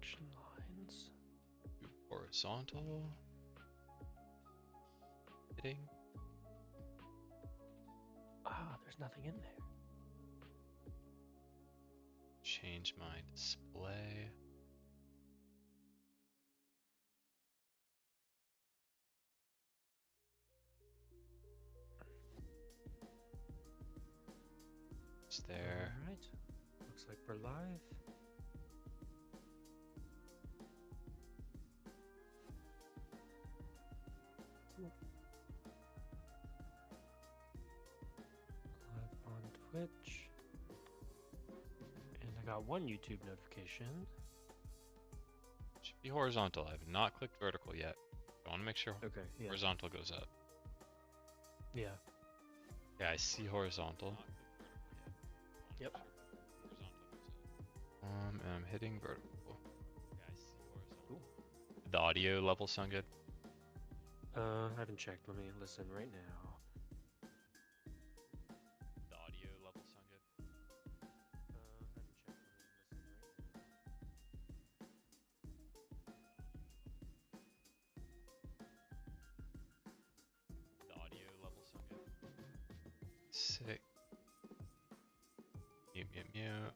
section lines. Horizontal. Hitting. Ah, there's nothing in there. Change my display. It's there. All right. Looks like we're live. Live on Twitch. And I got one YouTube notification. Should be horizontal. I have not clicked vertical yet. I want to make sure Okay, yeah. horizontal goes up. Yeah. Yeah, I see horizontal. Yep. And I'm hitting vertical. Yeah, I see horizontal. Cool. Did the audio level sound good? I haven't checked. Let me listen right now. The audio level sound good? Haven't checked. Let me listen right now. The audio level sound good? Sick. Mute, mute, mute.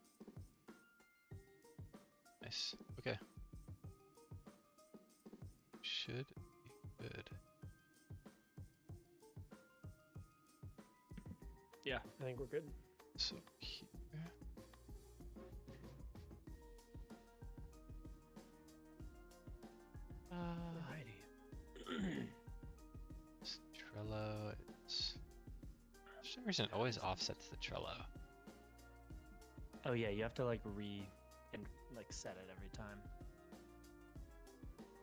Nice. Okay. Should be good. Yeah, I think we're good. So here. Alrighty. Trello. It's for some reason it always offsets the Trello. Oh yeah, you have to like set it every time.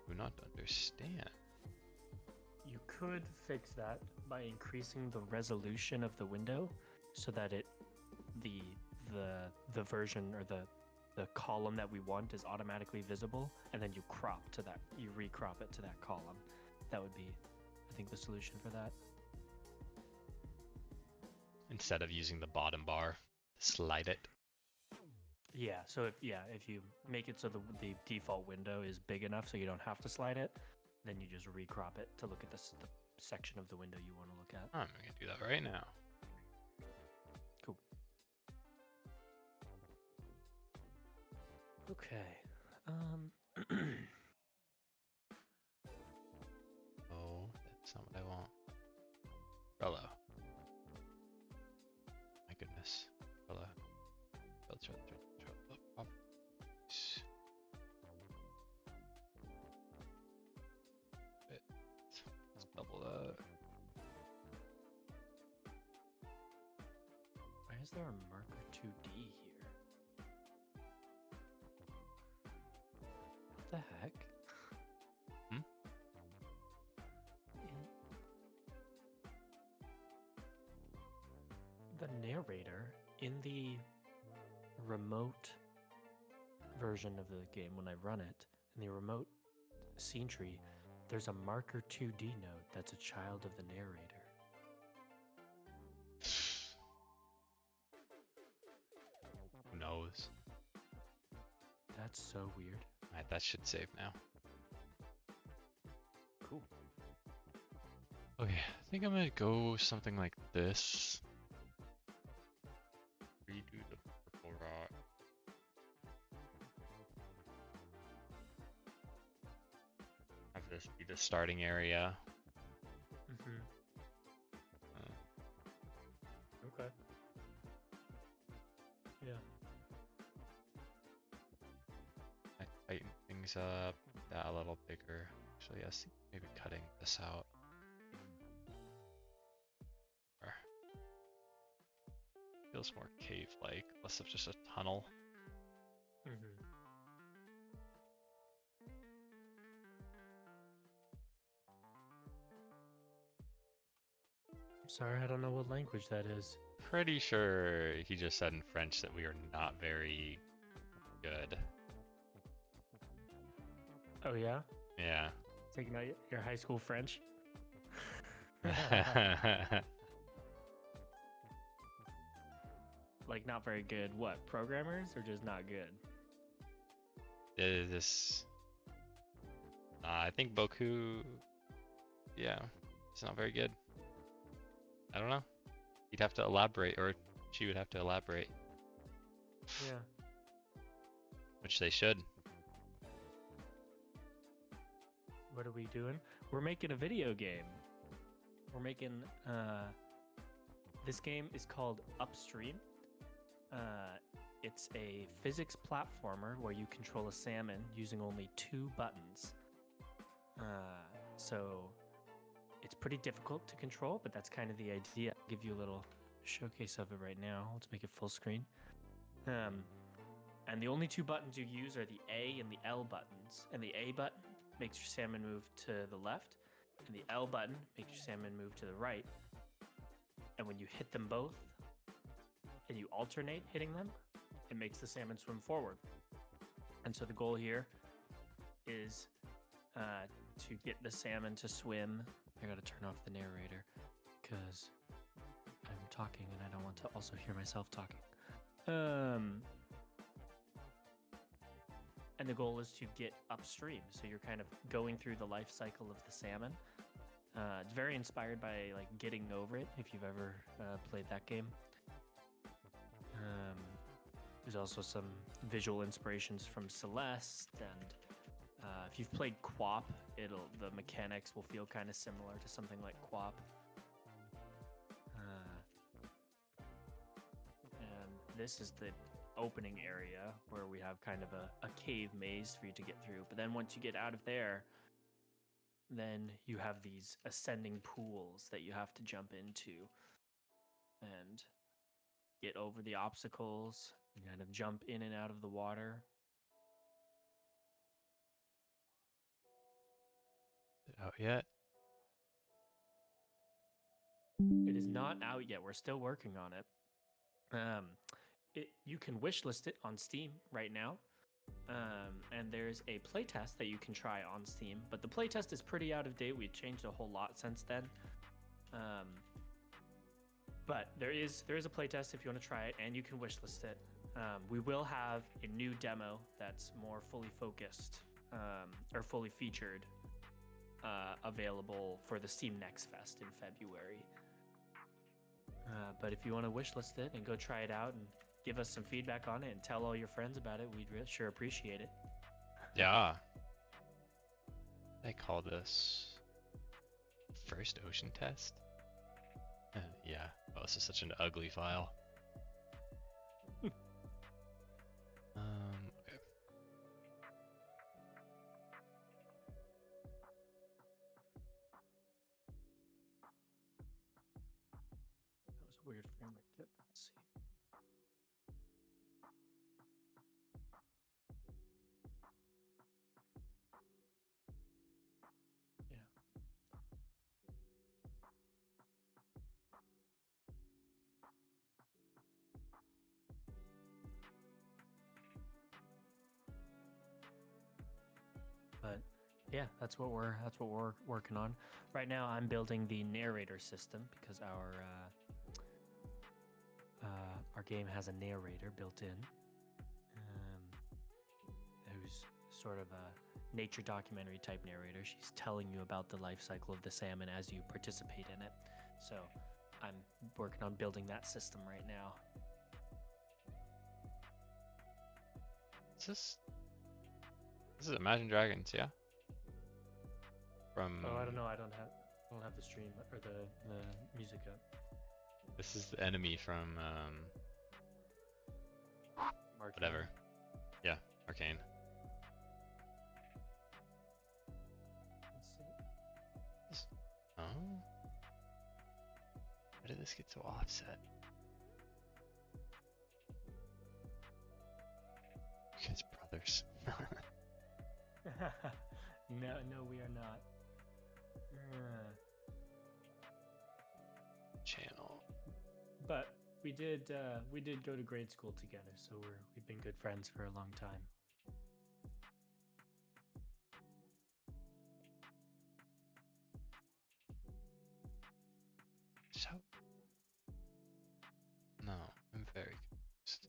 Do not understand. You could fix that by increasing the resolution of the window so that the version or the column that we want is automatically visible, and then you recrop it to that column. That would be, I think, the solution for that. Instead of using the bottom bar, slide it. Yeah, so if you make it so the default window is big enough so you don't have to slide it, then you just recrop it to look at the section of the window you want to look at. I'm gonna do that right now. Cool. Okay. Oh, that's not what I want. Trello. My goodness. Trello. Trello properties. Let's double that. Why is there a marker 2D here? What the heck? The narrator in the remote version of the game, when I run it, in the remote scene tree, there's a marker 2D node that's a child of the narrator. Who knows? That's so weird. Alright, that should save now. Cool. Okay, I think I'm gonna go something like this. Redo the purple rock. Have this be the starting area. Okay. Yeah. I tighten things up, that a little bigger. Actually, yes, maybe cutting this out. Feels more cave-like, less of just a tunnel. Sorry, I don't know what language that is. Pretty sure he just said in French that we are not very good. Oh yeah? Yeah. Taking out your high school French? Like not very good, what, programmers or just not good? This, I think Boku, yeah, it's not very good. I don't know. You'd have to elaborate, or she would have to elaborate, Yeah. which they should. What are we doing? We're making a video game. We're making this game is called Upstream. It's a physics platformer where you control a salmon using only 2 buttons. So it's pretty difficult to control, but that's kind of the idea. I'll give you a little showcase of it right now. Let's make it full screen. And the only 2 buttons you use are the A and the L buttons. And the A button makes your salmon move to the left, and the L button makes your salmon move to the right. And when you hit them both, and you alternate hitting them, it makes the salmon swim forward. And so the goal here is to get the salmon to swim. I gotta turn off the narrator because I'm talking and I don't want to also hear myself talking. And the goal is to get upstream. So you're kind of going through the life cycle of the salmon. It's very inspired by like Getting Over It, if you've ever played that game. There's also some visual inspirations from Celeste, and if you've played QWOP, the mechanics will feel kind of similar to something like QWOP. And this is the opening area where we have kind of a cave maze for you to get through. But then once you get out of there, then you have these ascending pools that you have to jump into and get over the obstacles, and kind of jump in and out of the water. Is it out yet? It is not out yet. We're still working on it. You can wishlist it on Steam right now. And there's a playtest that you can try on Steam, but the playtest is pretty out of date. We've changed a whole lot since then. But there is a playtest if you want to try it, and you can wishlist it. We will have a new demo that's more fully focused or fully featured available for the Steam Next Fest in February. But if you want to wishlist it and go try it out and give us some feedback on it and tell all your friends about it, we'd sure appreciate it. Yeah. They call this first ocean test. Yeah. Oh, this is such an ugly file. Okay. That was a weird frame rate dip. Let's see. Yeah. But yeah, that's what we're working on right now. I'm building the narrator system because our game has a narrator built in, who's sort of a nature documentary type narrator. She's telling you about the life cycle of the salmon as you participate in it. So I'm working on building that system right now. This is Imagine Dragons, yeah? From Oh, I don't know. I don't have the stream or the music up. This is the enemy from whatever. Yeah, Arcane. Let's see. Oh. Why did this get so offset? You guys brothers. No, we are not. Channel. But we did go to grade school together, so we've been good friends for a long time. So no, I'm very confused.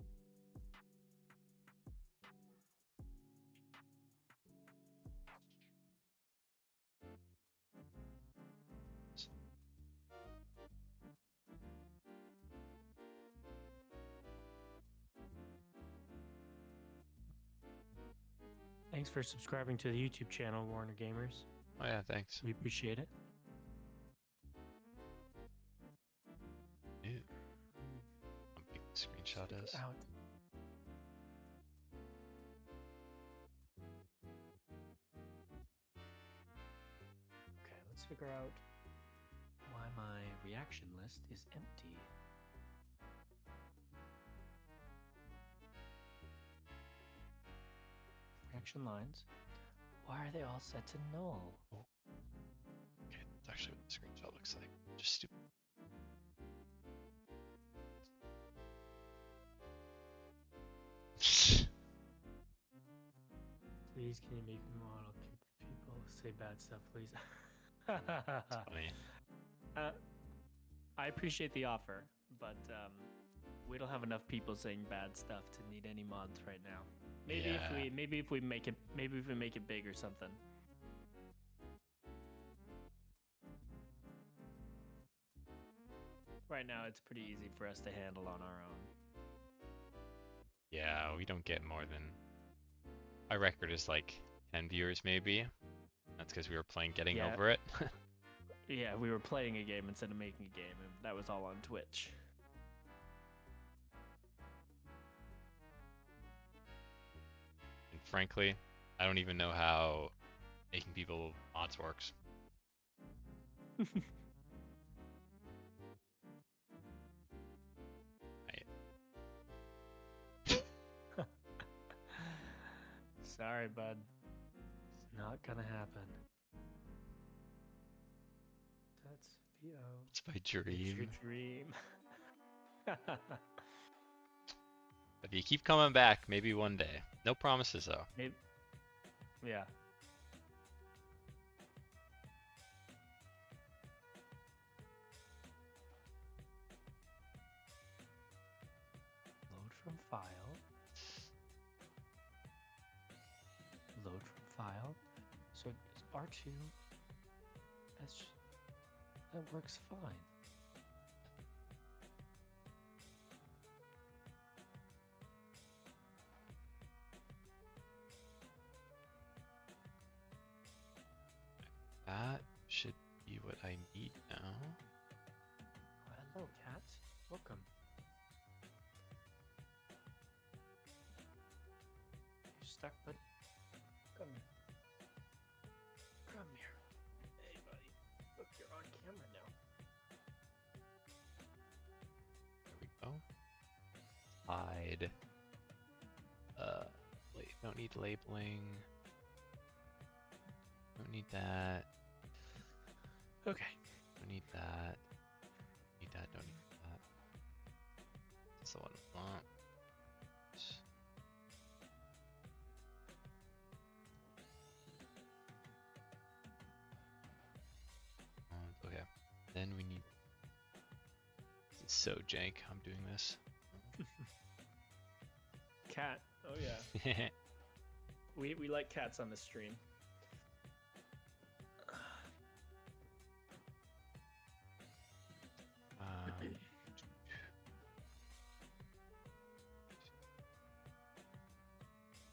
Thanks for subscribing to the YouTube channel, Warner Gamers. Oh yeah, thanks. We appreciate it. Ew. How big the screenshot is. Out. Okay, let's figure out why my reaction list is empty. Reaction lines. Why are they all set to null? Oh. Okay, that's actually what the screenshot looks like. Just stupid. Please, can you make me model kick people? Say bad stuff, please. It's funny. I appreciate the offer, but we don't have enough people saying bad stuff to need any mods right now. Maybe if we make it big or something. Right now, it's pretty easy for us to handle on our own. Yeah, we don't get more than... Our record is like 10 viewers maybe. That's because we were playing Getting Over It. Yeah, we were playing a game instead of making a game, and that was all on Twitch. And frankly, I don't even know how making people mods works. Sorry, bud. It's not gonna happen. That's VO. It's my dream. It's your dream. If you keep coming back, maybe one day. No promises though. Maybe, yeah. Load from file. Load from file. So it's R2. That works fine. That should be what I need now. Oh, hello, cat. Welcome. You stuck, buddy? Come here. Come here. Hey, buddy. Look, you're on camera now. There we go. Hide. Wait, don't need labeling. Don't need that. Okay. Don't need that. Need that, don't need that. That's the one I want. Okay. Then we need... This is so jank, I'm doing this. Cat. Oh, yeah. We like cats on the stream.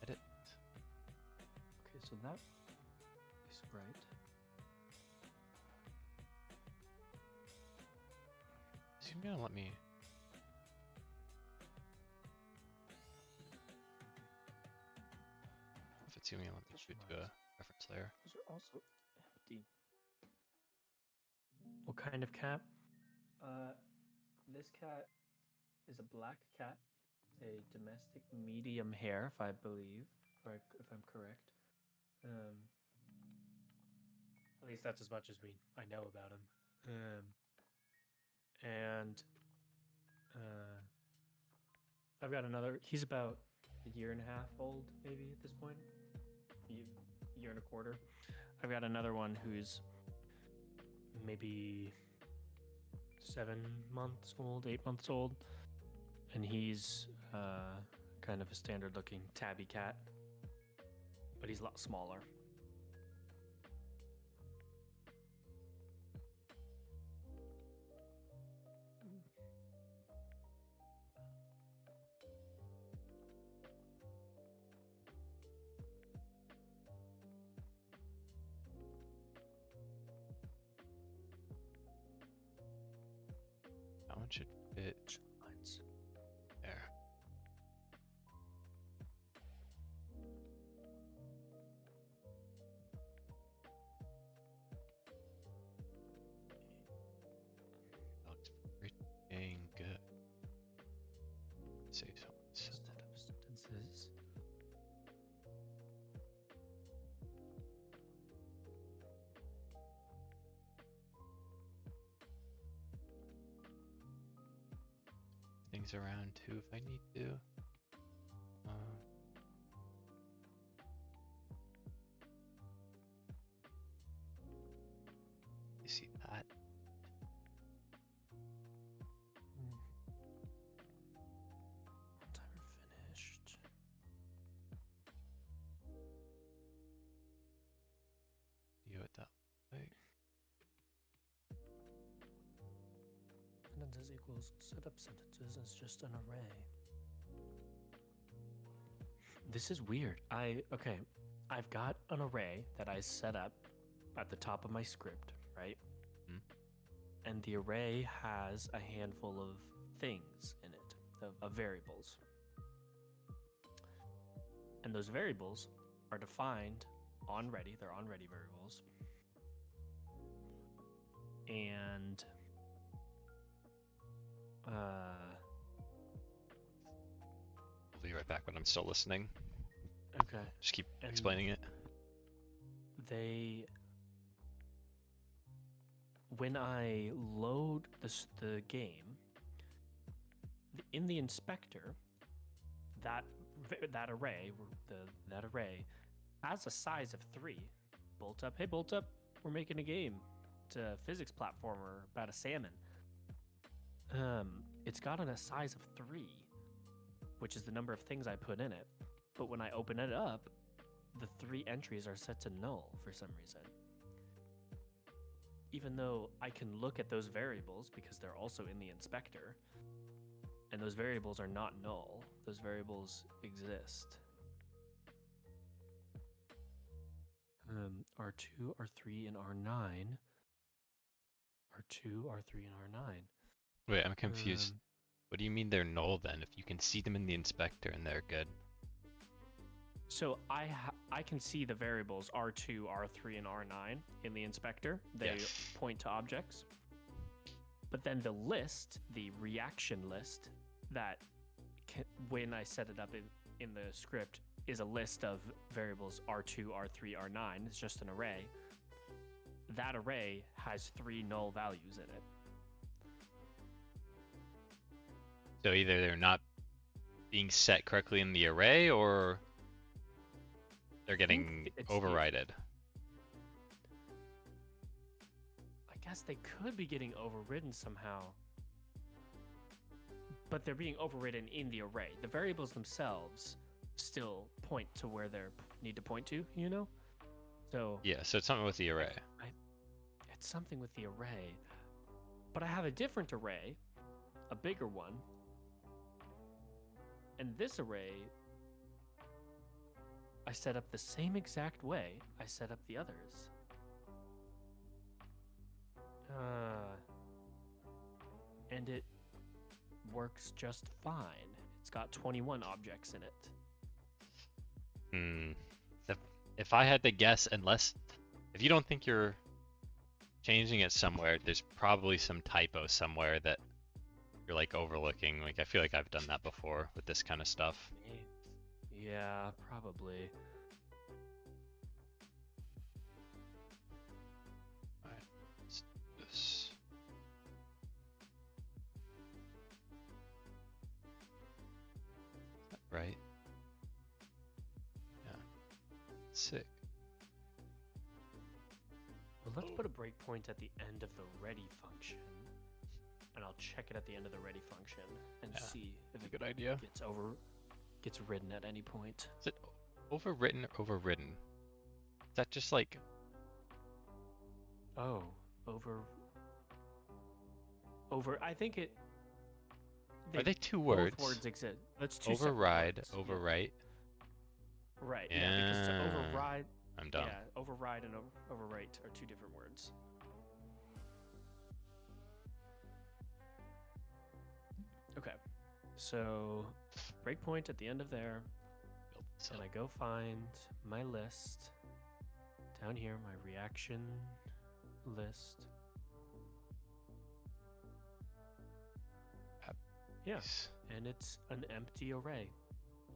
Edit. Okay, so that is right. Is he gonna let me? If it's gonna let me shoot to a reference layer. Those are also empty. What kind of cat? This cat is a black cat, a domestic medium hair, if I believe, or if I'm correct. At least that's as much as I know about him. And I've got another. He's about a year and a half old, maybe at this point. Year and a quarter. I've got another one who's maybe 7 months old, 8 months old, and he's kind of a standard-looking tabby cat, but he's a lot smaller. it Lines. there. That looks pretty dang good. Save some. Set up sentences. Things around too if I need to. You see that? Timer finished. You at that way. Sentences equals set up sentences as just an array. This is weird. I've got an array that I set up at the top of my script, right? Hmm? And the array has a handful of things in it, of variables. And those variables are defined on ready. They're on ready variables. And I'll be right back, but I'm still listening. okay. Just keep And explaining it. when I load the game in the inspector, that array has a size of 3. Bolt up, hey bolt up, we're making a game. It's a physics platformer about a salmon. It's got a size of 3, which is the number of things I put in it. But when I open it up, the 3 entries are set to null for some reason. Even though I can look at those variables because they're also in the inspector, and those variables are not null. Those variables exist. R2, R3, and R9. R2, R3, and R9. Wait, I'm confused. What do you mean they're null then? If you can see them in the inspector and they're good. So I can see the variables R2, R3, and R9 in the inspector. They point to objects. But then the list, the reaction list, that when I set it up in the script is a list of variables R2, R3, R9. It's just an array. That array has 3 null values in it. So either they're not being set correctly in the array, or they're getting overridden. I guess they could be getting overridden somehow. But they're being overridden in the array. The variables themselves still point to where they need to point to, you know? So yeah, so it's something with the array. It's something with the array. But I have a different array, a bigger one. And this array, I set up the same exact way I set up the others. And it works just fine. It's got 21 objects in it. If I had to guess, if you don't think you're changing it somewhere, there's probably some typo somewhere that you're like overlooking. Like I feel like I've done that before with this kind of stuff. Yeah, probably. All right, let's do this. Is that right? Yeah. Sick. Well, let's put a breakpoint at the end of the ready function, and I'll check it at the end of the ready function and see if a good idea gets ridden at any point. Is it overwritten or overridden? Is that just like over? I think it. Are they 2 words? Both words exist. That's 2 override, separate words. overwrite. Right. Yeah, because to override. I'm dumb. Yeah, override and overwrite are 2 different words. so breakpoint at the end of there, Build this and up. I go find my list down here, my reaction list. Yeah, Nice. and it's an empty array.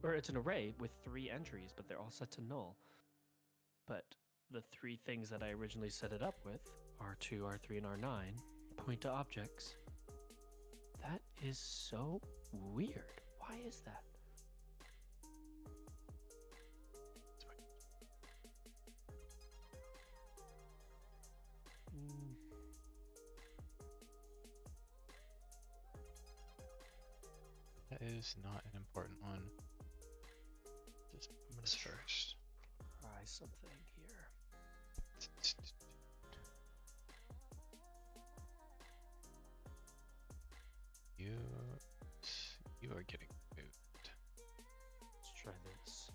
Or it's an array with 3 entries, but they're all set to null. But the 3 things that I originally set it up with, R2, R3, and R9, point to objects. That is so weird. Why is that? That is not an important one. Just I'm gonna this first. try something here. You are getting moved. Let's try this.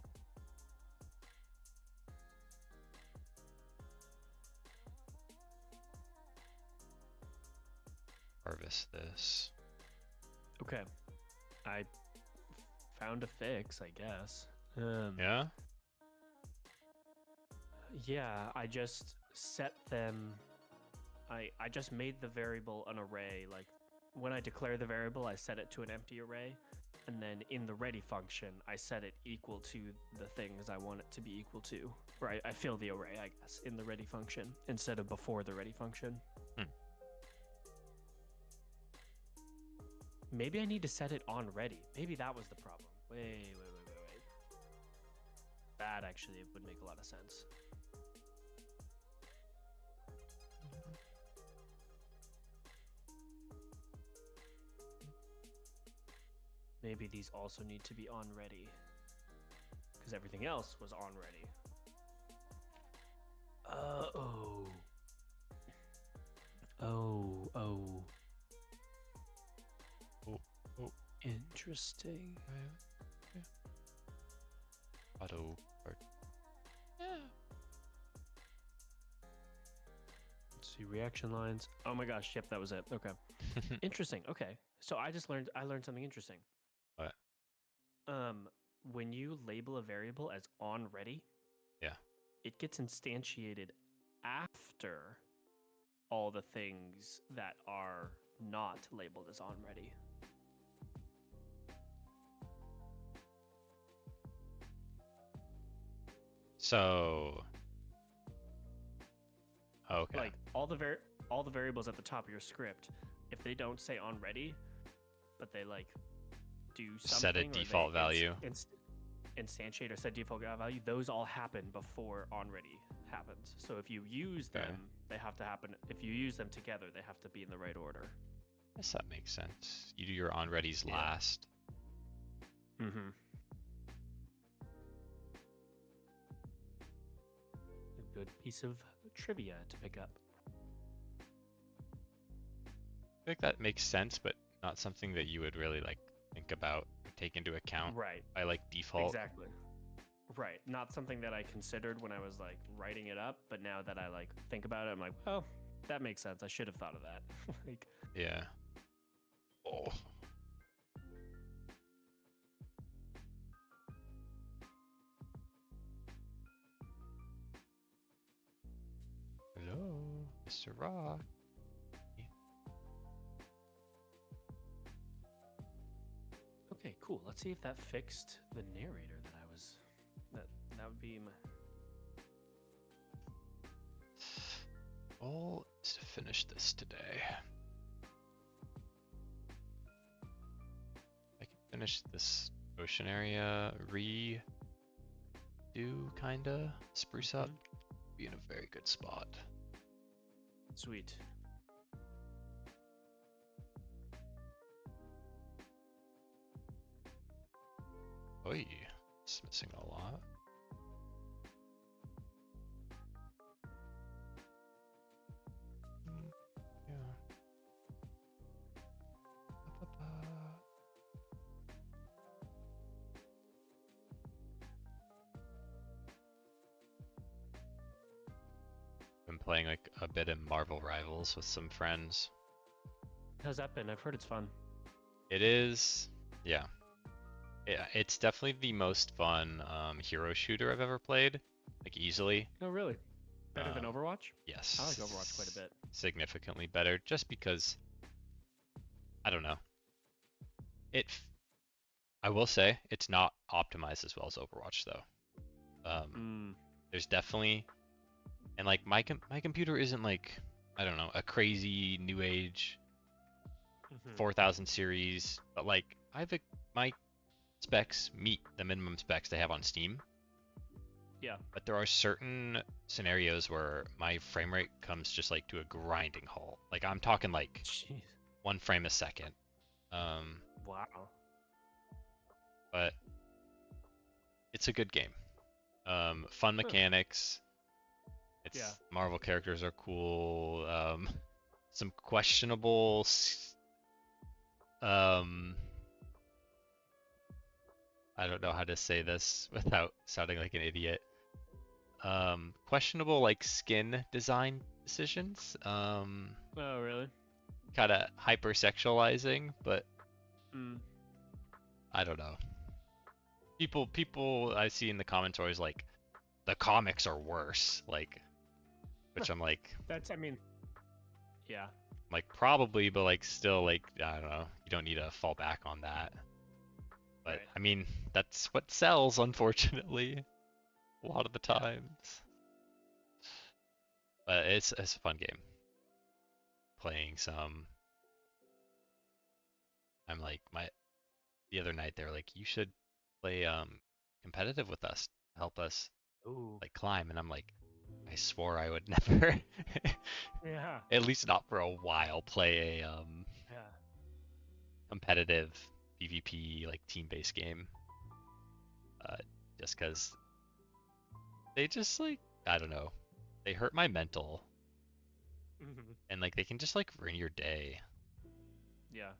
Harvest this. Okay. I found a fix, I guess. Yeah? Yeah, I just set them. I just made the variable an array. Like when I declare the variable, I set it to an empty array. And then in the ready function, I set it equal to the things I want it to be equal to. Or I fill the array, I guess, in the ready function instead of before the ready function. Maybe I need to set it on ready. Maybe that was the problem. Wait. That actually would make a lot of sense. Maybe these also need to be on ready. Because everything else was on ready. Oh. Oh. Interesting. Yeah. Auto part. Yeah. Let's see, reaction lines. Oh my gosh, yep, that was it. Okay. Interesting. Okay. So I learned something interesting. What? When you label a variable as on ready, Yeah. it gets instantiated after all the things that are not labeled as on ready. So okay. Like all the variables at the top of your script, if they don't say on ready, but they like do something Set a default value. Instantiate or set default value, those all happen before on ready happens. So if you use them, they have to happen. If you use them together, they have to be in the right order. I guess that makes sense. You do your on readies last. Mm-hmm. A good piece of trivia to pick up. I think that makes sense, but not something that you would really like think about or take into account. Right. By like default. Exactly. Right. Not something that I considered when I was like writing it up, but now that I like think about it, I'm like, oh, that makes sense. I should have thought of that. Like, yeah. Oh. Hello, Mr. Rock. okay, cool. Let's see if that fixed the narrator that I was. That would be my. Goal is to finish this today. I can finish this ocean area, redo kinda, spruce up, be in a very good spot. Sweet. Oi, it's missing a lot. Yeah. Been playing like a bit of Marvel Rivals with some friends. How's that been? I've heard it's fun. It is. Yeah. It's definitely the most fun hero shooter I've ever played, like easily. Oh, really? Better than Um, Overwatch? I like Overwatch quite a yes, bit. significantly better, just because I don't know. It, I will say, it's not optimized as well as Overwatch though. Um, Mm. there's definitely, and like my computer isn't like, I don't know, a crazy new age Hmm. 4000 series, but like my specs meet the minimum specs they have on Steam. Yeah. But there are certain scenarios where my frame rate comes just like to a grinding halt. Like I'm talking like Jeez. 1 frame a second. Um, Wow. but it's a good game. Fun Huh. mechanics. Yeah. It's Marvel characters are cool. Some questionable. Um, I don't know how to say this without sounding like an idiot. Questionable like skin design decisions. Oh, really? Kind of hypersexualizing, but Mm. I don't know. People I see in the comments are always like the comics are worse, like which I'm That's, I mean, yeah. like probably, but like still like I don't know. You don't need to fall back on that. But Right. I mean that's what sells, unfortunately, a lot of the Yeah. times. But it's a fun game. Playing some. I'm like my the other night they were like you should play competitive with us, help us Ooh. like climb, and I'm like I swore I would never, Yeah. at least not for a while, play a Yeah. competitive PvP like team-based game. Uh, just because they just like I don't know, they hurt my mental, Hmm. and like they can just like ruin your day. Yeah.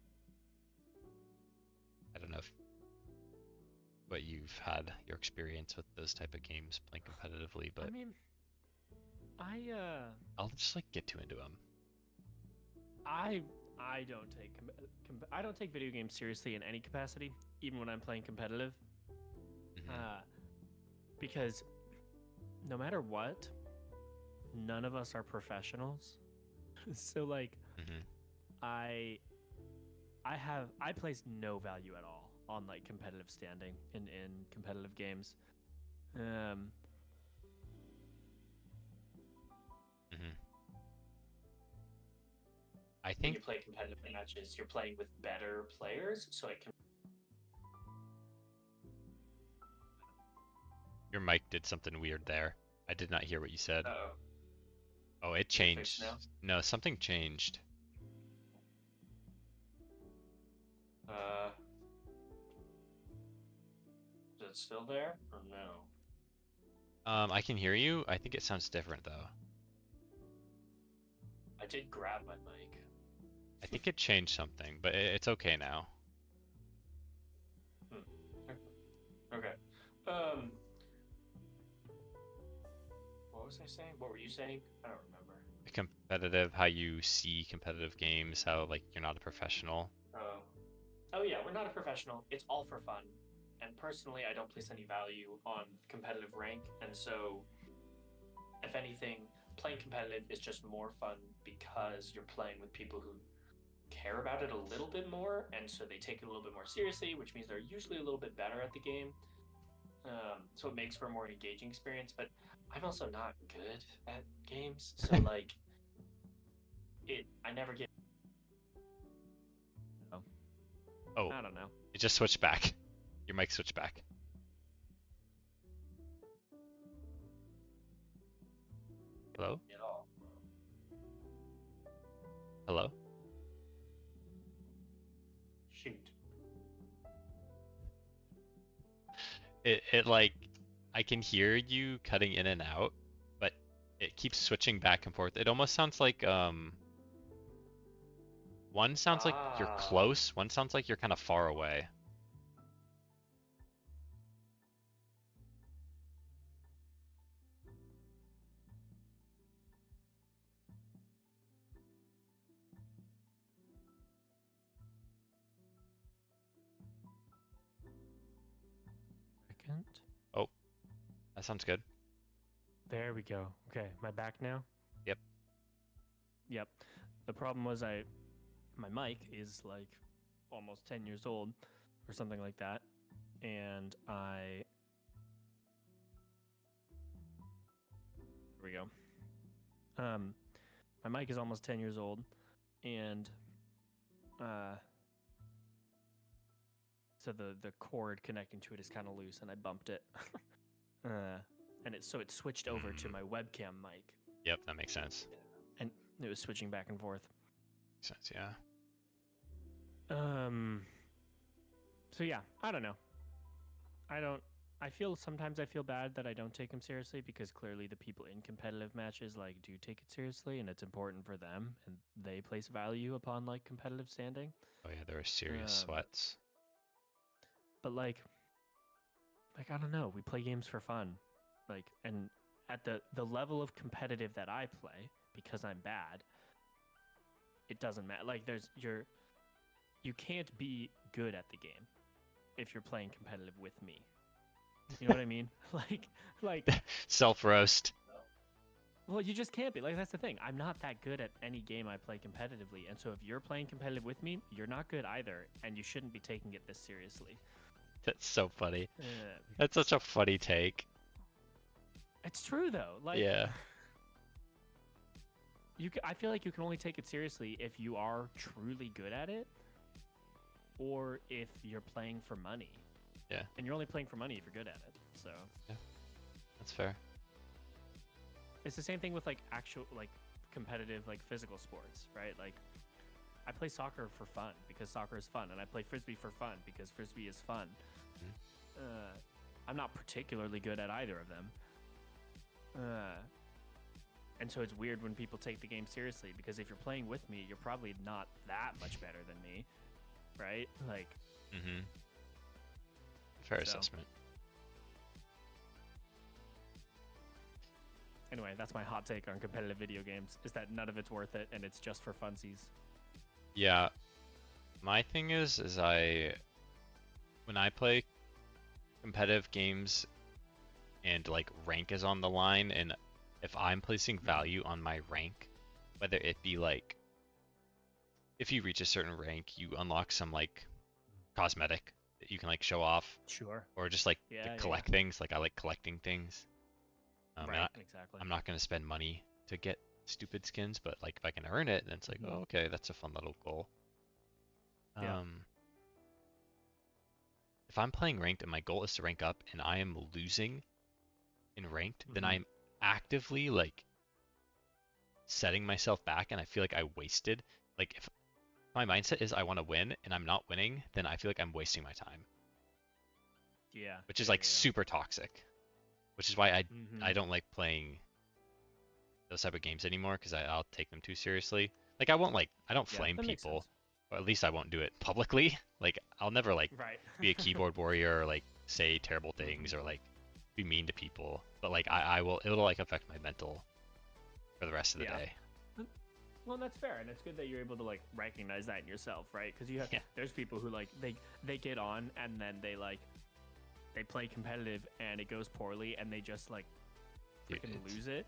I don't know if what you've had your experience with those type of games playing competitively, I but mean, I uh, I'll just like get too into them. I I don't take I don't take video games seriously in any capacity, even when I'm playing competitive. Hmm. Uh, because no matter what, none of us are professionals. So like, Hmm. I I place no value at all on like competitive standing in competitive games. Um, Hmm. I when think you play competitive matches, you're playing with better players, so it can. your mic did something weird there. I did not hear what you said. Oh, Oh, it is it fixed changed. now? No, something changed. Uh, is it still there or no? I can hear you. I think it sounds different though. I did grab my mic. I think it changed something, but it's okay now. Hmm. Okay. Um, what was I saying? What were you saying? I don't remember. Competitive, how you see competitive games, how like you're not a professional. Oh. Oh yeah, we're not a professional. It's all for fun. And personally, I don't place any value on competitive rank, and so if anything, playing competitive is just more fun because you're playing with people who care about it a little bit more, and so they take it a little bit more seriously, which means they're usually a little bit better at the game. So it makes for a more engaging experience. But I'm also not good at games, so like I never get. Oh, Oh, I don't know. it just switched back. Your mic switched back. Hello? At all. Hello? Shoot. It like I can hear you cutting in and out, but it keeps switching back and forth. It almost sounds like one sounds like you're Ah. close, one sounds like you're kind of far away. That sounds good. There we go. Okay, am I back now? Yep. Yep. The problem was my mic is like almost 10 years old or something like that, and here we go. My mic is almost 10 years old, and uh, so the cord connecting to it is kind of loose, and I bumped it, and it switched over to my webcam mic, Yep, that makes sense. and it was switching back and forth. Makes sense, yeah. So yeah, I don't know. Sometimes I feel bad that I don't take them seriously, because clearly the people in competitive matches like do take it seriously, and it's important for them, and they place value upon like competitive standing. Oh yeah, there are serious sweats. But like I don't know, we play games for fun. Like, and at the level of competitive that I play, because I'm bad, it doesn't matter. Like you can't be good at the game if you're playing competitive with me. You know what I mean? like Self roast. well, you just can't be. Like, that's the thing. I'm not that good at any game I play competitively. And so if you're playing competitive with me, you're not good either, and you shouldn't be taking it this seriously. That's so funny. That's such a funny take. It's true though. Like, yeah. I feel like you can only take it seriously if you are truly good at it, or if you're playing for money. Yeah. And you're only playing for money if you're good at it. So yeah, that's fair. It's the same thing with like actual like competitive like physical sports, right? Like I play soccer for fun because soccer is fun, and I play frisbee for fun because frisbee is fun. Mm-hmm. I'm not particularly good at either of them. And so it's weird when people take the game seriously, because if you're playing with me, you're probably not that much better than me, right? Like, fair assessment. Anyway, that's my hot take on competitive video games, is that none of it's worth it, and it's just for funsies. Yeah. My thing is when I play competitive games and like rank is on the line, and if I'm placing value on my rank, whether it be like if you reach a certain rank, you unlock some like cosmetic that you can like show off. Sure. Or just like collect things. Like I like collecting things. Right, exactly. I'm not gonna spend money to get stupid skins, but like if I can earn it, then it's like, oh, okay, that's a fun little goal. If I'm playing ranked and my goal is to rank up and I am losing in ranked, then I'm actively like setting myself back, and I feel like I wasted. Like if my mindset is I want to win and I'm not winning, then I feel like I'm wasting my time. Yeah. Which is like super toxic. Which is why I don't like playing those type of games anymore, because I'll take them too seriously. Like I don't flame people, or at least I won't do it publicly. Like I'll never like be a keyboard warrior or like say terrible things or like be mean to people. But like it'll like affect my mental for the rest of the day. Well, that's fair, and it's good that you're able to like recognize that in yourself, right? Because there's people who like they get on and then they play competitive and it goes poorly and they just like freaking lose it,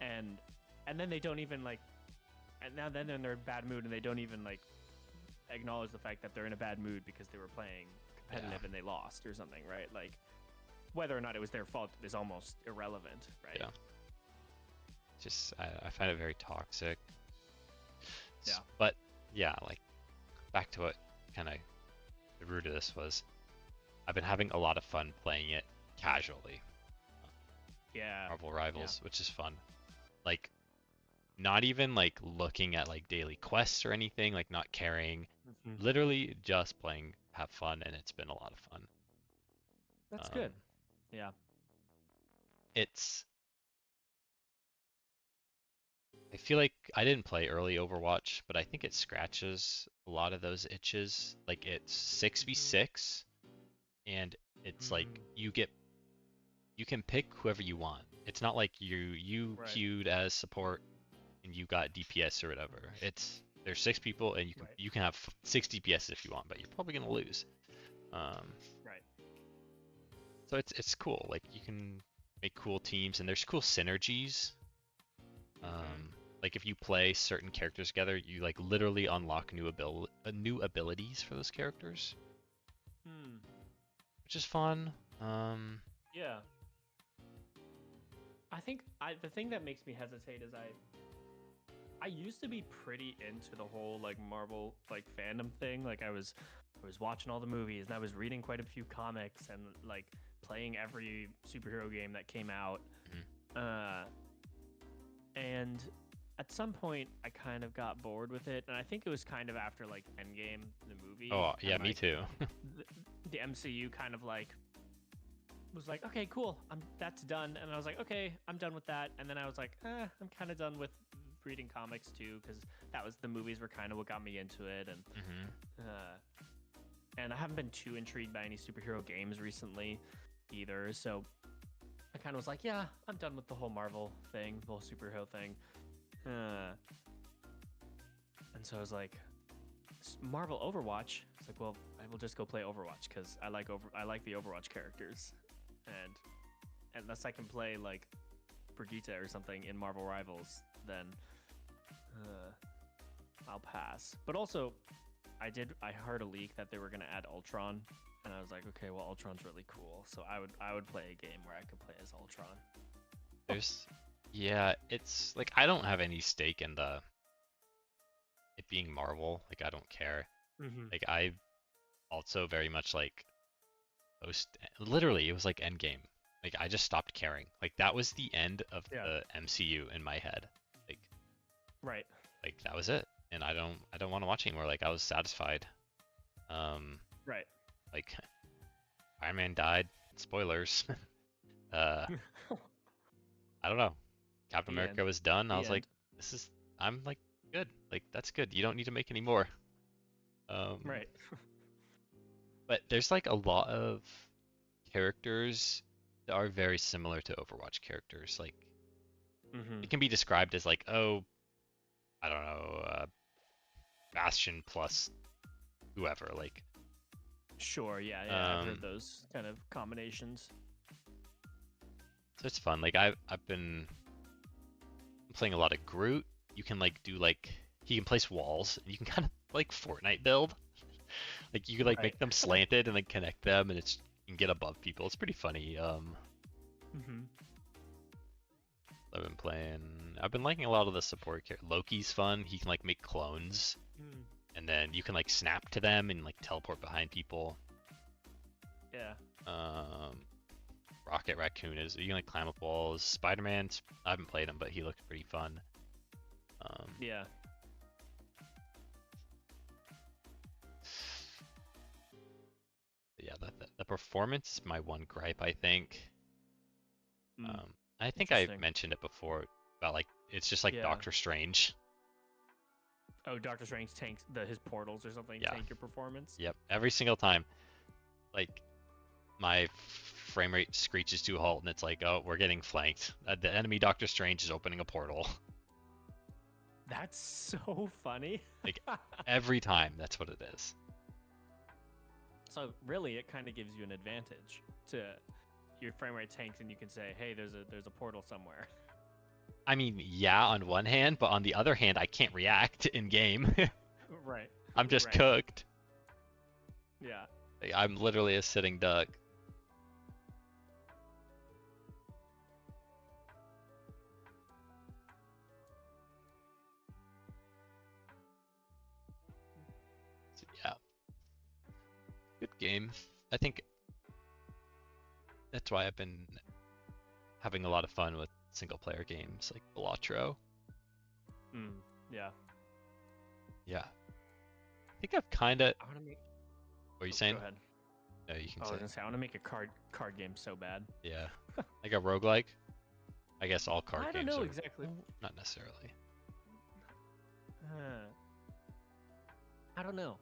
and then they don't even like, and now then they're in a bad mood and they don't even like acknowledge the fact that they're in a bad mood because they were playing competitive and they lost or something, right? Like whether or not it was their fault is almost irrelevant, right? Yeah. Just I find it very toxic. Yeah. But yeah, like back to what kind of the root of this was. I've been having a lot of fun playing it casually. Yeah. Marvel Rivals, which is fun. Like, not even like looking at like daily quests or anything, like not caring. Literally just playing, have fun, and it's been a lot of fun. That's good. Yeah. I feel like I didn't play early Overwatch, but I think it scratches a lot of those itches. Like it's 6v6, and it's like you can pick whoever you want. It's not like you queued as support and you got DPS or whatever. There's 6 people and you can have 6 DPS if you want, but you're probably gonna lose. Right. So it's cool. Like you can make cool teams, and there's cool synergies. Mm-hmm. Like if you play certain characters together, you like literally unlock new abilities for those characters, Hmm. which is fun. Um, Yeah. I think the thing that makes me hesitate is I used to be pretty into the whole like Marvel like fandom thing. Like I was watching all the movies and I was reading quite a few comics and like playing every superhero game that came out. mhm. Uh, and at some point I kind of got bored with it, and I think it was kind of after like Endgame, the movie, Oh yeah, and me like too. the, the MCU kind of like was like, okay, cool, that's done, and I was like, okay, I'm done with that, and then I was like, I'm kind of done with reading comics too, because that was the movies were kind of what got me into it, hmm and I haven't been too intrigued by any superhero games recently either, so I kind of was like, yeah, I'm done with the whole Marvel thing, the whole superhero thing, and so I was like, Marvel Overwatch. It's like, well, I will just go play Overwatch because I like the Overwatch characters, and unless I can play like Brigitte or something in Marvel Rivals, then I'll pass. But also, I heard a leak that they were gonna add Ultron, and I was like, okay, well, Ultron's really cool, so I would play a game where I could play as Ultron. There's, yeah, it's like I don't have any stake in the it being Marvel. Like I don't care. Mm-hmm. Like I also very much like post. Literally, it was like Endgame. Like I just stopped caring. Like that was the end of Yeah. the MCU in my head. Like Right. like that was it. And I don't want to watch anymore. Like I was satisfied. Um, Right. like Iron Man died. Spoilers. uh, I don't know. Captain The end. America was done. I The was like, end. this is. I'm like good. Like that's good. You don't need to make any more. Um, Right. but there's like a lot of characters that are very similar to Overwatch characters. Like Mm-hmm. it can be described as like, oh, I don't know, Bastion plus whoever. Like, Sure. Yeah. Yeah. I've heard um, those kind of combinations. so it's fun. Like I've been playing a lot of Groot. You can like do like he can place walls. And you can kind of like Fortnite build. Like you could like Right. make them slanted and then connect them, and it's you can get above people. It's pretty funny. Mm-hmm. I've been playing. I've been liking a lot of the support characters. Loki's fun. He can like make clones, Mm. and then you can like snap to them and like teleport behind people. Yeah. Um, Rocket Raccoon is you can like climb up walls. Spider-Man. I haven't played him, but he looked pretty fun. Yeah. Yeah, the performance is my one gripe, I think. Mm. I think I Interesting. mentioned it before about like it's just like Yeah. Doctor Strange. Oh, Doctor Strange tanks his portals or something Yeah. tank your performance. Yep. Every single time, like my frame rate screeches to a halt, and it's like, oh, we're getting flanked. The enemy Doctor Strange is opening a portal. That's so funny. Like every time, that's what it is. So really, it kind of gives you an advantage to your frame rate tanks, and you can say, "Hey, there's a portal somewhere." I mean, yeah, on one hand, but on the other hand, I can't react in game. Right. I'm just Right. cooked. Yeah. Like, I'm literally a sitting duck. So, yeah, good game. I think that's why I've been having a lot of fun with single player games like Balatro. Mm. Yeah. Yeah. I think I've kind of. I want to make. What are you Oh, go saying? ahead. No, you can Oh, I say was it. gonna say I want to make a card game so bad. Yeah. Like a roguelike? I guess all card I don't games know are. exactly. Well, not necessarily. Uh, I don't know.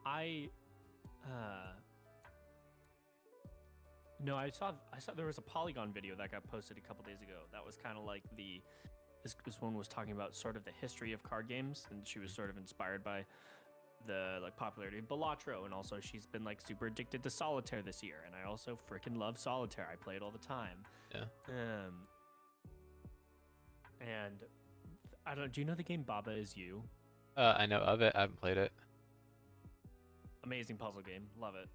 I uh no, I saw there was a Polygon video that got posted a couple days ago. That was kind of like this one was talking about sort of the history of card games, and she was sort of inspired by the like popularity of Balatro, and also she's been like super addicted to solitaire this year, and I also freaking love solitaire. I play it all the time. Yeah. And I don't. Do you know the game Baba Is You? I know of it. I haven't played it. Amazing puzzle game, love it.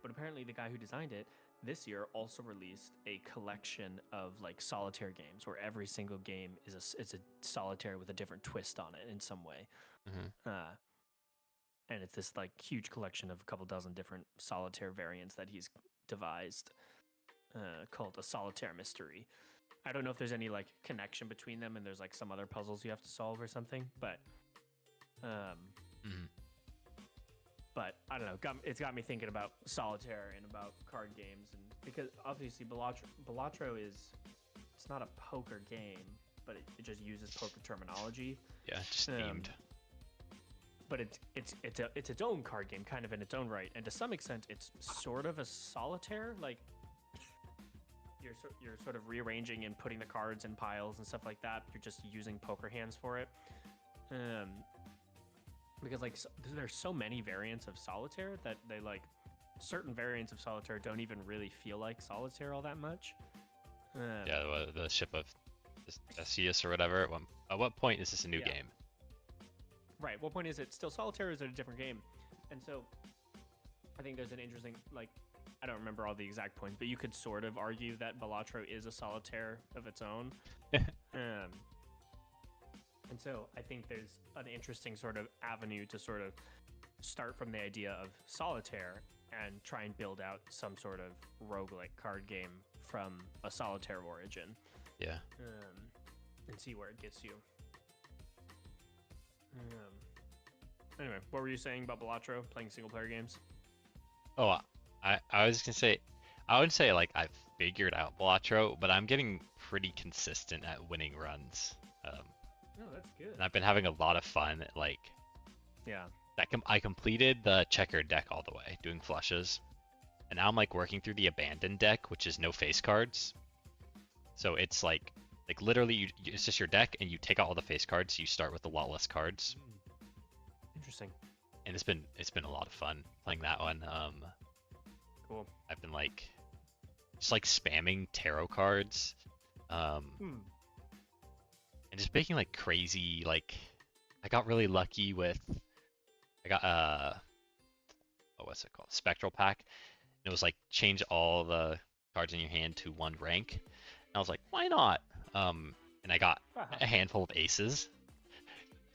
But apparently the guy who designed it this year also released a collection of like solitaire games where every single game is a solitaire with a different twist on it in some way. Mm-hmm. And it's this like huge collection of a couple dozen different solitaire variants that he's devised, called a solitaire mystery. I don't know if there's any like connection between them, and there's like some other puzzles you have to solve or something, but Mm-hmm. but I don't know. It's got me thinking about solitaire and about card games, and because obviously Balatro it's not a poker game, but it just uses poker terminology. Yeah, just themed. But it's its own card game, kind of in its own right, and to some extent, it's sort of a solitaire. Like you're sort of rearranging and putting the cards in piles and stuff like that. You're just using poker hands for it. Because like there's so many variants of solitaire that they like certain variants of solitaire don't even really feel like solitaire all that much. Yeah, the ship of Theseus or whatever. At what point is this a new game? Right. What point is it still solitaire, or is it a different game? And so I think there's an interesting, like, I don't remember all the exact points, but you could sort of argue that Balatro is a solitaire of its own. And so I think there's an interesting sort of avenue to sort of start from the idea of solitaire and try and build out some sort of roguelike card game from a solitaire origin. Yeah. And see where it gets you. Anyway, what were you saying about Balatro playing single player games? Oh, I was gonna say, I wouldn't say like I've figured out Balatro, but I'm getting pretty consistent at winning runs. Oh, that's good. And I've been having a lot of fun. Like, yeah, I completed the checkered deck all the way, doing flushes, and now I'm like working through the abandoned deck, which is no face cards. So it's like literally, it's just your deck, and you take out all the face cards. So you start with the lot less cards. Interesting. And it's been a lot of fun playing that one. Cool. I've been like just like spamming tarot cards, and just making like crazy, like I got really lucky with I got what's it called, Spectral Pack. And it was like change all the cards in your hand to one rank, and I was like, why not? And I got a handful of aces.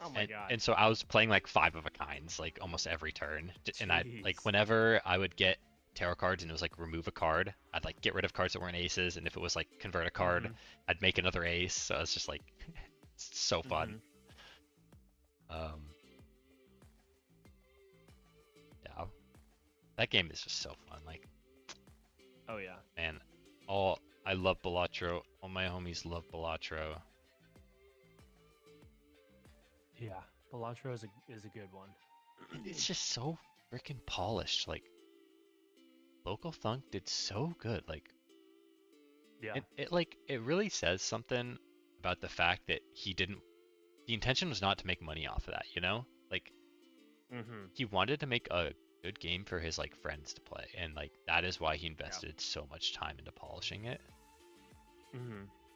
Oh my god. And so I was playing like 5 of a kinds like almost every turn. Jeez. And I like whenever I would get tarot cards and it was like remove a card, I'd like get rid of cards that weren't aces, and if it was like convert a card, I'd make another ace. So it's just like it's so fun. Yeah. That game is just so fun. Like, oh yeah. Man, I love Balatro. All my homies love Balatro. Yeah, Balatro is a good one. It's just so freaking polished. Like, Local Thunk did so good. Like, yeah, it really says something about the fact that the intention was not to make money off of that, you know? Like, he wanted to make a good game for his like friends to play, and like that is why he invested so much time into polishing it.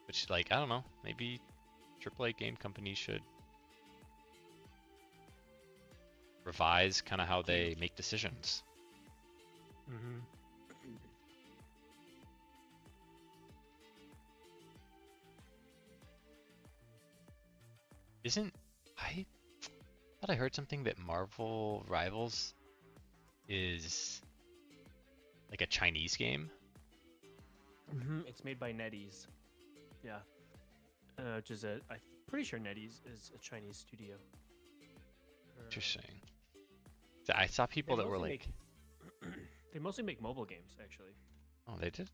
Which, like, I don't know, maybe AAA game companies should revise kind of how they make decisions. I thought I heard something that Marvel Rivals is like a Chinese game. It's made by NetEase. Yeah. Which is I'm pretty sure NetEase is a Chinese studio. Interesting. I saw people that were like... They mostly make mobile games, actually. Oh, they did?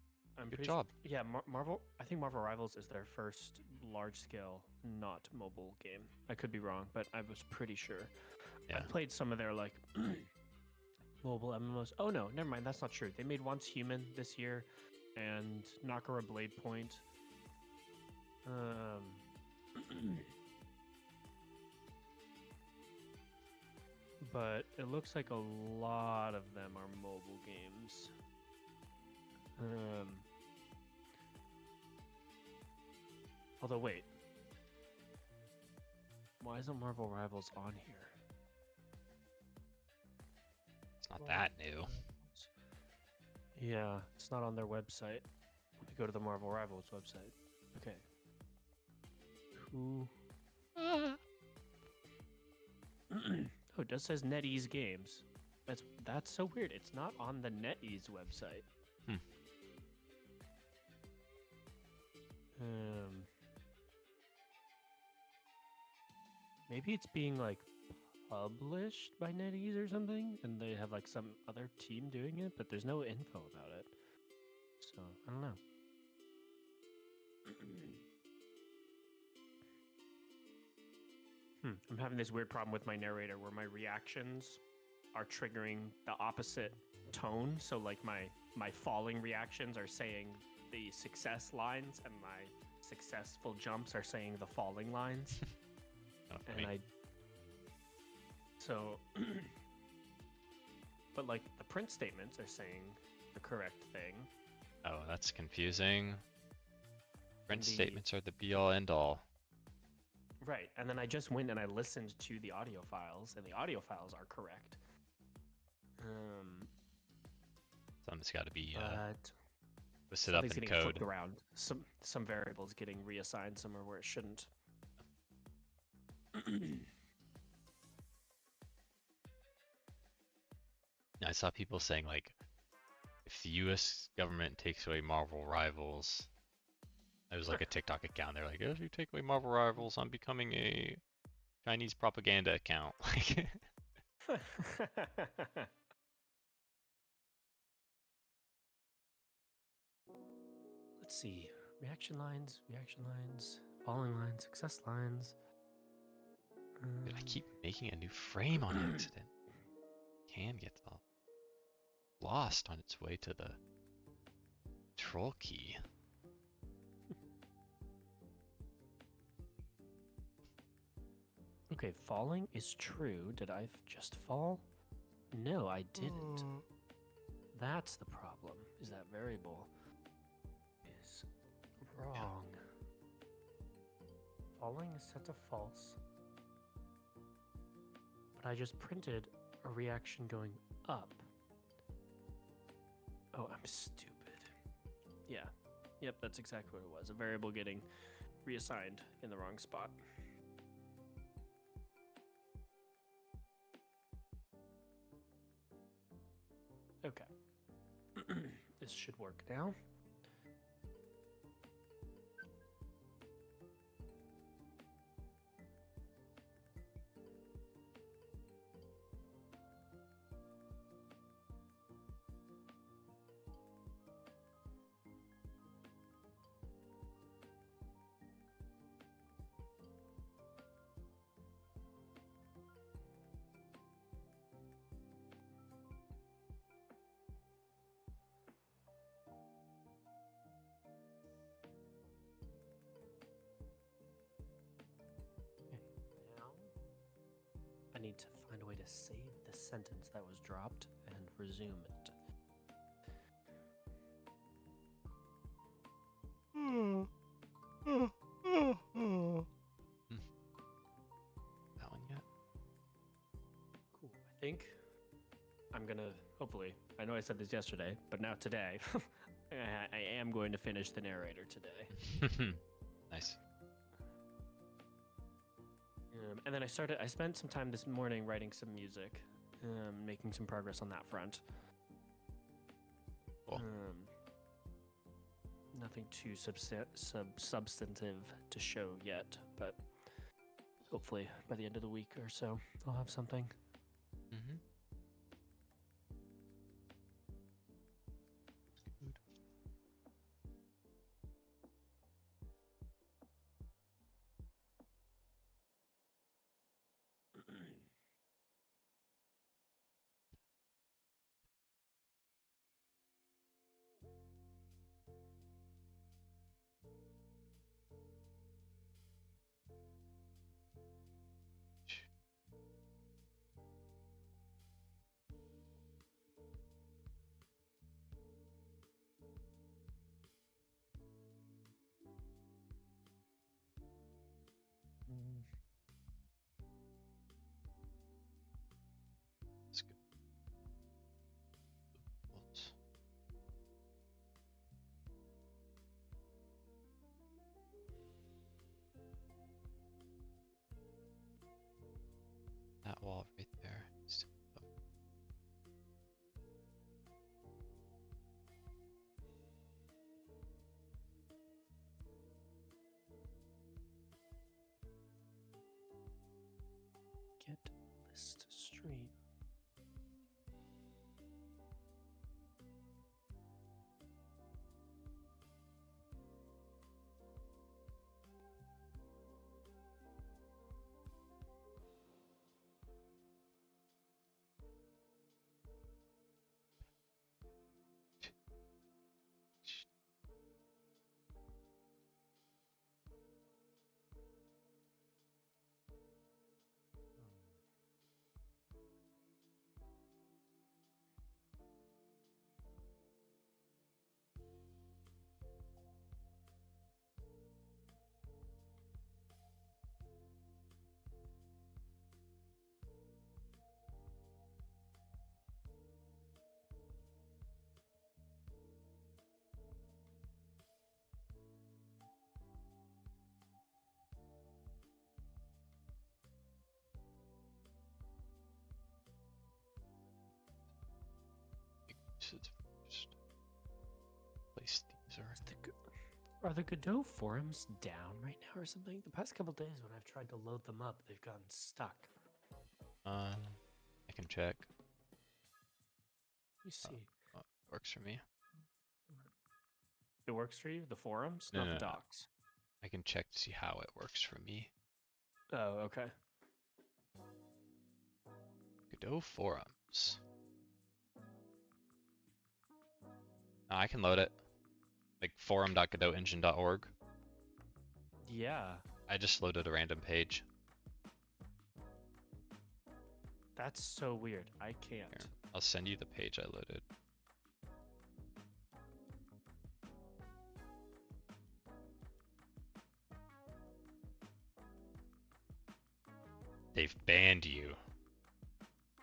Good job. job. Yeah, I think Marvel Rivals is their first large-scale, not mobile game. I could be wrong, but I was pretty sure. Yeah. I played some of their, like, mobile MMOs. Oh, no, never mind. That's not true. They made Once Human this year, and Nakara Blade Point. but it looks like a lot of them are mobile games. Although wait, why isn't Marvel Rivals on here? It's not that new. Yeah, it's not on their website. Let me go to the Marvel Rivals website. Okay. Who? Oh, it just says NetEase Games. That's so weird. It's not on the NetEase website. Maybe it's being like published by NetEase or something, and they have like some other team doing it, but there's no info about it. So I don't know. I'm having this weird problem with my narrator where my reactions are triggering the opposite tone. So like my falling reactions are saying the success lines, and my successful jumps are saying the falling lines. But like the print statements are saying the correct thing. Oh, that's confusing. Print statements are the be-all, end-all. Right, and then I just went and I listened to the audio files, and the audio files are correct. Something's got to be listed up in getting code. Flipped around. Some variables getting reassigned somewhere where it shouldn't. I saw people saying like, if the U.S. government takes away Marvel Rivals, it was like a TikTok account. They're like, if you take away Marvel Rivals, I'm becoming a Chinese propaganda account. Let's see. Reaction lines, falling lines, success lines. Dude, I keep making a new frame on accident. Can get lost on its way to the control key. Okay, falling is true. Did I just fall? No, I didn't. That's the problem, is that variable is wrong. Yeah. Falling is set to false. But I just printed a reaction going up. Oh, I'm stupid. Yeah. Yep, that's exactly what it was. A variable getting reassigned in the wrong spot. Okay. This should work now. I need to find a way to save the sentence that was dropped and resume it. That one yet? Cool. I think I'm gonna, hopefully, I know I said this yesterday, but now today, I am going to finish the narrator today. Nice. And then I spent some time this morning writing some music, making some progress on that front. Cool. Nothing too substantive to show yet, but hopefully by the end of the week or so, I'll have something. Mm-hmm. wall right there. Get list stream. Just place these Are the Godot forums down right now or something? The past couple days when I've tried to load them up, they've gotten stuck. I can check. Let me see. Works for me. It works for you? The forums, No, not no, the no. docs. I can check to see how it works for me. Oh, okay. Godot forums. I can load it. Like forum.godotengine.org. Yeah, I just loaded a random page. that's so weird. I can't. Here, I'll send you the page I loaded. They've banned you.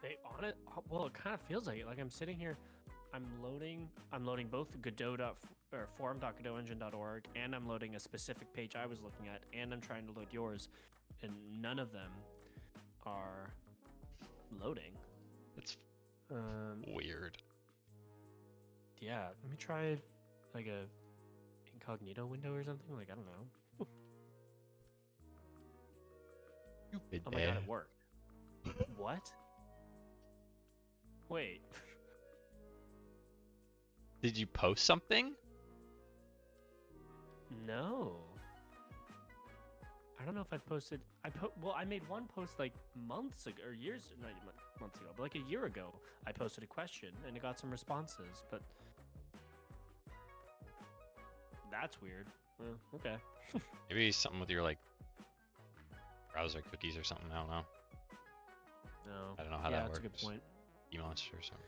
They on it? Well, it kind of feels like it. Like I'm sitting here, I'm loading both Godot or forum.godotengine.org, and I'm loading a specific page I was looking at, and I'm trying to load yours, and none of them are loading. That's Um, weird. yeah, let me try like a incognito window or something. Like I don't know. Oh my god, it worked. What? Wait. Did you post something? No. I don't know if I've posted. Well, I made one post like months ago or years, not even months ago, but like a year ago. I posted a question and it got some responses, but that's weird. Okay. Maybe something with your like browser cookies or something. I don't know. No. I don't know how yeah, that that's works. a good point. E-monster or something.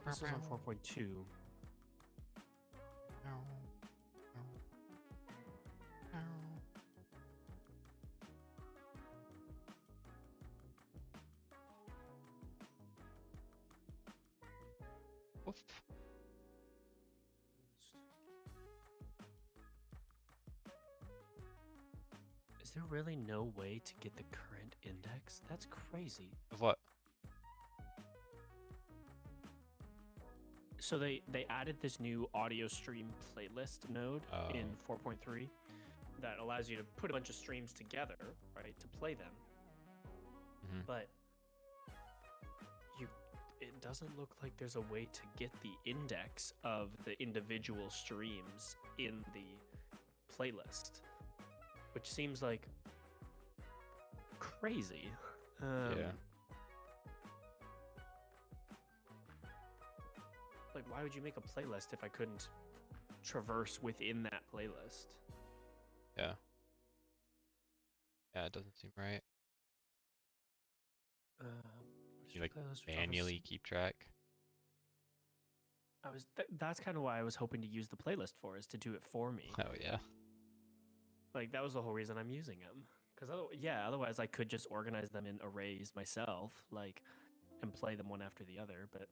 This is on 4.2. Oof. Is there really no way to get the current index? That's crazy. Of what? So they added this new audio stream playlist node in 4.3 that allows you to put a bunch of streams together, right, to play them. But it doesn't look like there's a way to get the index of the individual streams in the playlist, which seems like crazy. Yeah. Like, why would you make a playlist if I couldn't traverse within that playlist? Yeah. Yeah, it doesn't seem right. You like manually keep track? That's kind of why I was hoping to use the playlist for, is to do it for me. Oh yeah. Like that was the whole reason I'm using them. Because otherwise I could just organize them in arrays myself, like, and play them one after the other. But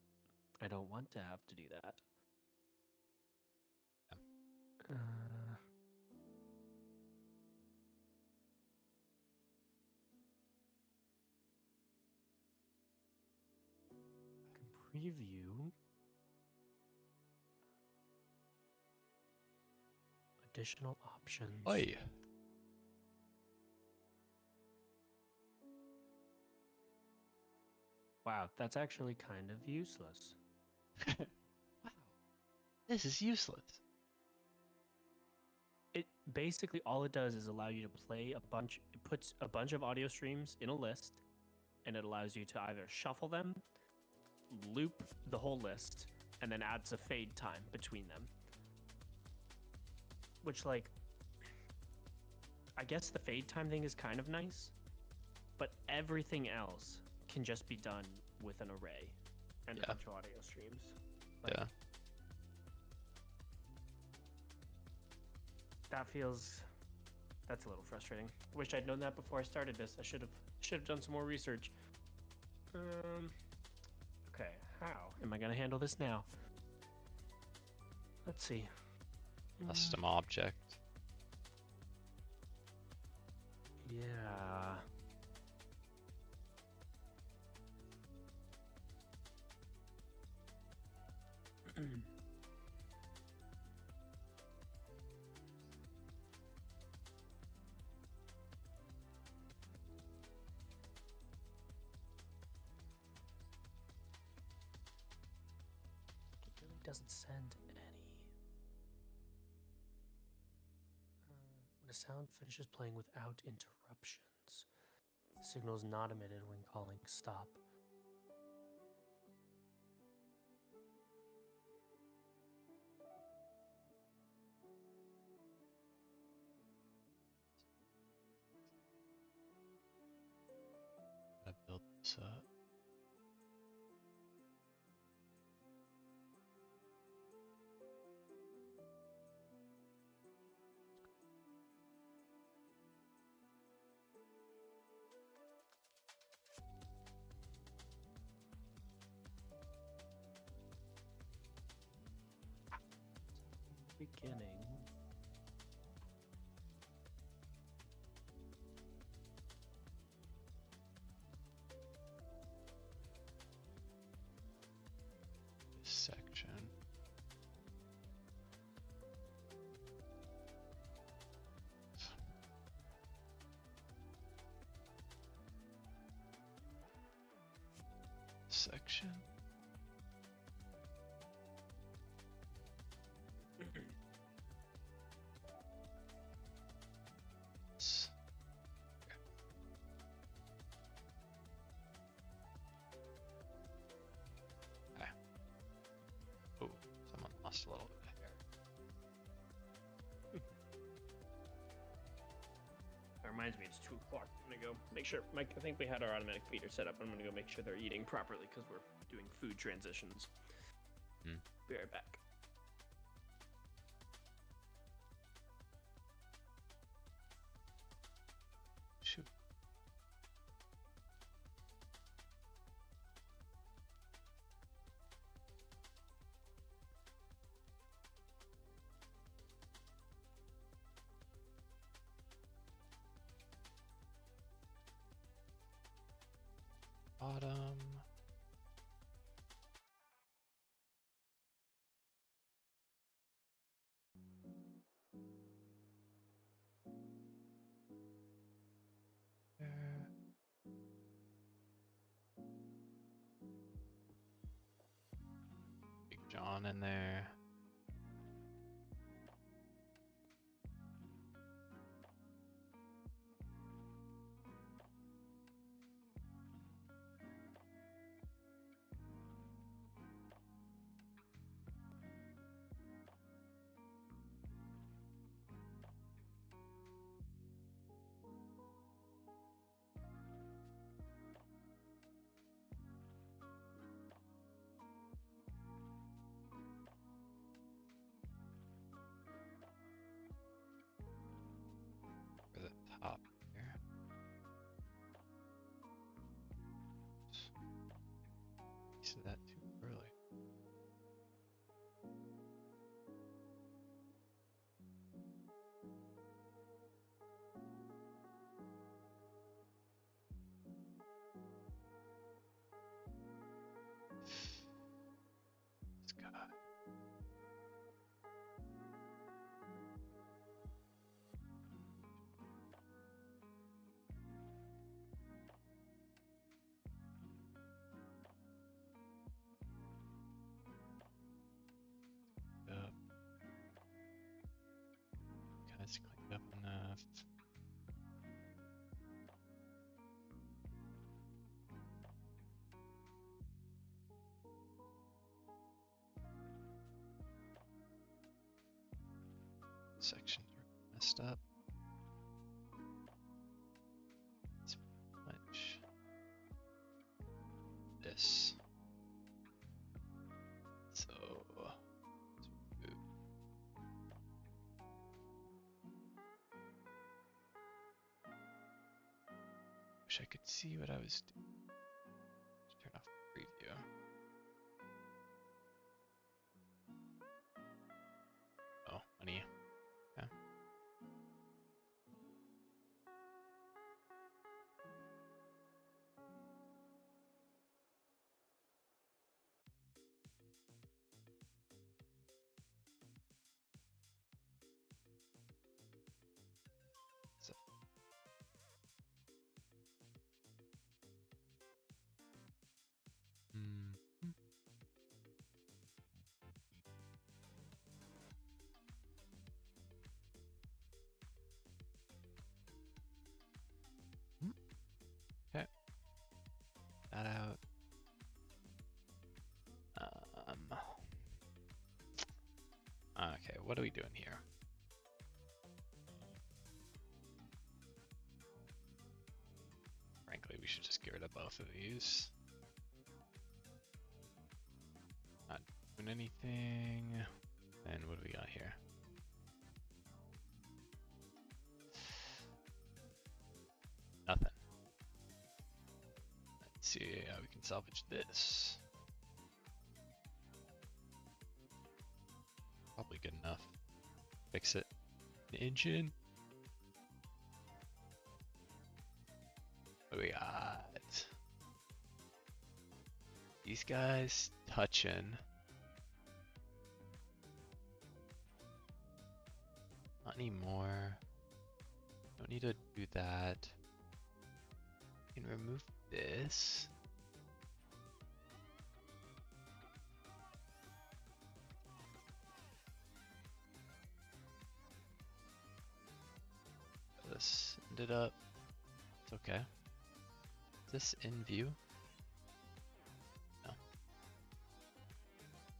I don't want to have to do that. preview. Additional options. Oi. Wow, that's actually kind of useless. Wow. This is useless. It basically all it does is allow you to play a bunch. It puts a bunch of audio streams in a list, and it allows you to either shuffle them, loop the whole list, and then adds a fade time between them. Which, like, I guess the fade time thing is kind of nice, but everything else can just be done with an array and a bunch of audio streams. Like, Yeah. That's a little frustrating. Wish I'd known that before I started this. I should have done some more research. Okay, how am I gonna handle this now? Let's see. Custom object. Yeah. It really doesn't send any. When a sound finishes playing without interruptions, the signal is not emitted when calling stop. Gotta build this up. Beginning. This section. Section. Oh, someone lost a little bit of hair. That reminds me, it's 2 o'clock. I'm gonna go make sure. Mike, I think we had our automatic feeder set up. I'm gonna go make sure they're eating properly because we're doing food transitions. Be right back. Shoot. Bottom. There. Big John in there. enough. Sections are messed up. It's much this. So ooh. Wish I could see what I was doing. Just turn off the preview. Oh, money. Yeah. So, mm, mm. Okay. That out. Okay, what are we doing here? Frankly, we should just get rid of both of these. Not doing anything. And what do we got here? Nothing. Let's see how we can salvage this. Probably good enough. Fix it. The engine. What do we got? These guys touching. Not anymore. Don't need to do that. We can remove this. This ended up. It's okay. Is this in view? No.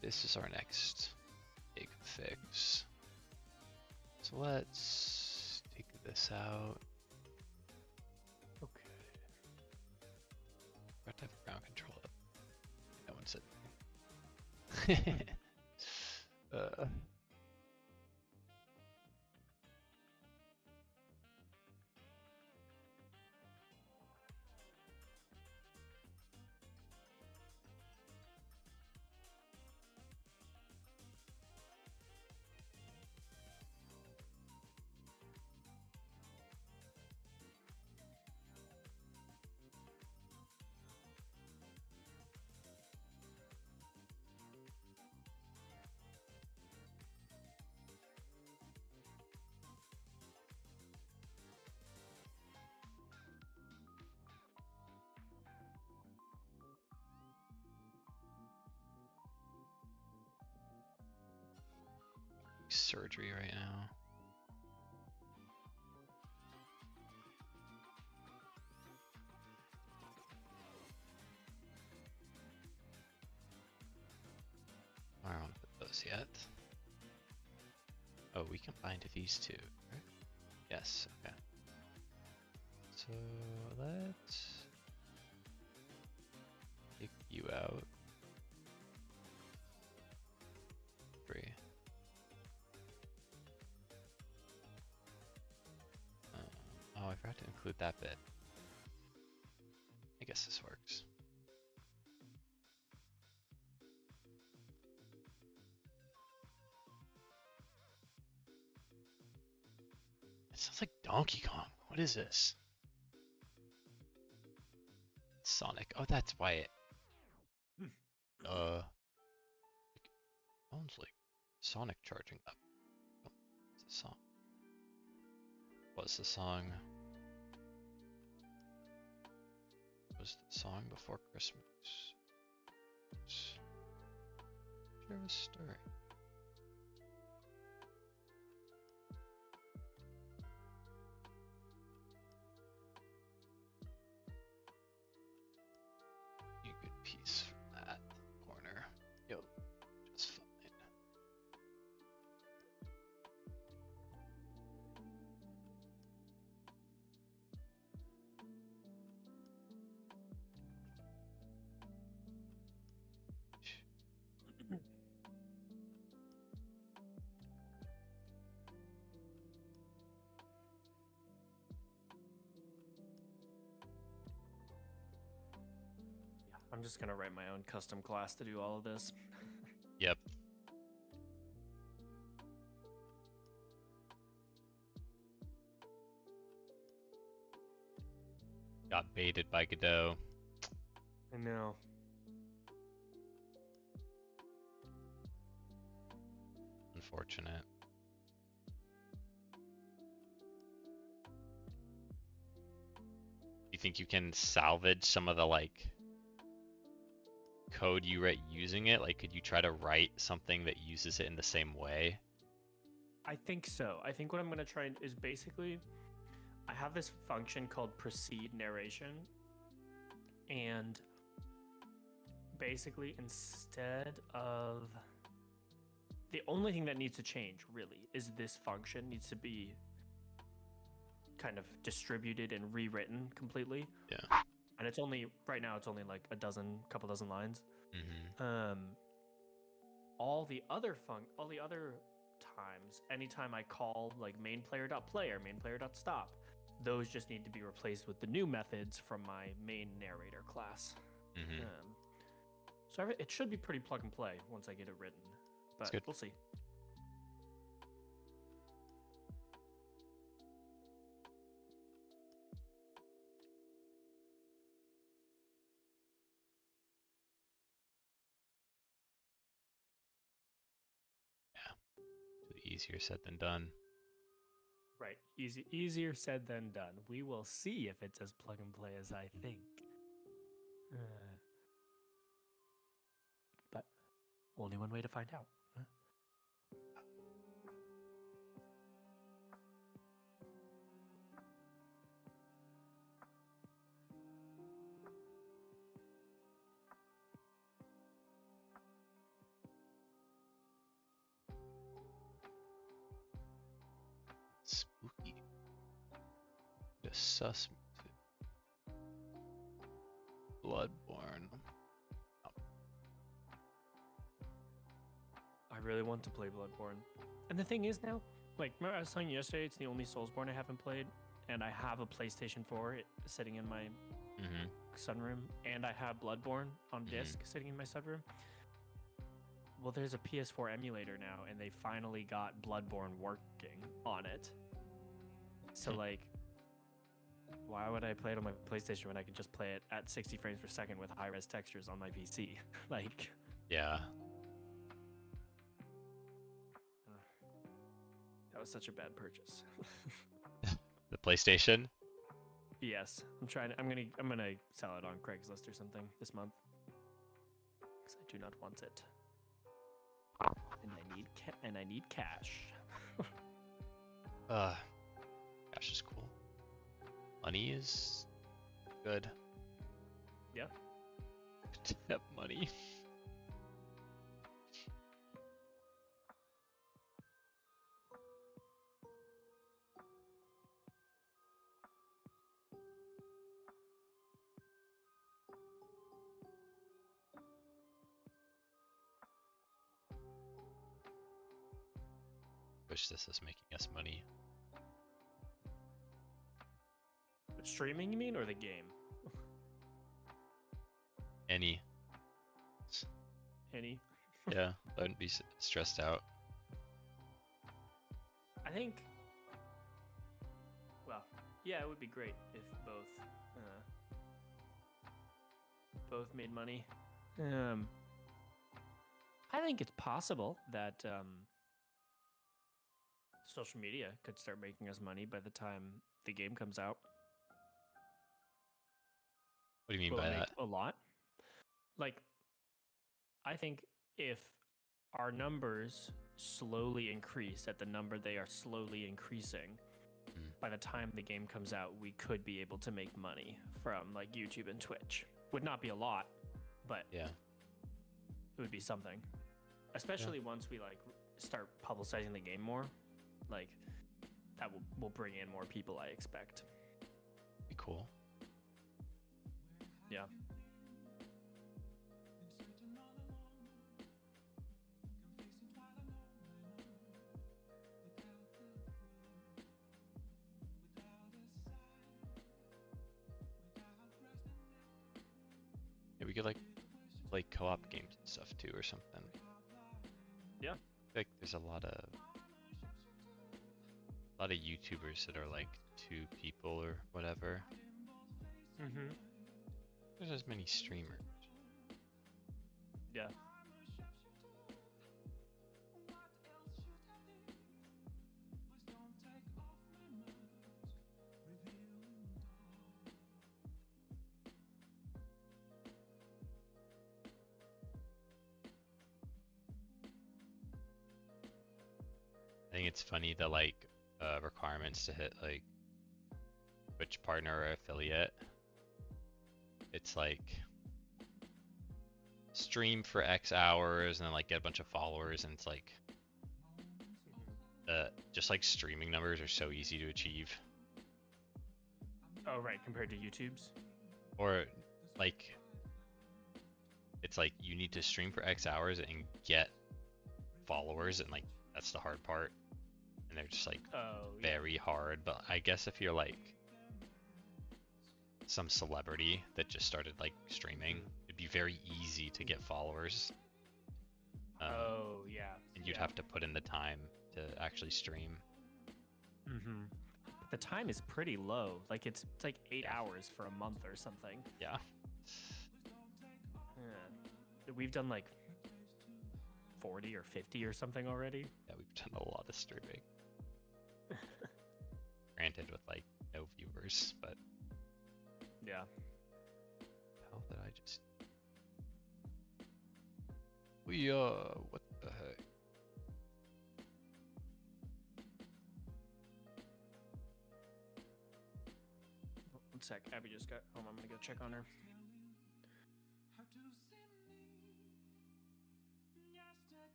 This is our next big fix. So let's take this out. Okay. We have to have ground control up. No one said anything. Surgery right now. I don't want to put those yet. Oh, we combined these two, right? Yes, okay. So let's take you out. Three. Oh, I forgot to include that bit. I guess this works. It sounds like Donkey Kong. What is this? Sonic. Oh, that's why it. Sounds like Sonic charging up. Oh, it's a song. What's the song? Was the song before Christmas? Share a story. I'm just gonna write my own custom class to do all of this. Yep. Got baited by Godot. I know. Unfortunate. You think you can salvage some of the like code you write using it? Like, could you try to write something that uses it in the same way? I think so. I think what I'm gonna try is basically, I have this function called proceed narration, and basically instead of the only thing that needs to change really is this function needs to be kind of distributed and rewritten completely. Yeah. And it's only right now it's only like couple dozen lines. Mm-hmm. All the other times, anytime I call like main player.player, main player.stop, those just need to be replaced with the new methods from my main narrator class. Mm-hmm. So it should be pretty plug and play once I get it written, but we'll see. Easier said than done. Right. Easier said than done. We will see if it's as plug and play as I think. But only one way to find out. Spooky. The sus. Bloodborne. I really want to play Bloodborne. And the thing is now, like, remember I was telling you yesterday, it's the only Soulsborne I haven't played, and I have a PlayStation 4 sitting in my sunroom, and I have Bloodborne on disc sitting in my sunroom. Well, there's a PS4 emulator now, and they finally got Bloodborne working on it. So, like, why would I play it on my PlayStation when I can just play it at 60 frames per second with high-res textures on my PC? Like, yeah. That was such a bad purchase. The PlayStation? Yes, I'm gonna sell it on Craigslist or something this month because I do not want it, and I need cash. Cash is cool. Money is good. Yeah. Have money. Wish this was making us money. Streaming, you mean, or the game? Any. Yeah, I wouldn't be stressed out. I think. Well, yeah, it would be great if both made money. I think it's possible that social media could start making us money by the time the game comes out. What do you mean by that? A lot. Like, I think if our numbers slowly increase at the number they are slowly increasing, by the time the game comes out, we could be able to make money from like YouTube and Twitch. Would not be a lot, but yeah, it would be something. Especially once we like start publicizing the game more, like that will bring in more people, I expect. Be cool. Yeah. Yeah, we we could like play co-op games and stuff too or something. Yeah. Like there's a lot of YouTubers that are like 2 people or whatever. Mm-hmm. There's as many streamers. Yeah. I think it's funny the like requirements to hit like Twitch partner or affiliate. It's like stream for X hours and then like get a bunch of followers, and it's like just like streaming numbers are so easy to achieve. Oh, right, compared to YouTube's. Or like it's like you need to stream for X hours and get followers, and like that's the hard part. And they're just like very hard. But I guess if you're like some celebrity that just started like streaming, it'd be very easy to get followers. And you'd have to put in the time to actually stream. Mm-hmm. The time is pretty low. Like it's like 8 hours for a month or something. Yeah. We've done like 40 or 50 or something already. Yeah, we've done a lot of streaming. Granted, with like no viewers, but yeah. How did I just? What the heck? One sec, Abby just got home. I'm gonna go check on her.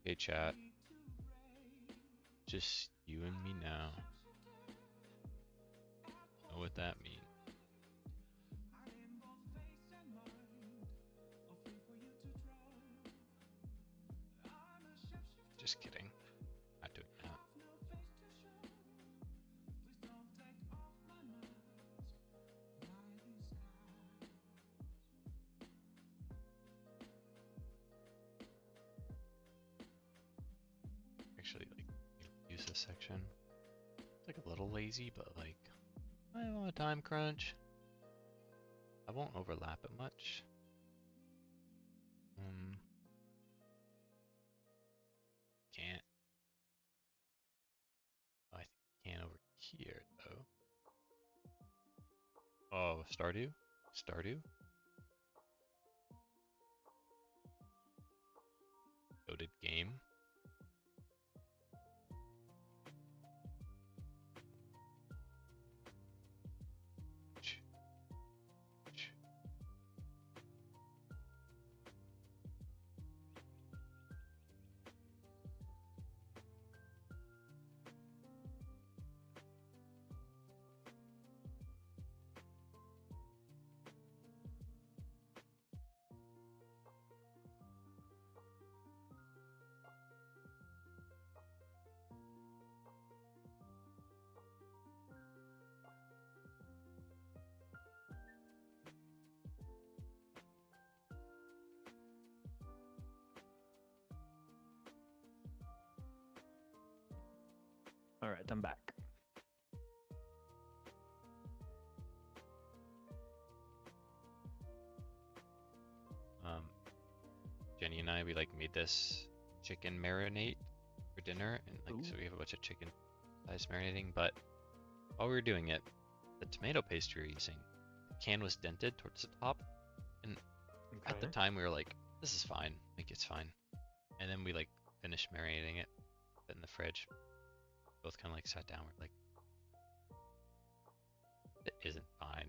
Hey chat, just you and me now. Know what that means? Just kidding. Not doing that. Actually, like, use this section. It's like a little lazy, but like, I don't want a time crunch. I won't overlap it much. Can't. I think I can over here though. Oh, Stardew? Stardew? Loaded game. All right, I'm back. Jenny and I, we like made this chicken marinade for dinner, and like so we have a bunch of chicken thighs marinating. But while we were doing it, the tomato paste we were using, the can was dented towards the top, and at the time we were like, "This is fine, like it's fine." And then we like finished marinating it, put it in the fridge. Both kind of like sat down. We're like, "It isn't fine."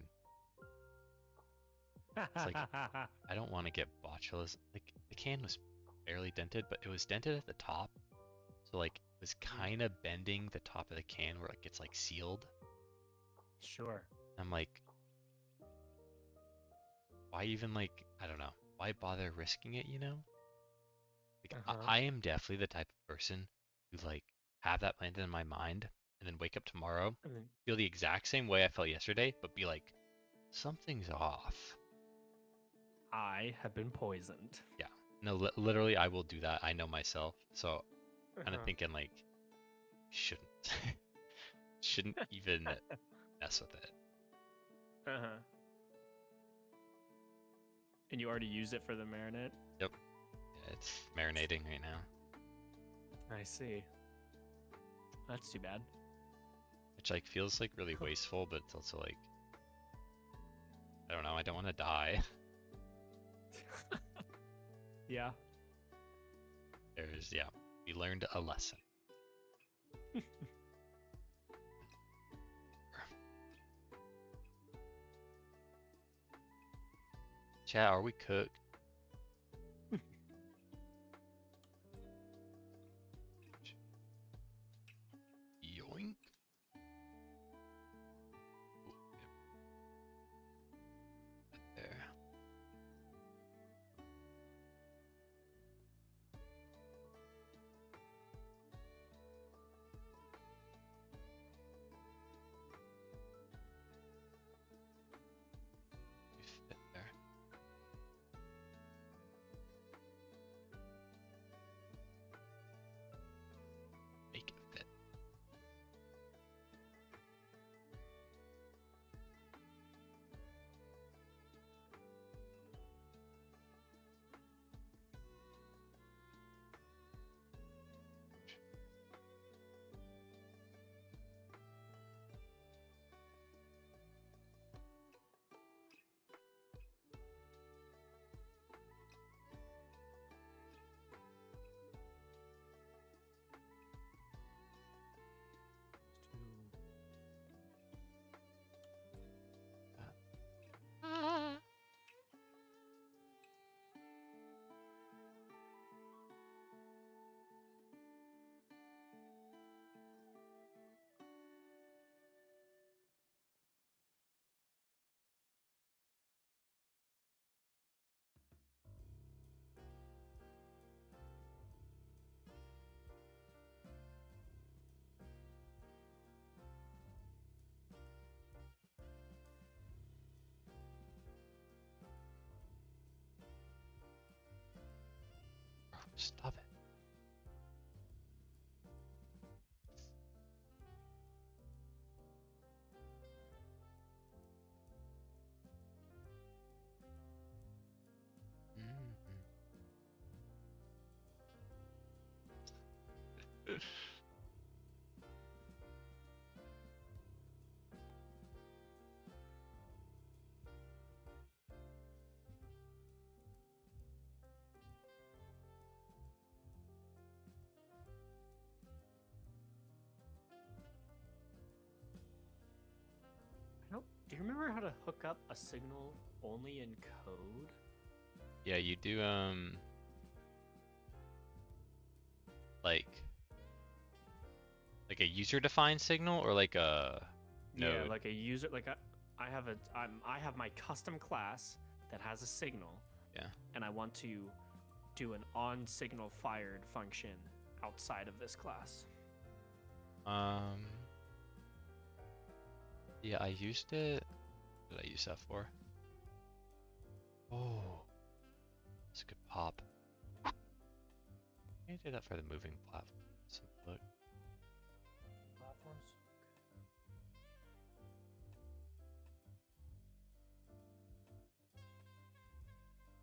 It's like, I don't want to get botulism. Like, the can was barely dented, but it was dented at the top. So, like, it was kind of bending the top of the can where it gets, like, sealed. Sure. I'm like, why even, like, I don't know. Why bother risking it, you know? Like Uh-huh. I am definitely the type of person who like have that planted in my mind and then wake up tomorrow, And then feel the exact same way I felt yesterday, but be like, something's off. I have been poisoned. Yeah. No, literally, I will do that. I know myself. So kind of Uh-huh. thinking like, shouldn't, shouldn't even mess with it. Uh-huh. And you already used it for the marinade? Yep. Yeah, it's marinating right now. I see. That's too bad. Which like feels like really wasteful, but it's also like, I don't know. I don't want to die. Yeah. Yeah, we learned a lesson. Chat, are we cooked? Yoink. Ooh, yep, there. We fit there. Make it fit. Ah. Bro, stop it. Mm-hmm. I don't. Do you remember how to hook up a signal only in code? Yeah, you do like a user defined signal or like a Yeah, node. like a user. I have my custom class that has a signal, Yeah. and I want to do an on signal fired function outside of this class. Um yeah, I used it. What did I use that for? Oh, that's a good pop. I do that for the moving platform. Let's have a look. Platforms.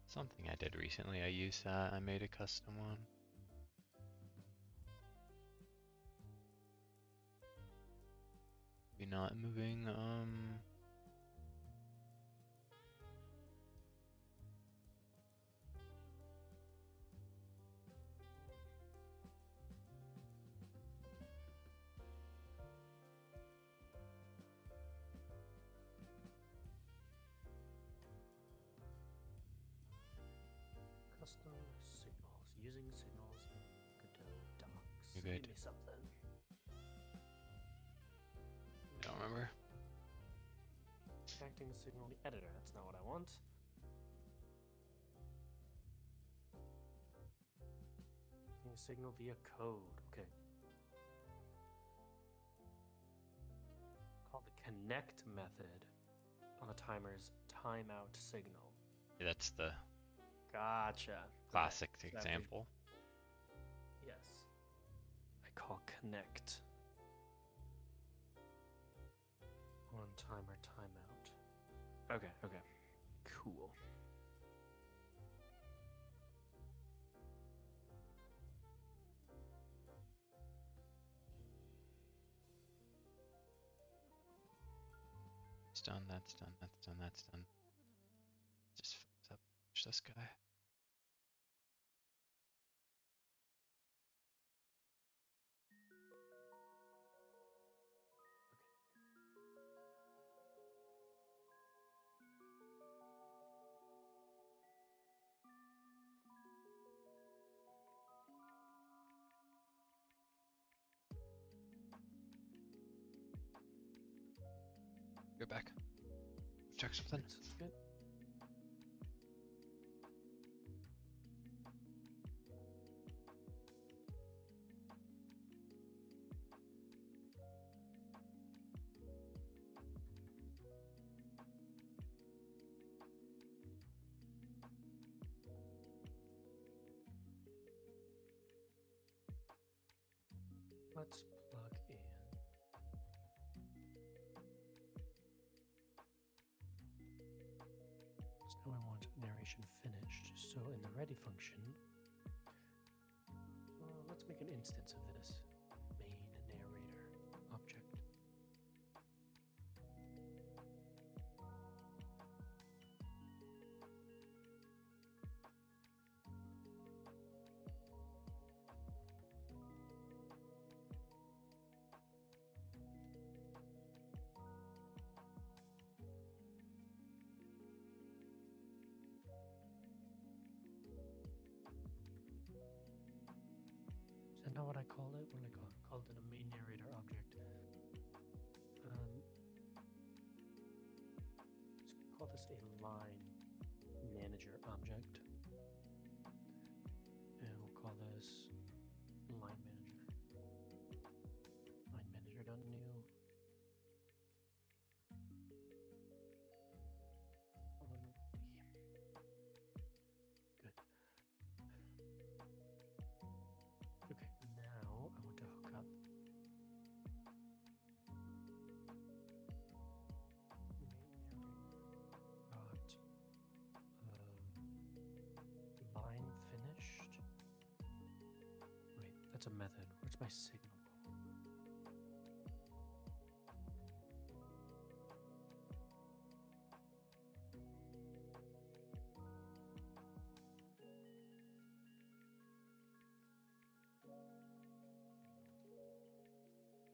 Something I did recently, I used that. I made a custom one. Maybe not moving, Custom signals. Using signals in Godot docs. maybe I Give did. me something. I don't remember. Connecting the signal to the editor. That's not what I want. Sending a signal via code. Okay. Call the connect method on the timer's timeout signal. Yeah, that's the Gotcha. classic Okay. So example. yes. I call connect on timer timeout. Okay, okay. Cool. It's done, that's done, that's done, that's done. Just fucks up. Push this guy. Go back. Check something. Yes, that's good. Let's plug in. So now I want narration finished. So in the ready function, let's make an instance of this main narrator object. Is that not what I called it? What did I call it? I called it a main narrator object. Let's call this a line manager object. And we'll call this line manager. Line manager done new. Good. Okay, now I want to hook up line finished. Wait, that's a method. Where's my signal call?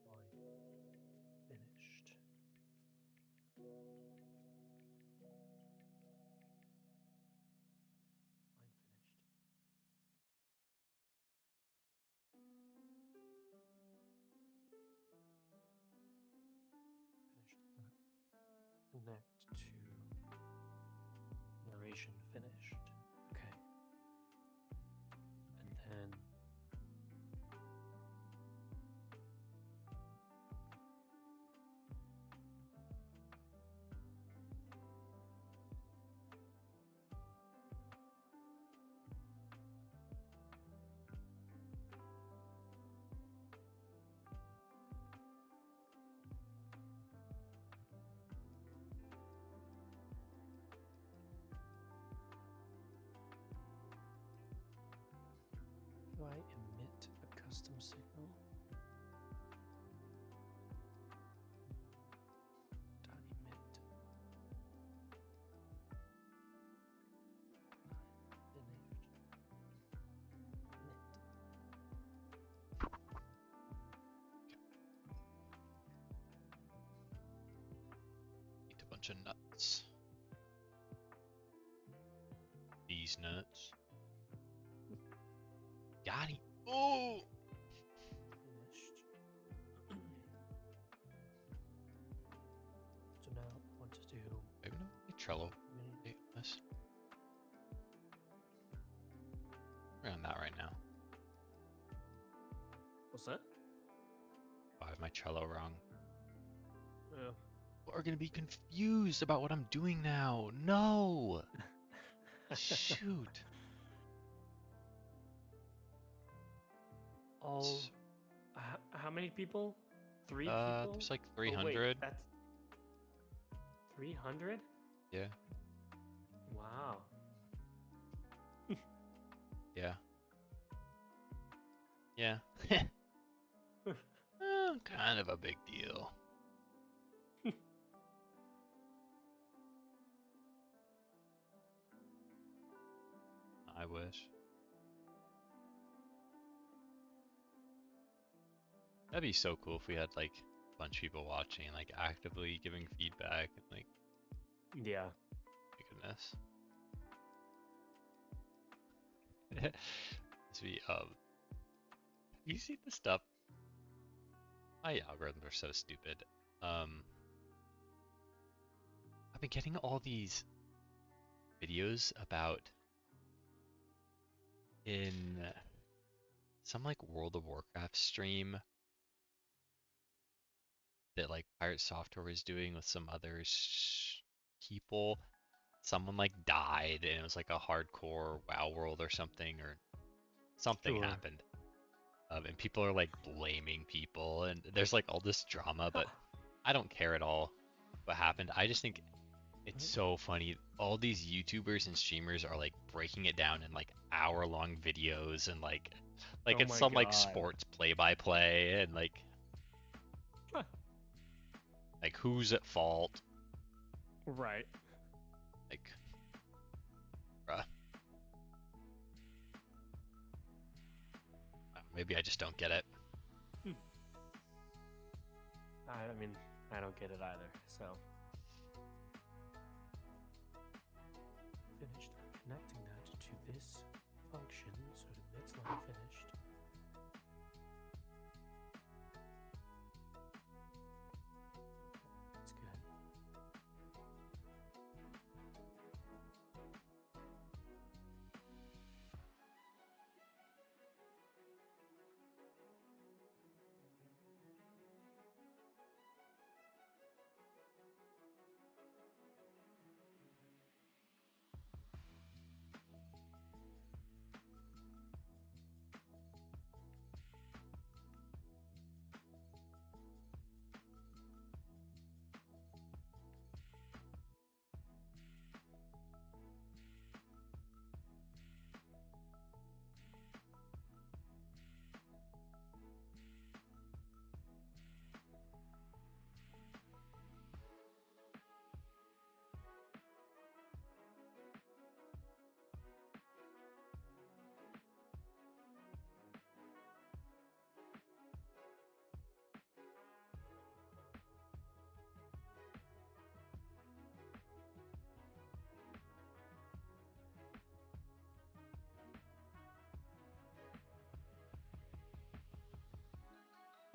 Line finished. Line finished. Finished. Connect to narration finished. Okay. And then do I emit a custom signal? Dot emit. Finished. Emit. Eat a bunch of nuts. These nuts. Got him. Oh! Finished. So now I want to do Maybe not Trello. mini- This. We're on that right now. my cello wrong. Yeah. People are gonna be confused about what I'm doing now. No! Shoot. All. S- How many people? 3 people? There's like Oh wait, 300. that's 300. Yeah, Wow. yeah, yeah. Kind of a big deal. I wish. That'd be so cool if we had like a bunch of people watching and like actively giving feedback and like, Yeah. my goodness. This be you see the stuff? My algorithms are so stupid. I've been getting all these videos about in some like World of Warcraft stream that like Pirate Software was doing with some other people. Someone like died and it was like a hardcore WoW world or something Sure. happened. And people are like blaming people and there's like all this drama, but I don't care at all what happened. I just think it's so funny. All these YouTubers and streamers are like breaking it down in like hour-long videos and like Oh it's my some like god. sports play-by-play and like who's at fault. Right. Like, bruh. Maybe I just don't get it. I mean, I don't get it either. So. Finished connecting that to this function, so it's not finished. That's good.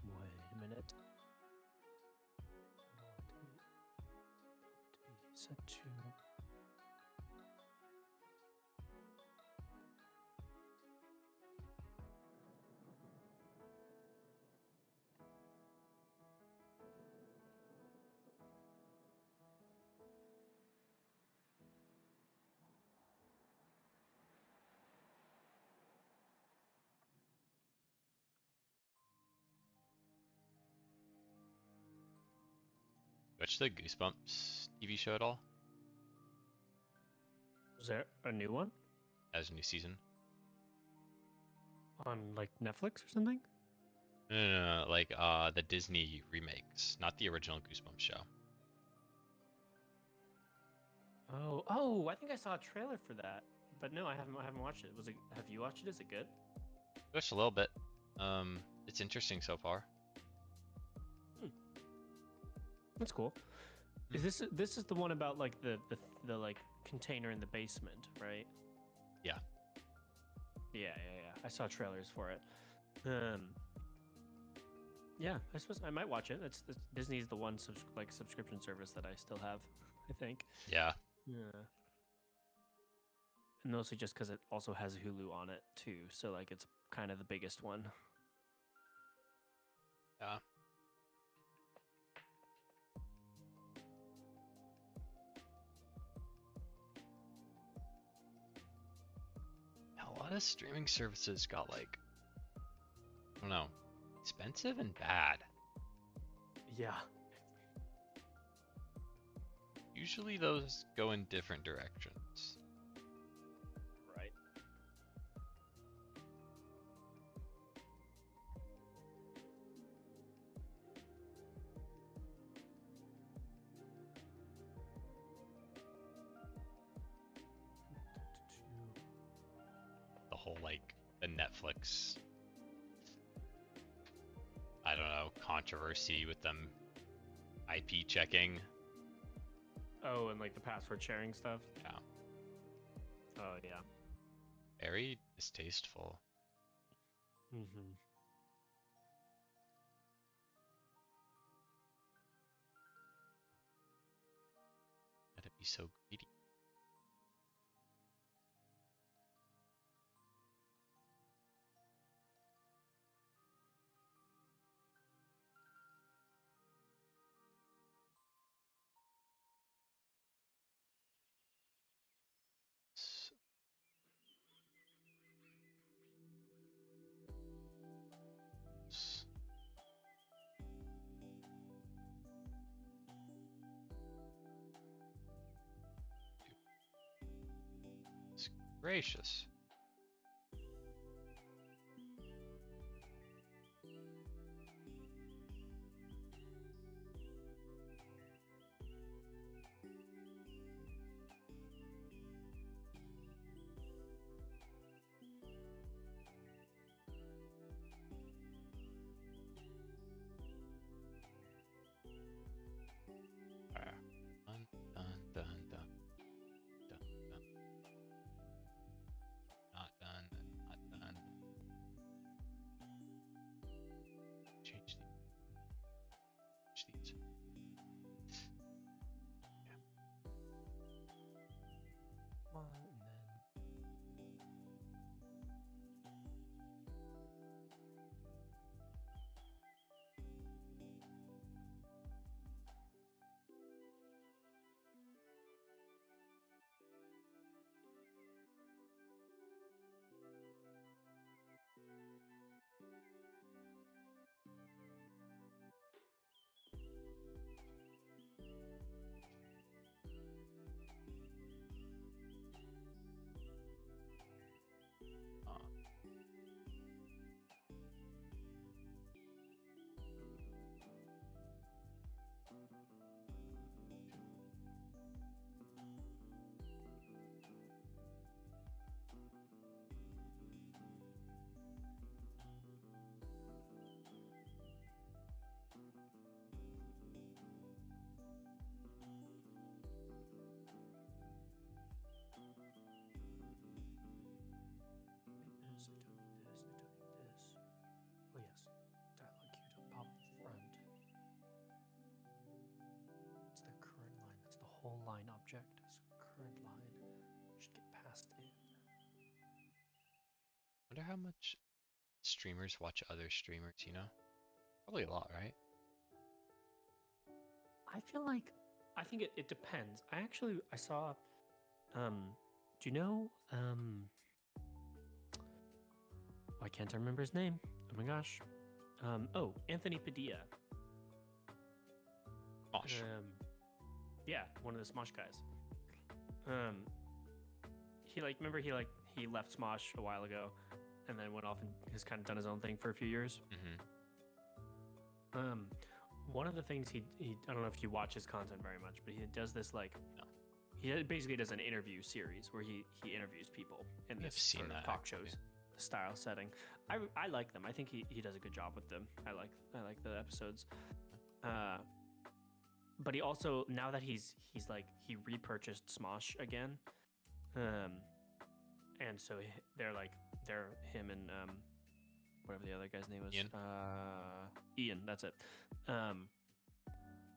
Wait a minute. I want to be set to. Watch the Goosebumps TV show at all? Is there a new one As a new season? on like Netflix or something? No, like the Disney remakes, not the original Goosebumps show. Oh, I think I saw a trailer for that, but no, I haven't watched it. Was it? Have you watched it? Is it good? Just a little bit. It's interesting so far. Hmm. That's cool. Hmm. Is this is the one about like the like container in the basement, right? Yeah. Yeah. I saw trailers for it. Um, yeah, I suppose I might watch it. It's Disney's the one like subscription service that I still have, I think. Yeah. Yeah. And mostly just because it also has Hulu on it too, so like it's kind of the biggest one. Yeah. streaming services got like, I don't know, expensive and bad. Yeah. Usually those go in different directions. Right. The whole like the Netflix, I don't know, controversy with them IP checking. Oh, and like the password sharing stuff. Yeah. Oh yeah. Very distasteful. Mm-hmm. Gotta be so greedy. Gracious. Dun, dun, dun, dun, dun, dun. Not done, not done. Change these. One and then. This, I don't need this, I don't need this. Oh yes, dialog queue to pop front. It's the current line, that's the whole line object. So current line should get passed in. Wonder how much streamers watch other streamers, you know? Probably a lot, right? I feel like, I think it depends. I saw, do you know, why can't I remember his name? Oh my gosh. Anthony Padilla. Mosh. Yeah, one of the Smosh guys. He left Smosh a while ago, and then went off and has kind of done his own thing for a few years. Mm-hmm. One of the things he I don't know if you watch his content very much, but he does this like, No. He basically does an interview series where he interviews people in this sort of talk shows style setting. I like them. I think he does a good job with them. I like the episodes. But he also, now that he's like, he repurchased Smosh again, and so they're him and whatever the other guy's name was, Ian. That's it.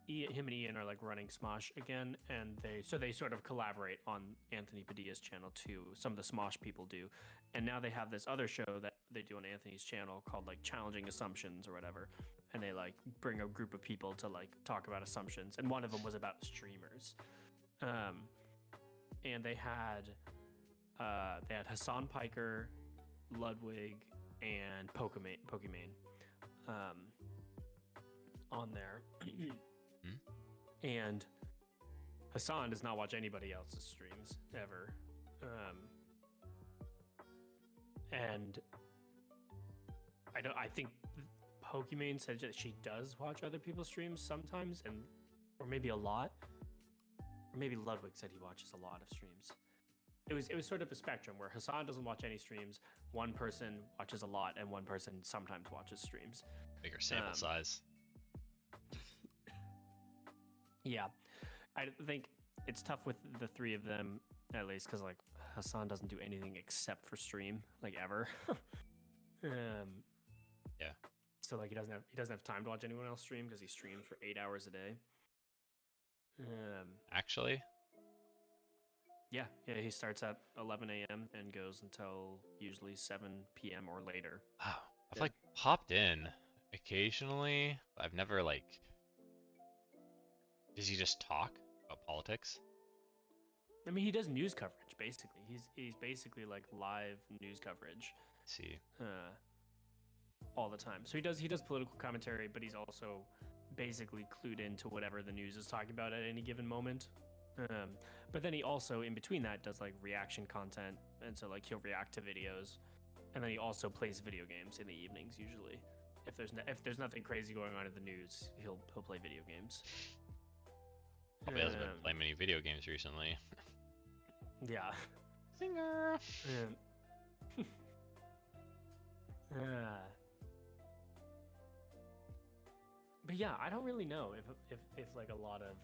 Him and Ian are like running Smosh again, and they sort of collaborate on Anthony Padilla's channel too. Some of the Smosh people do, and now they have this other show that they do on Anthony's channel called like Challenging Assumptions or whatever, and they like bring a group of people to like talk about assumptions, and one of them was about streamers, and they had Hassan Piker, Ludwig, and Pokimane on there. And Hassan does not watch anybody else's streams ever. And I think Pokimane said that she does watch other people's streams sometimes, or maybe a lot. Or maybe Ludwig said he watches a lot of streams. It was sort of a spectrum where Hassan doesn't watch any streams, one person watches a lot, and one person sometimes watches streams. Bigger sample size. Yeah, I think it's tough with the three of them, at least, because like Hassan doesn't do anything except for stream, like ever. Yeah. So like he doesn't have time to watch anyone else stream because he streams for 8 hours a day. Actually. Yeah, he starts at 11 a.m. and goes until usually 7 p.m. or later. Wow. I've like popped in occasionally. I've never like. Does he just talk about politics? I mean, he does news coverage basically. He's basically like live news coverage. See. All the time. So he does political commentary, but he's also basically clued into whatever the news is talking about at any given moment. But then he also, in between that, does like reaction content, and so like he'll react to videos, and then he also plays video games in the evenings usually. If there's nothing crazy going on in the news, he'll play video games. Probably hasn't been playing many video games recently. Yeah. Singer. But yeah, I don't really know if like a lot of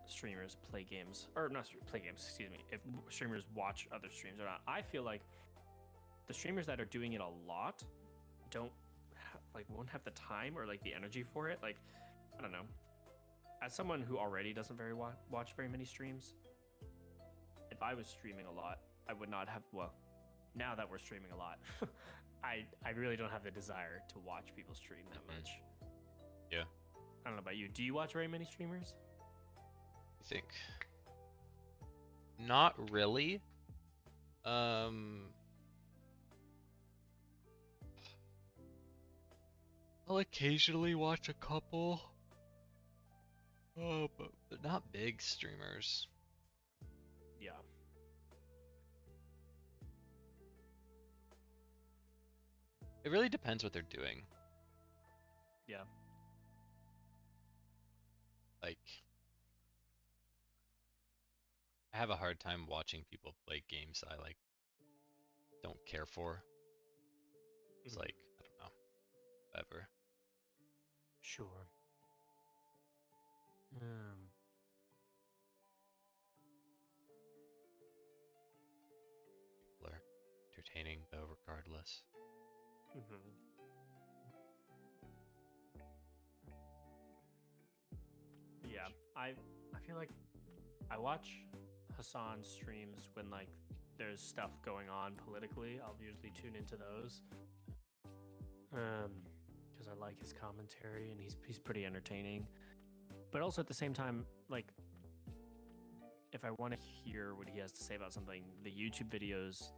streamers play games, or not play games, excuse me, if streamers watch other streams or not. I feel like the streamers that are doing it a lot won't have the time or like the energy for it. Like, I don't know. As someone who already doesn't watch very many streams, if I was streaming a lot, I would not have. Well, now that we're streaming a lot, I really don't have the desire to watch people stream that much. Yeah. I don't know about you. Do you watch very many streamers? I think not really. I'll occasionally watch a couple. Oh, but not big streamers. Yeah. It really depends what they're doing. Yeah. Like, I have a hard time watching people play games I like don't care for. It's like, I don't know, whatever. Sure. People are entertaining though, regardless. Yeah, I feel like I watch Hassan's streams when like there's stuff going on politically. I'll usually tune into those because I like his commentary and he's pretty entertaining. But also at the same time, like if I want to hear what he has to say about something, the YouTube videos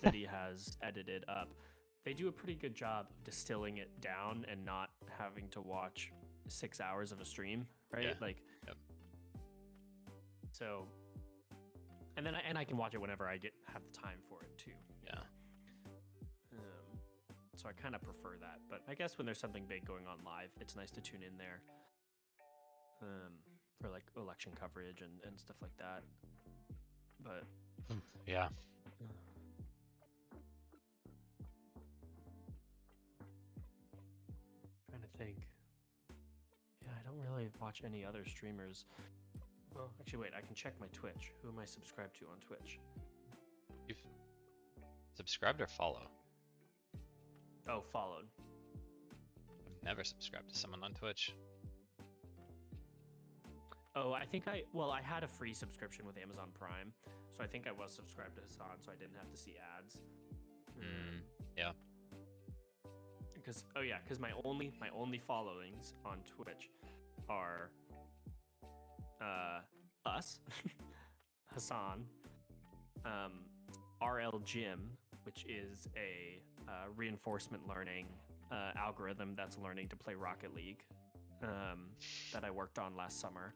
that he has edited up, they do a pretty good job of distilling it down and not having to watch 6 hours of a stream, right? Yeah. Like, so, and then I can watch it whenever I have the time for it too. Yeah. So I kind of prefer that, but I guess when there's something big going on live, it's nice to tune in there. For like election coverage and stuff like that. But yeah. Trying to think. Yeah, I don't really watch any other streamers. Well, actually, wait, I can check my Twitch. Who am I subscribed to on Twitch? You've subscribed or follow? Oh, followed. I've never subscribed to someone on Twitch. Oh, I think I had a free subscription with Amazon Prime, so I think I was subscribed to Hassan, so I didn't have to see ads. Yeah. Because my only followings on Twitch are us, Hassan, RL Jim, which is a reinforcement learning algorithm that's learning to play Rocket League that I worked on last summer.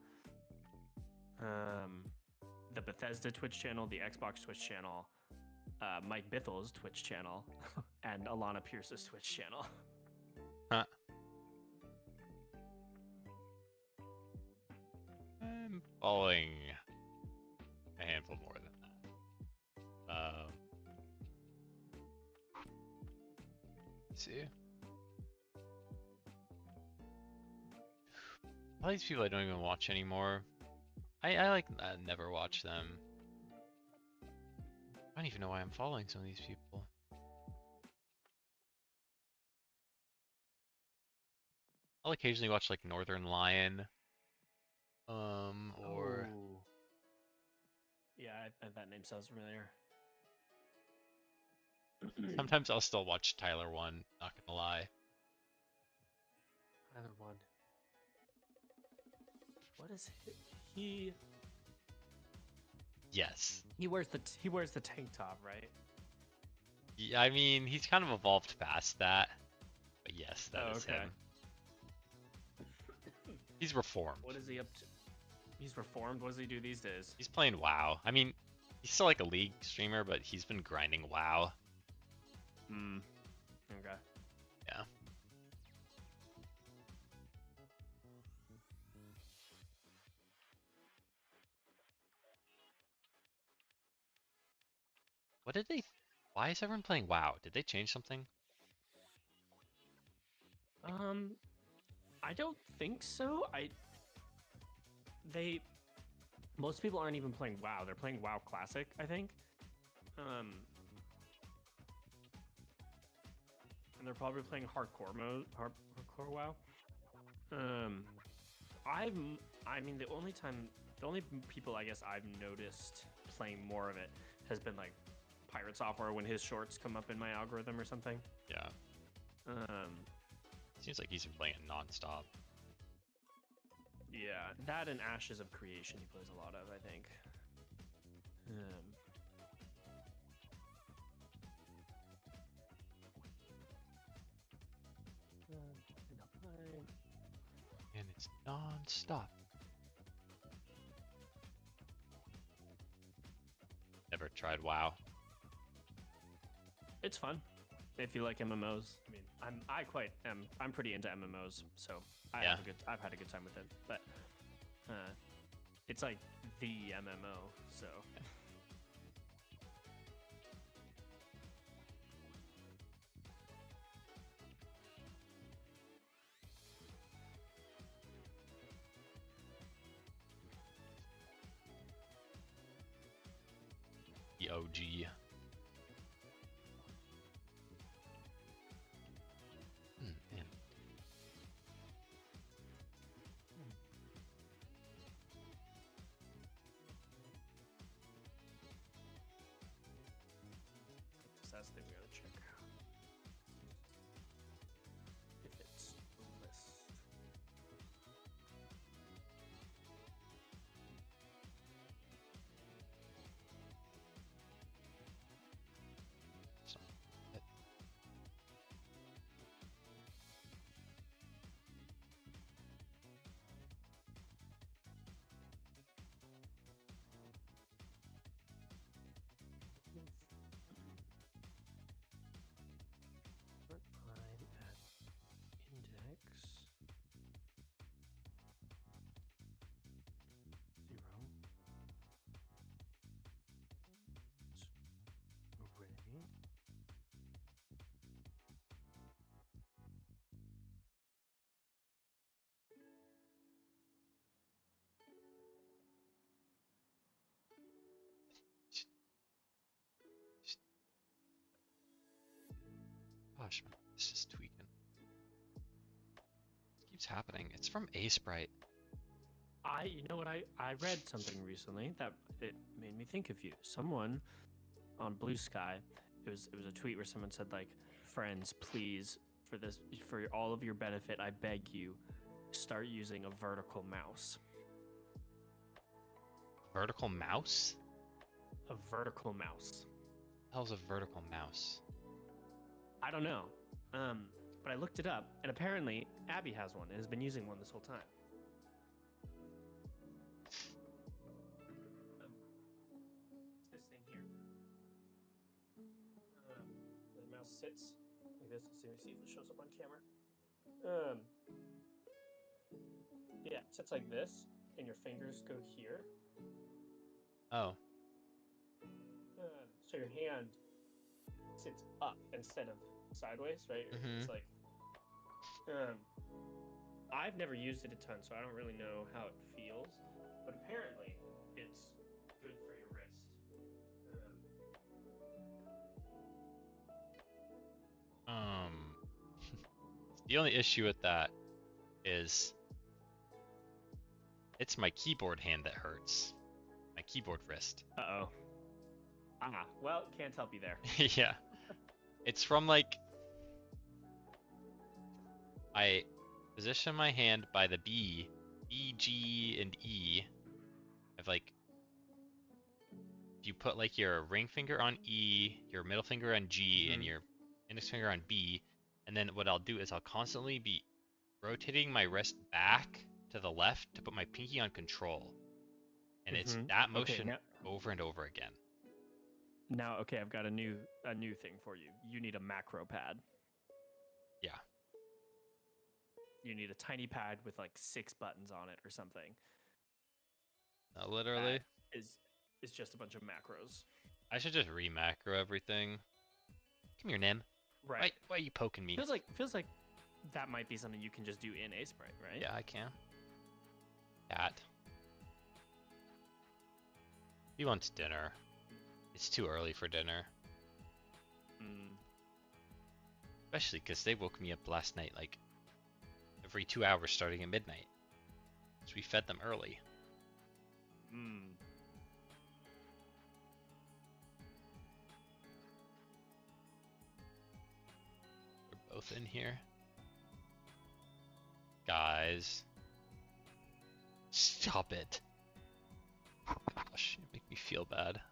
The Bethesda Twitch channel, the Xbox Twitch channel, Mike Bithel's Twitch channel, and Alana Pierce's Twitch channel. Huh. I'm following a handful more than that. Let's see. All these people I don't even watch anymore. I like never watch them. I don't even know why I'm following some of these people. I'll occasionally watch like Northern Lion. Or yeah, that name sounds familiar. sometimes I'll still watch Tyler One, not gonna lie. Tyler One. What is he? Yes. He wears the tank top, right? Yeah, I mean, he's kind of evolved past that. But yes, that is him. He's reformed. What is he up to? He's reformed? What does he do these days? He's playing WoW. I mean, he's still like a League streamer, but he's been grinding WoW. Okay. Yeah. What did they... Why is everyone playing WoW? Did they change something? I don't think so. Most people aren't even playing WoW. They're playing WoW Classic, I think. And they're probably playing hardcore mode, hardcore WoW. I mean, the only people I guess I've noticed playing more of it has been like Pirate Software when his shorts come up in my algorithm or something. Yeah. Seems like he's been playing it non-stop. Yeah, that and Ashes of Creation he plays a lot of, I think. And it's non-stop. Never tried WoW. It's fun if you like MMOs. I mean, I'm pretty into MMOs, so I've had a good time with it. But it's like the MMO, so. The OG. Man. That's the thing we gotta check. If it's a list. Line at index 0 array. Gosh, man, this is tweaking. It keeps happening. It's from A-Sprite. You know what, I read something recently that it made me think of you. Someone on Blue Sky, it was a tweet where someone said like, friends, please, for all of your benefit, I beg you, start using a vertical mouse. Vertical mouse? A vertical mouse. hell's a vertical mouse? I don't know. But I looked it up, and apparently Abby has one and has been using one this whole time. This thing here. The mouse sits like this. See if it shows up on camera. Yeah, it sits like this, and your fingers go here. Oh. So your hand sits up instead of sideways, right? It's like, I've never used it a ton, so I don't really know how it feels. But apparently, it's good for your wrist. The only issue with that is it's my keyboard hand that hurts. My keyboard wrist. Uh-oh. Ah, well, can't help you there. Yeah. It's from like I position my hand by the B, G, and E. I've like if you put like your ring finger on E, your middle finger on G, and your index finger on B, and then what I'll do is I'll constantly be rotating my wrist back to the left to put my pinky on control. And it's that motion over and over again. Now, okay, I've got a new thing for you. You need a macro pad. Yeah. You need a tiny pad with like 6 buttons on it or something. Literally. That is just a bunch of macros. I should just re-macro everything. Come here, Nim. Right. Why are you poking me? Feels like that might be something you can just do in A-Sprite, right? Yeah, I can. Cat. He wants dinner. It's too early for dinner. Especially because they woke me up last night like every 2 hours starting at midnight. So we fed them early. We're both in here. Guys. Stop it. Gosh, you make me feel bad.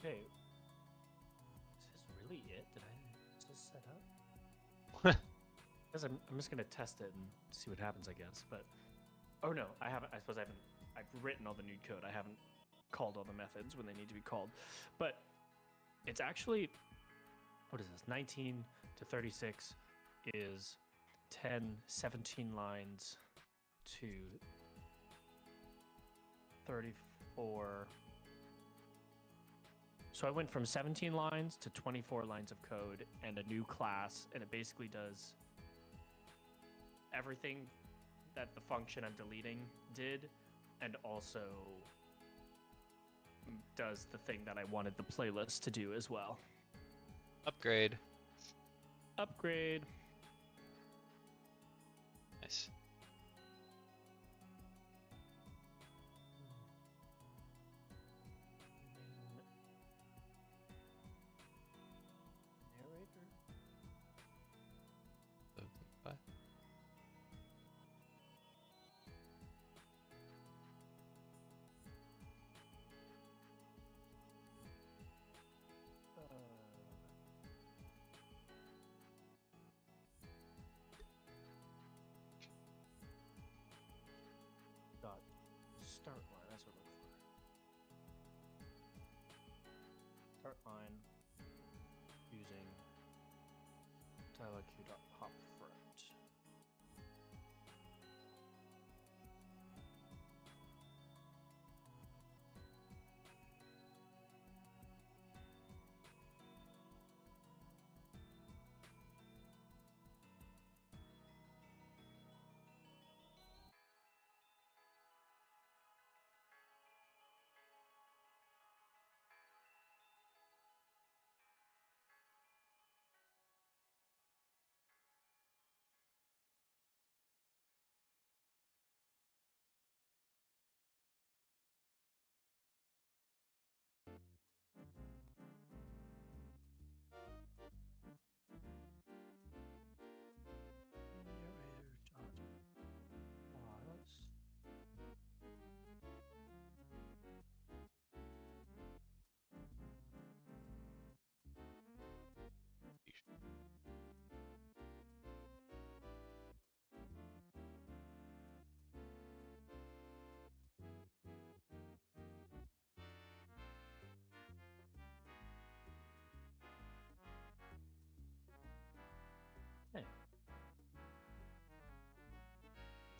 Okay. Is this really it? Is this set up? Because I'm just gonna test it and see what happens, I guess. But oh no, I haven't. I suppose I haven't. I've written all the nude code. I haven't called all the methods when they need to be called. But it's actually, what is this? 19 to 36 is 10, 17 lines to 34. So I went from 17 lines to 24 lines of code and a new class, and it basically does everything that the function I'm deleting did, and also does the thing that I wanted the playlist to do as well. Upgrade. Upgrade. Nice. Start line, that's what I'm looking for. Start line using dialogq.hop front.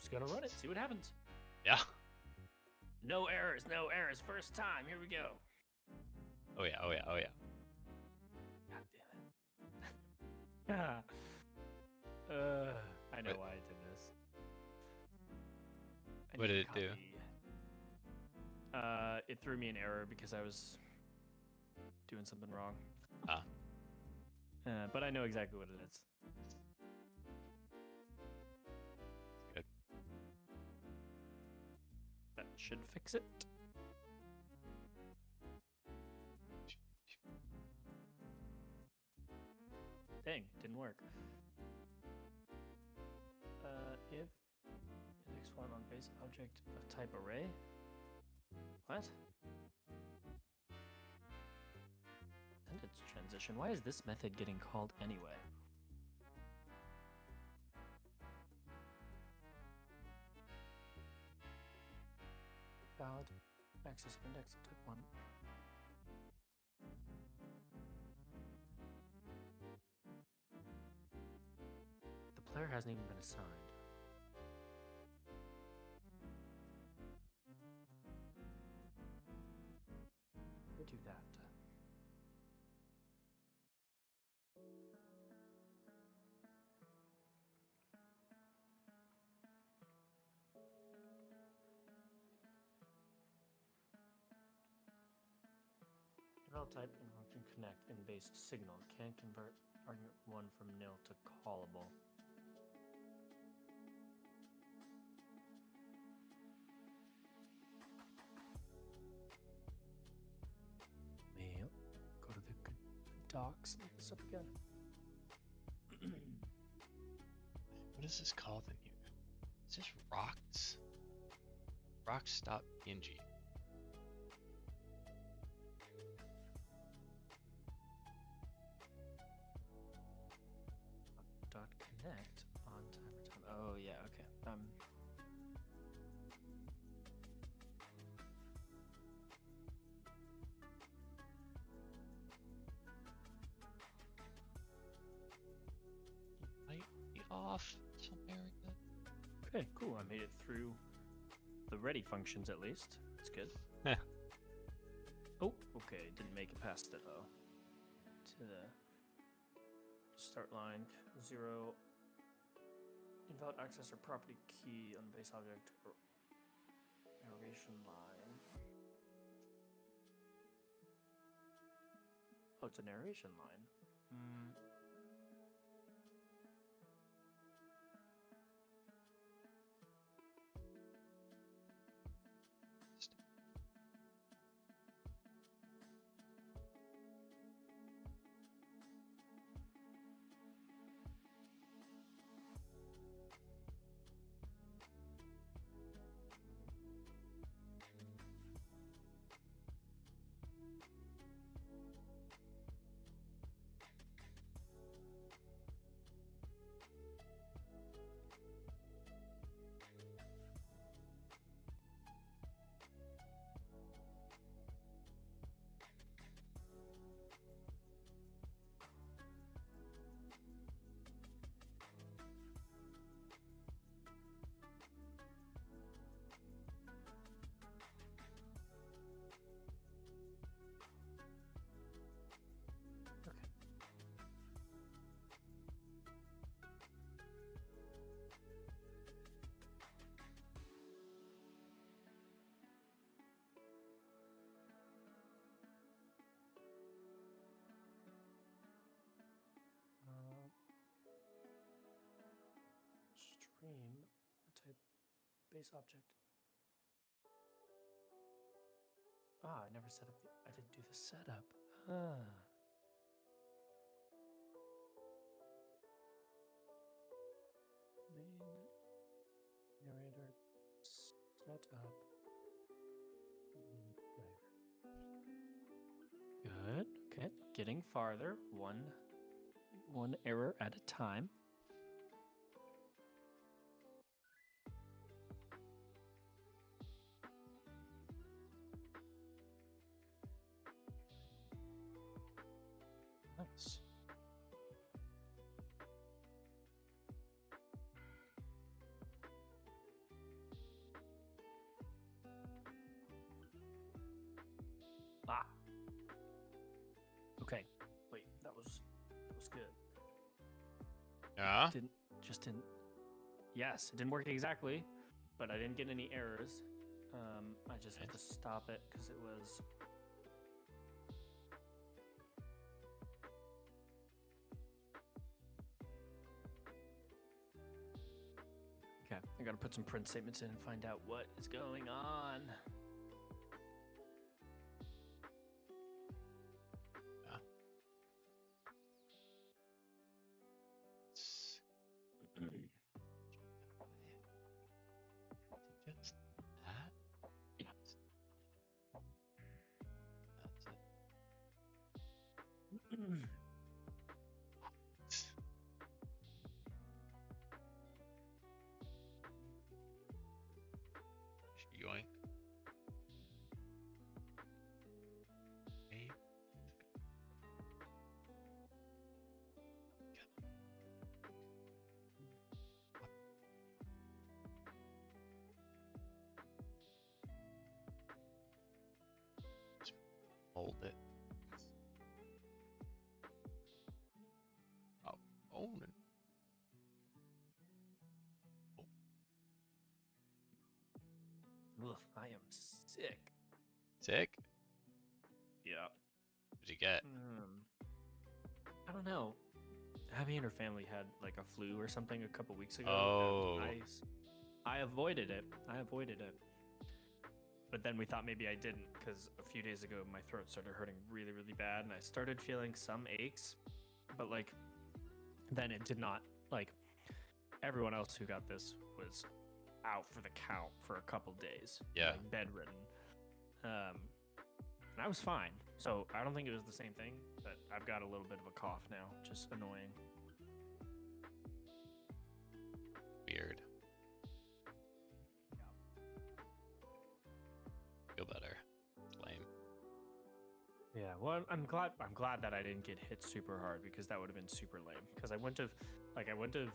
Just gonna run it, see what happens. Yeah. No errors, no errors. First time. Here we go. Oh yeah. Oh yeah. Oh yeah. God damn it. I know What? why I did this. I What need did to it do? copy. It threw me an error because I was doing something wrong. Ah. But I know exactly what it is. Good. That should fix it. Dang, didn't work. If index1 on base object of type array? What? Sentence transition. Why is this method getting called anyway? Valid access of index of type 1. The player hasn't even been assigned. We'll do that. Develop type and function connect in base signal. Can convert argument 1 from nil to callable. Mail. Go to the docs. Look this up again. What is this called in here? Is this rocks? Rocks.png. Dot connect on timer time. Oh yeah, okay. Might be off some area. Okay, cool. I made it through the ready functions at least. That's good. Yeah. Oh, okay. Didn't make it past it though. To the start line 0. Invalid access or property key on base object or narration line. Oh, it's a narration line. Stream type base object. Ah, I never set up the. I didn't do the setup. Ah. Main narrator setup. Good. Okay. Getting farther. One error at a time. Nice. Okay. Wait, that was good. Yeah. Didn't. Yes, it didn't work exactly, but I didn't get any errors. I just have to stop it because it was. Okay, I gotta put some print statements in and find out what is going on. Yeah. Just that. Yes. That's it. Yoink. Hey. Just hold it. Oh, own it. Ugh, I am sick. Sick? Yeah. What'd you get? I don't know. Abby and her family had like a flu or something a couple weeks ago, Oh. and I avoided it. But then we thought maybe I didn't because a few days ago my throat started hurting really, really bad, and I started feeling some aches, but like then it did not. Like everyone else who got this was out for the count for a couple days, Yeah. like bedridden. And I was fine, so I don't think it was the same thing. But I've got a little bit of a cough now, just annoying. Weird. Feel better. Lame. Yeah, well, I'm glad that I didn't get hit super hard because that would have been super lame. Because I wouldn't have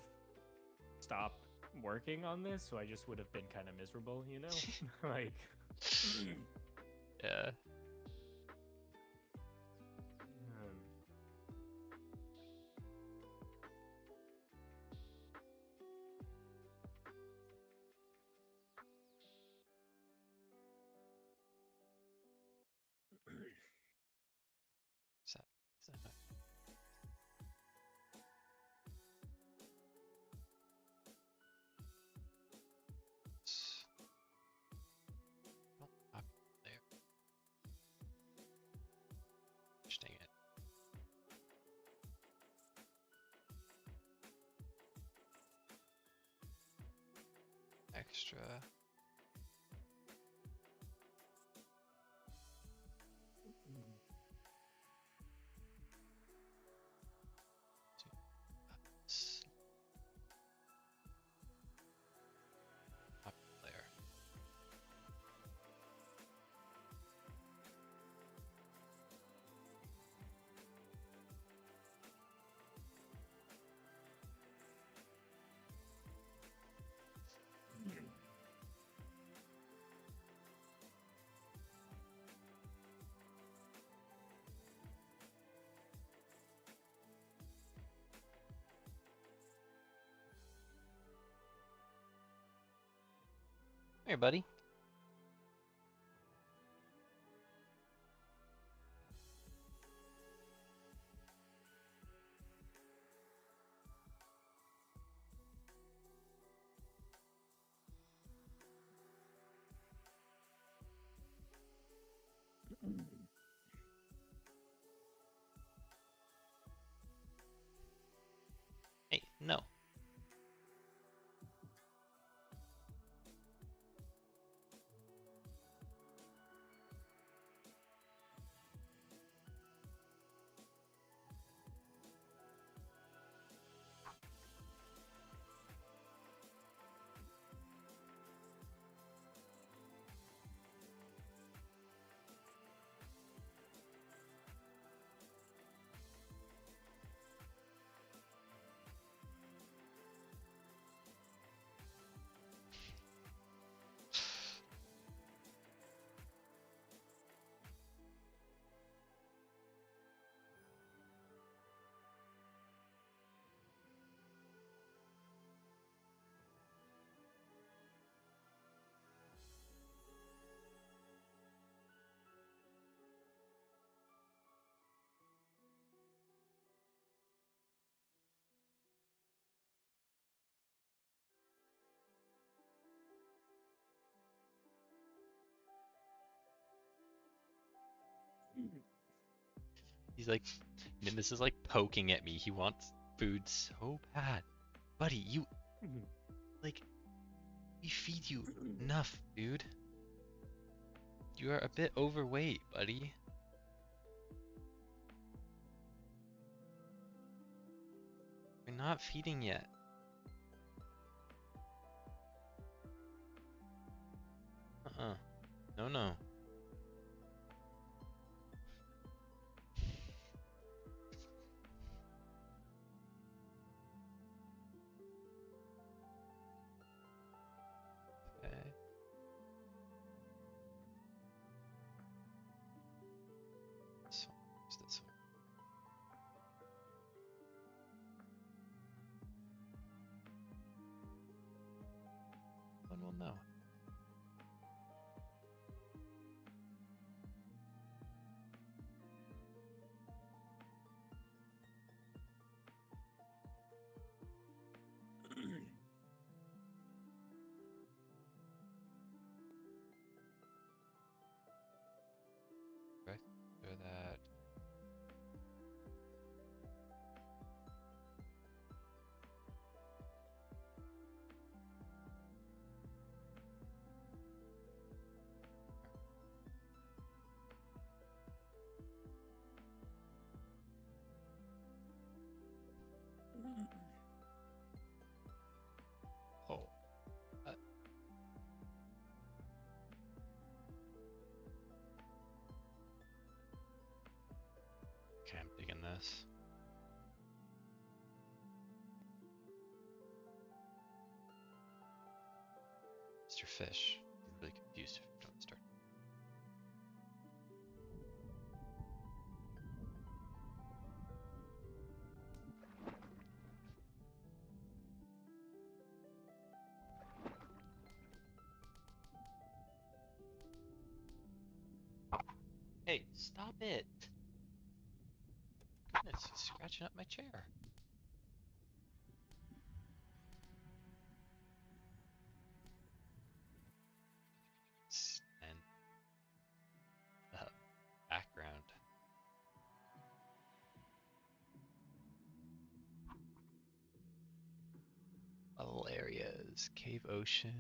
stopped working on this, so I just would have been kind of miserable, you know? Like, Yeah. Seven. Not up there. Dang it. Extra. Up there. Hey, buddy. Hey, no. He's like, and this is like poking at me. He wants food so bad. Buddy, you, like, we feed you enough, dude. You are a bit overweight, buddy. We're not feeding yet. Uh-uh. No, no. Okay. So, what's this one? One will know. Right. Do that. Oh. Okay, I'm digging this. Mr. Fish. I'm really confused if you don't start. Hey, stop it! Goodness, he's scratching up my chair. And the background. Level areas, cave ocean.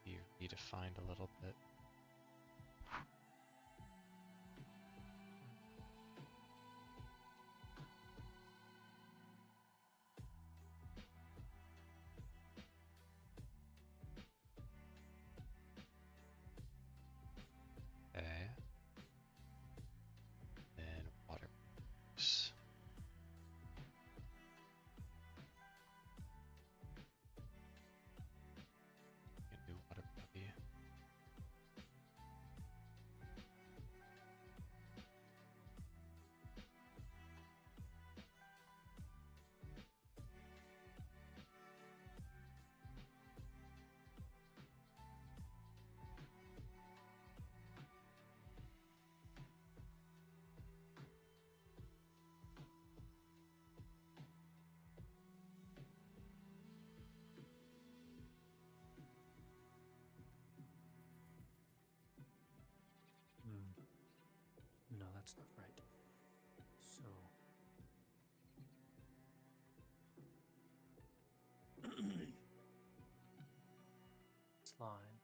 You need to find a little bit. Okay. Then water. Oops. Can do water puppy. No, that's not right. So slime.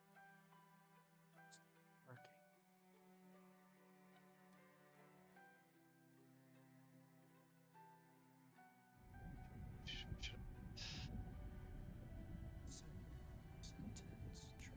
It's not working. Sentence transition.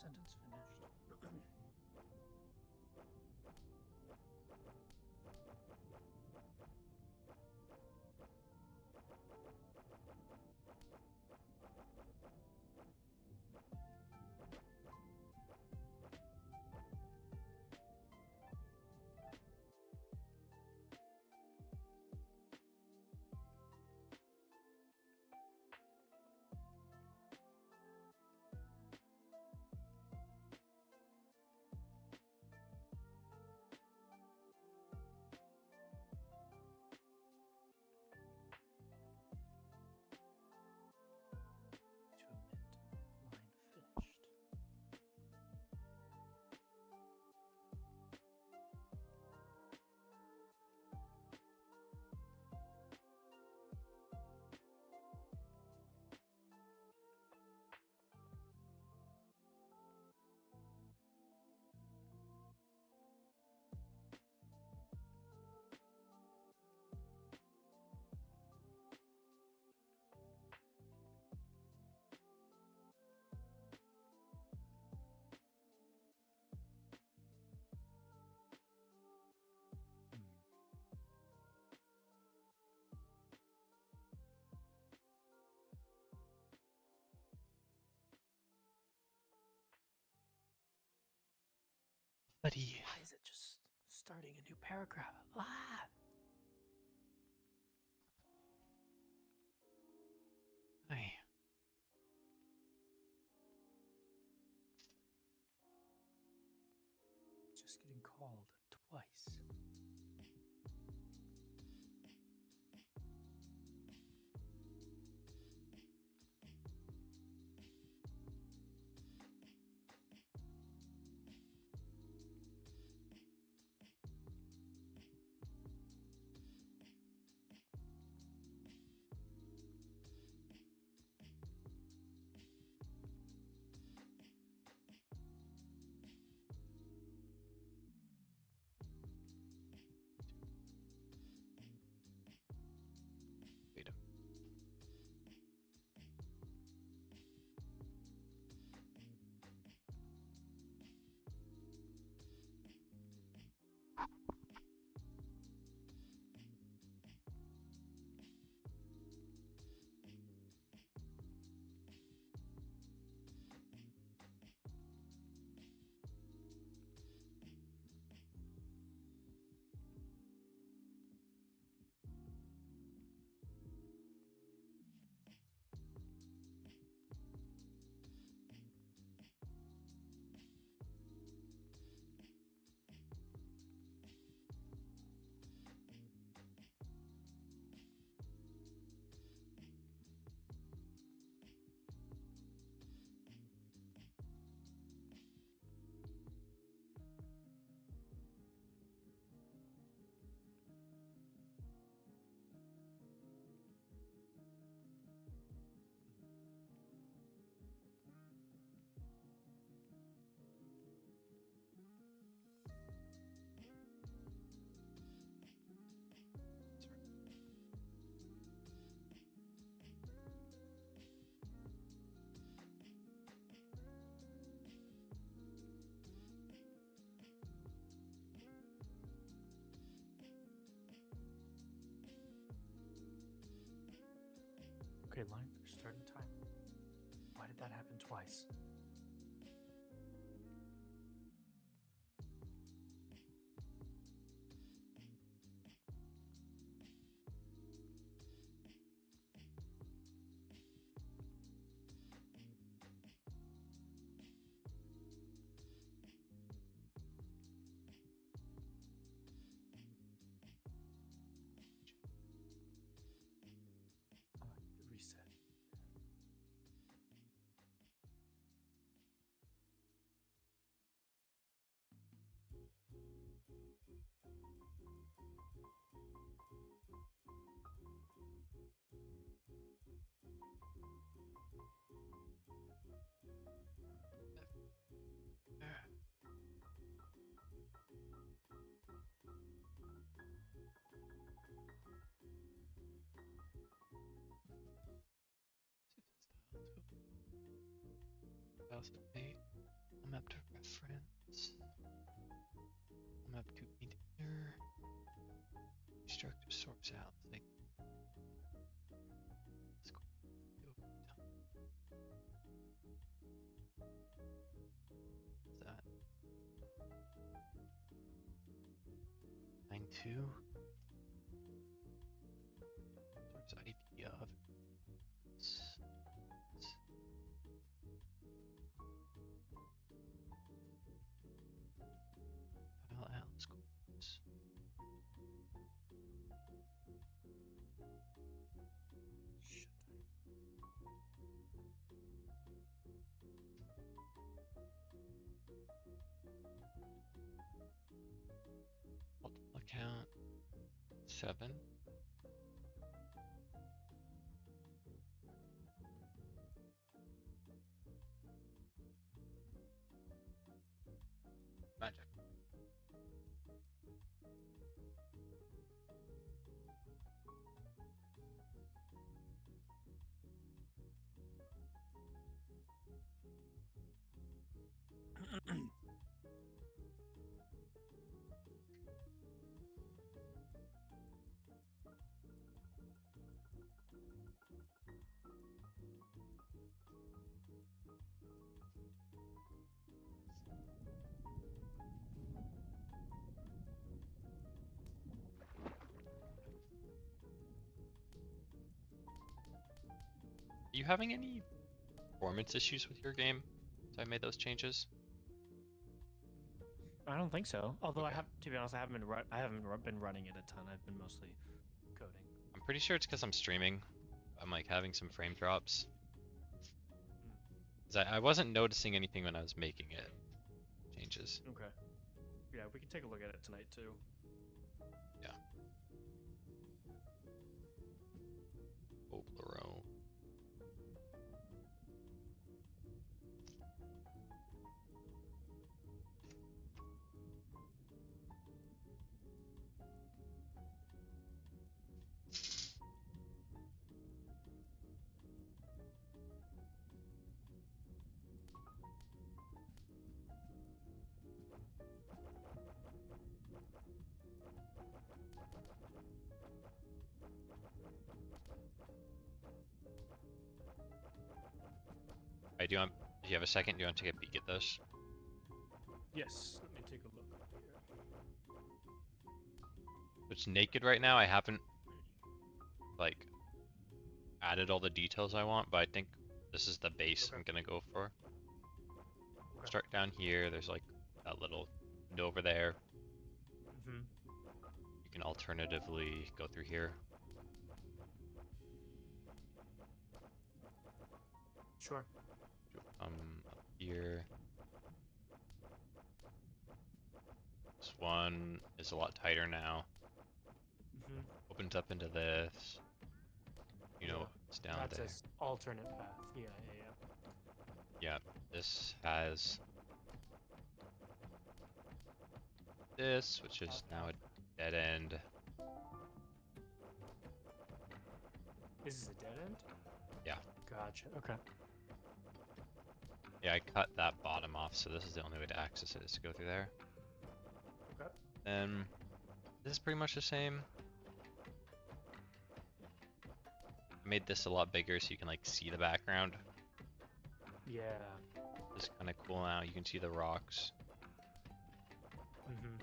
Sentence finished. To omit line finished. Buddy. Why is it just starting a new paragraph? Ah! Hi. Just getting called twice. twice. Reset. Map to reference. Map to container. Destructive source out. Like, let's go. What's that? 9.2. Source ID of. File Atlas course. Shit. Multiple account 7. Magic. Are you having any performance issues with your game since I made those changes? I don't think so. Although Okay. I have, to be honest, I haven't been running it a ton. I've been mostly coding. I'm pretty sure it's because I'm streaming. I'm like having some frame drops. 'Cause I wasn't noticing anything when I was making it. Changes. Okay. Yeah, we can take a look at it tonight too. Yeah. Oblero. Do you have a second? Do you want to take a peek at this? Yes. Let me take a look here. It's naked right now. I haven't like added all the details I want, but I think this is the base Okay. I'm gonna go for. Okay. Start down here. There's like that little window over there. Mm-hmm. You can alternatively go through here. Sure. Up here. This one is a lot tighter now. Mm-hmm. Opens up into this. You know, it's down That's there. an alternate path. Yeah. Yeah, this has this, which is now a dead end. This is a dead end? Yeah. Gotcha. Okay. Yeah, I cut that bottom off, so this is the only way to access it, is to go through there. Okay. Then this is pretty much the same. I made this a lot bigger so you can like see the background. Yeah. It's kind of cool now. You can see the rocks. Mm-hmm.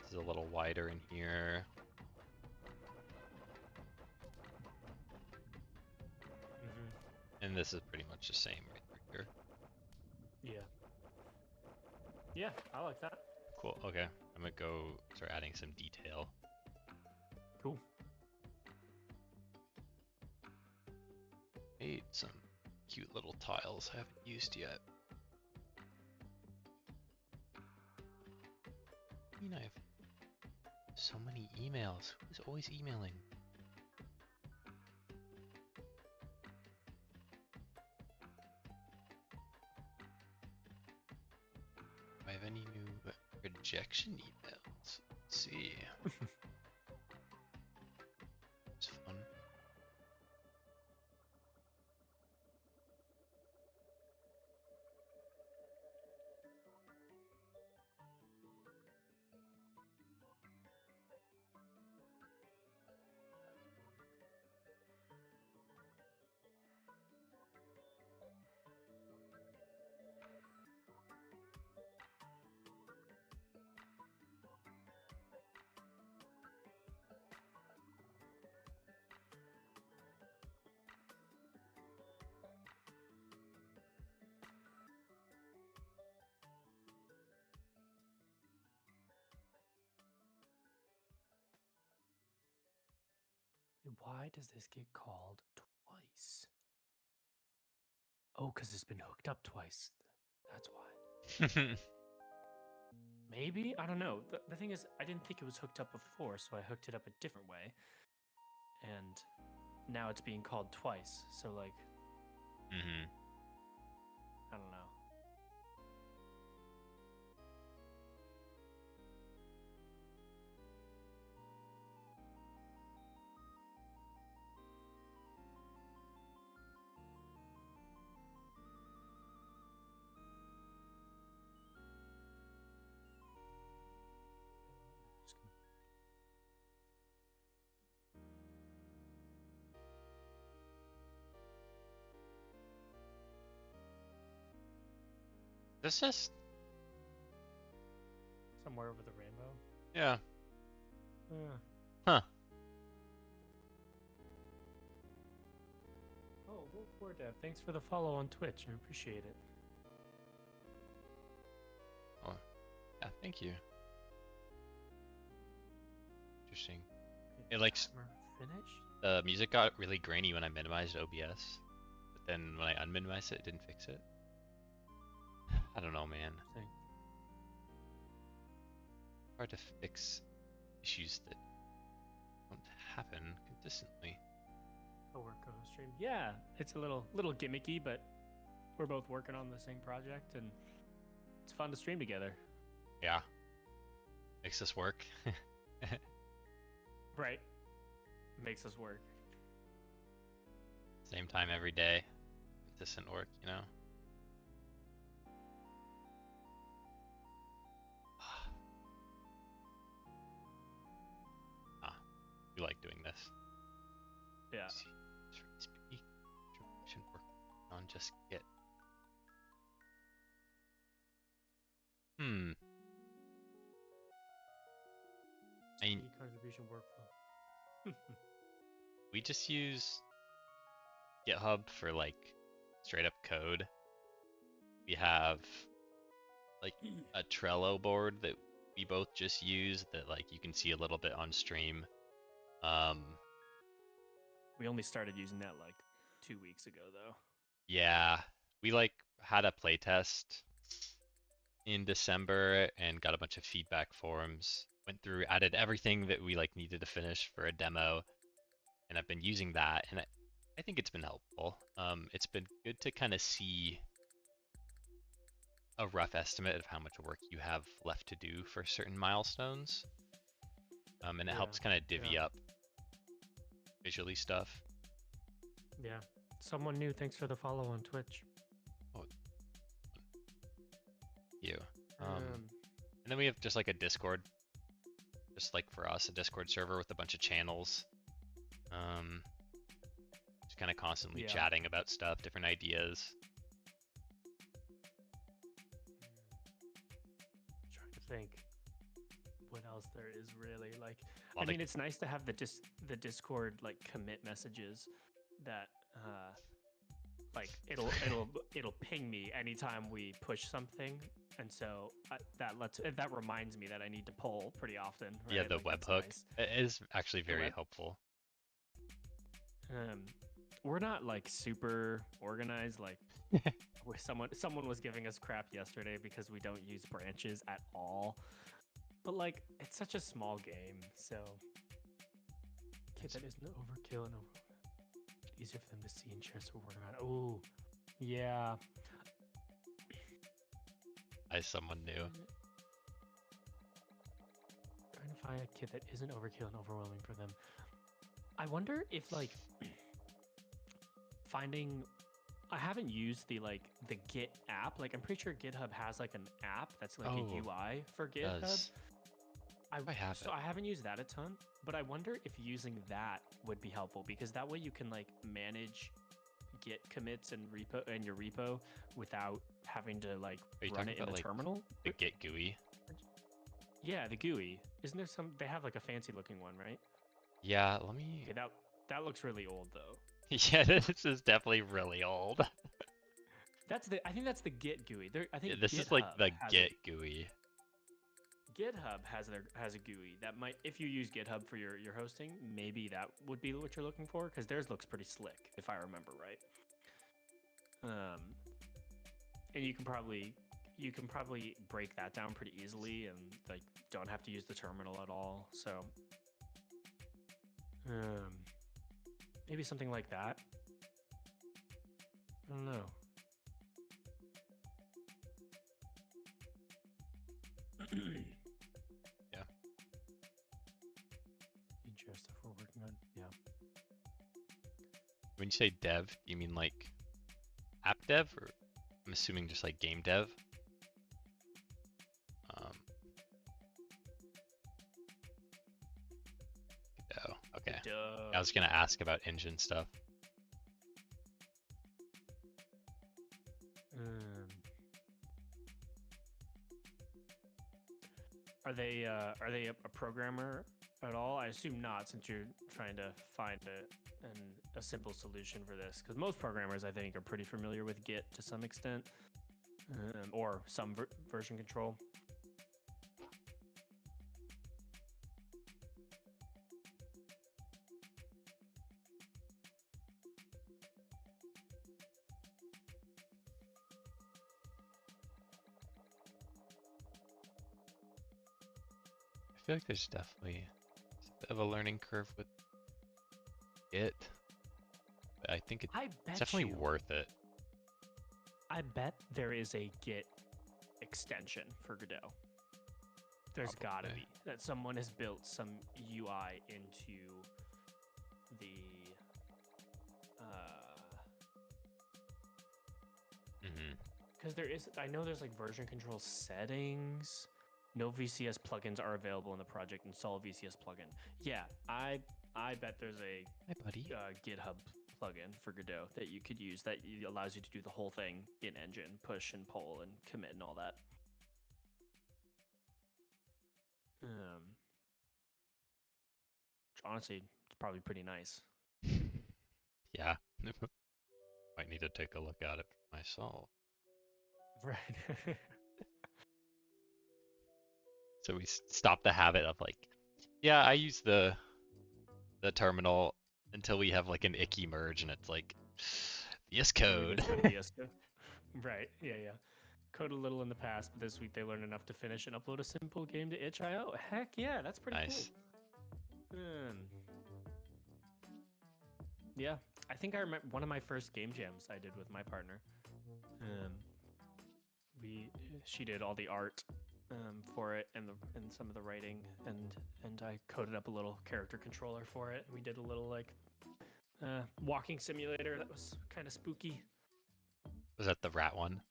This is a little wider in here. Mm-hmm. And this is pretty much the same right through here. Yeah. Yeah, I like that. Cool. Okay. I'm gonna go start adding some detail. Cool. Made some cute little tiles I haven't used yet. I mean, I have so many emails. Who's always emailing? Do I have any new rejection emails? Let's see. It's fun. Why does this get called twice? Oh, because it's been hooked up twice. That's why. Maybe? I don't know. The thing is, I didn't think it was hooked up before, so I hooked it up a different way. And now it's being called twice. So, like, Mm-hmm. I don't know. Just gonna... This is Somewhere over the rainbow? yeah. Uh, Huh. oh, War Dev, thanks for the follow on Twitch. I appreciate it. Oh, yeah. Thank you. Interesting. Okay, It like timer finished? the music got really grainy when I minimized OBS, but then when I unminimized it, it didn't fix it. I don't know, man. Thing. Hard to fix issues that don't happen consistently. Co-work stream. Yeah, it's a little gimmicky, but we're both working on the same project, and it's fun to stream together. Yeah. Makes this work. Right. Makes us work. Same time every day. Consistent work, you know? Ah, you like doing this. Yeah. See, speak information work on just get. I mean, Contribution workflow. we just use GitHub for like straight up code. We have like a Trello board that we both just use that like you can see a little bit on stream. We only started using that like 2 weeks ago, though. Yeah, we like had a playtest in December and got a bunch of feedback forms. Went through, added everything that we like needed to finish for a demo, and I've been using that, and I think it's been helpful. It's been good to kind of see a rough estimate of how much work you have left to do for certain milestones. And it helps kind of divvy up visually stuff. Yeah. Someone new, thanks for the follow on Twitch. Oh, you. And then we have just like a Discord, just like for us, a Discord server with a bunch of channels. So Just kind of constantly Yeah. chatting about stuff, different ideas. Trying to think what else there is really like. A I lot of mean, it's nice to have the Discord like commit messages that like it'll ping me anytime we push something, and so that reminds me that I need to poll pretty often, yeah, right? the Like that's webhook. nice. It is actually The very web helpful. um we're not like super organized. Like someone was giving us crap yesterday because we don't use branches at all, but like it's such a small game, so okay, that isn't overkill and easier for them to see and share, so we're working on. Oh yeah. As someone new. Trying to find a kit that isn't overkill and overwhelming for them. I wonder if like finding. I haven't used the Git app. Like I'm pretty sure GitHub has like an app that's like a UI for GitHub. Does. I have so it. I haven't used that a ton, but I wonder if using that would be helpful, because that way you can like manage Git commits and your repo without having to like Are you run talking it in about the like terminal. the Git GUI? Yeah, the GUI. Isn't there some? They have like a fancy looking one, right? Yeah, let me. Okay, that looks really old though. Yeah, this is definitely really old. I think that's the Git GUI. I Yeah, think this is like the has Git GUI. GitHub has a GUI that might, if you use GitHub for your hosting, maybe that would be what you're looking for, because theirs looks pretty slick if I remember right. And you can probably break that down pretty easily and like don't have to use the terminal at all. So maybe something like that. I don't know. Yeah. Stuff we're working on. Yeah. When you say dev, do you mean like app dev, or I'm assuming just like game dev? Oh, okay. I was gonna ask about engine stuff. Are they a programmer at all? I assume not, since you're trying to find a simple solution for this. Because most programmers, I think, are pretty familiar with Git to some extent, or some version control. I feel like there's definitely a bit of a learning curve with Git. But I think it's definitely worth it. I bet there is a Git extension for Godot. There's gotta be. That someone has built some UI into the because there is, I know there's like version control settings. No VCS plugins are available in the project. Install a VCS plugin. Yeah, I bet there's a GitHub plugin for Godot that you could use that allows you to do the whole thing in engine, push and pull and commit and all that. Which honestly, it's probably pretty nice. Yeah. Might need to take a look at it myself. Right. So we stop the habit of like, yeah, I use the terminal until we have like an icky merge and it's like, VS Code. Right, yeah. Code a little in the past, but this week they learned enough to finish and upload a simple game to itch.io. Heck yeah, that's pretty nice. Cool. Yeah, I think I remember one of my first game jams I did with my partner. She did all the art for it and some of the writing, and I coded up a little character controller for it. We did a little like walking simulator that was kind of spooky. Was that the rat one?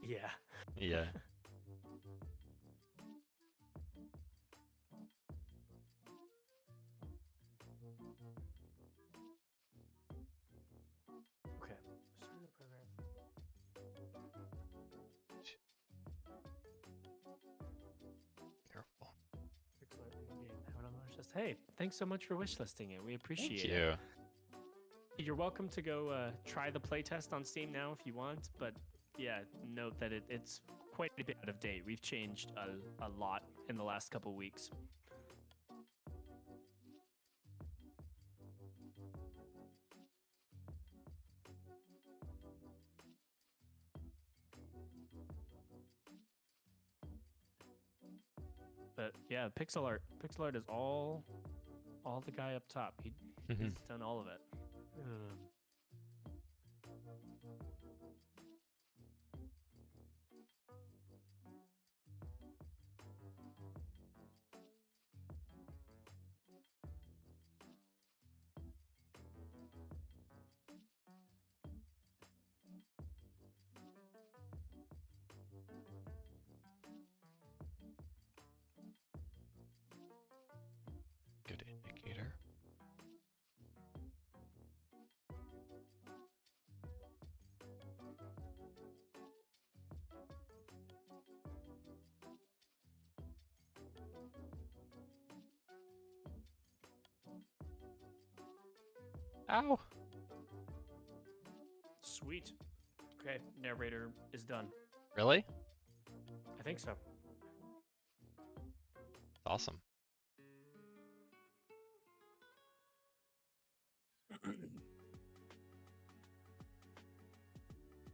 Yeah. Yeah. Hey, thanks so much for wishlisting it. We Thank appreciate it. you. You're welcome to go try the playtest on Steam now if you want, but yeah, note that it's quite a bit out of date. We've changed a lot in the last couple weeks. But yeah, pixel art. Pixel art is all the guy up top. He's done all of it. Good indicator. Ow! Sweet. Okay, narrator is done. Really? I think so. Awesome. I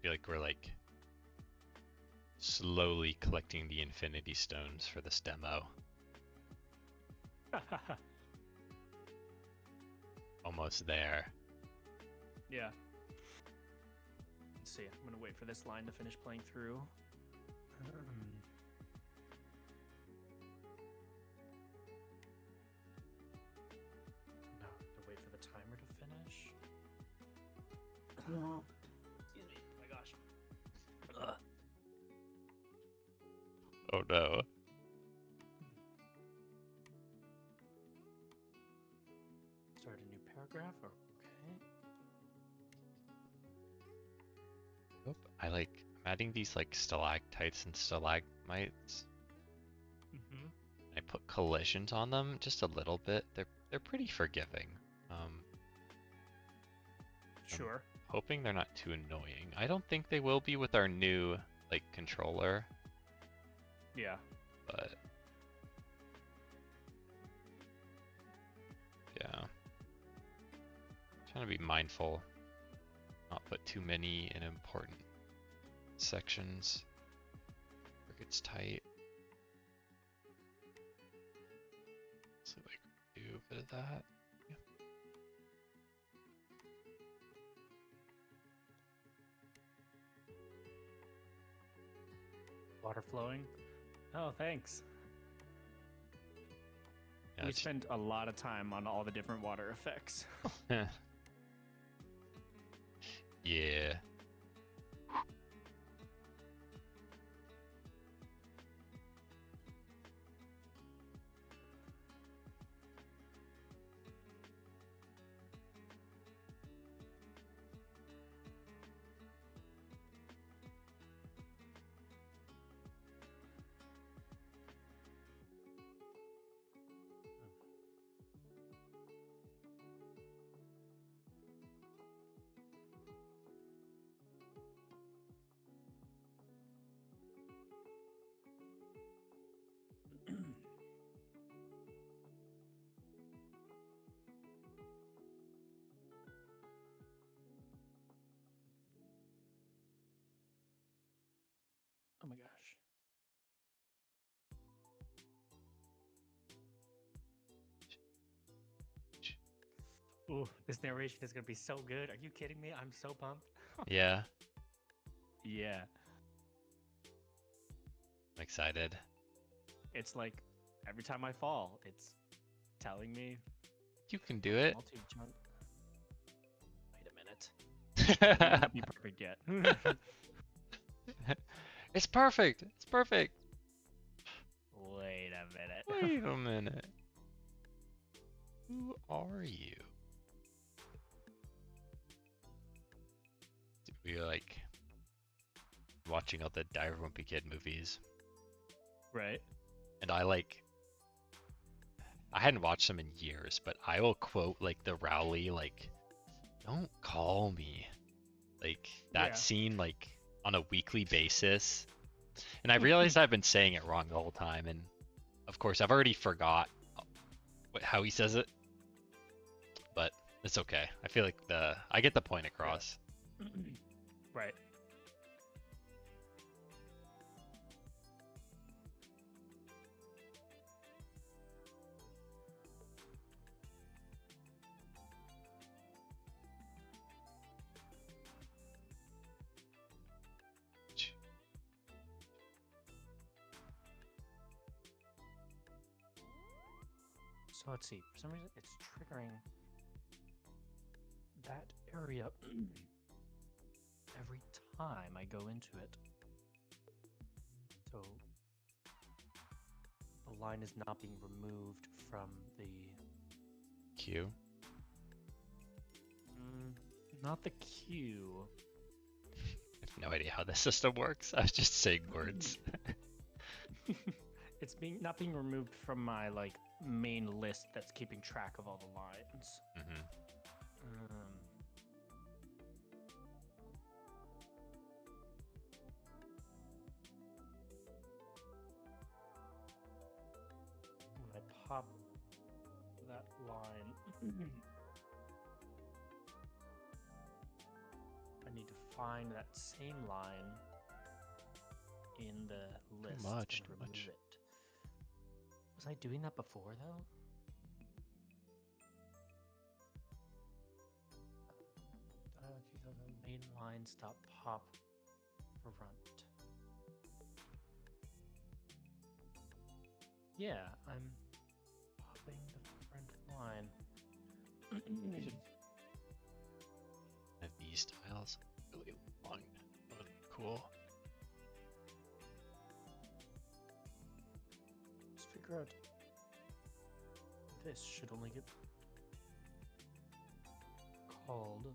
feel like we're like slowly collecting the infinity stones for this demo. Almost there. Yeah. Let's see. I'm gonna wait for this line to finish playing through. No, I'm gonna wait for the timer to finish. Excuse me. Oh my gosh. Ugh. Oh no. Start a new paragraph. Okay. I'm adding these like stalactites and stalagmites. I put collisions on them just a little bit. They're pretty forgiving. Sure. Hoping they're not too annoying. I don't think they will be with our new like controller. Yeah. But yeah. Trying to be mindful. Not put too many in important sections. Where it gets tight. So like do a bit of that. Yeah. Water flowing. Oh, thanks. Yeah, We spend a lot of time on all the different water effects. yeah. Oh my gosh. Ooh, this narration is gonna be so good. Are you kidding me? I'm so pumped. Yeah. Yeah. I'm excited. It's like every time I fall, it's telling me You can do it. multi-jump. Wait a minute. It might not be perfect yet. It's perfect. It's perfect. Wait a minute. Wait a minute. Who are you? We like watching all the Dire Wimpy Kid movies. Right. And I like I hadn't watched them in years, but I will quote like the Rowley like, "Don't call me," like that Yeah. scene like on a weekly basis. And I realized I've been saying it wrong the whole time, and of course I've already forgot how he says it, but it's okay. I feel like I get the point across. Yeah. Right. So let's see. For some reason, it's triggering that area every time I go into it. So the line is not being removed from the Q. not the queue. I have no idea how the system works. I was just saying words. It's not being removed from my like main list that's keeping track of all the lines. Mm-hmm. When I pop that line, I need to find that same line in the list much, and too remove much. it. Was I doing that before though? The main line stop pop front. Yeah, I'm popping the front line. Have these tiles really long. That would be cool. Let's figure out. This should only get called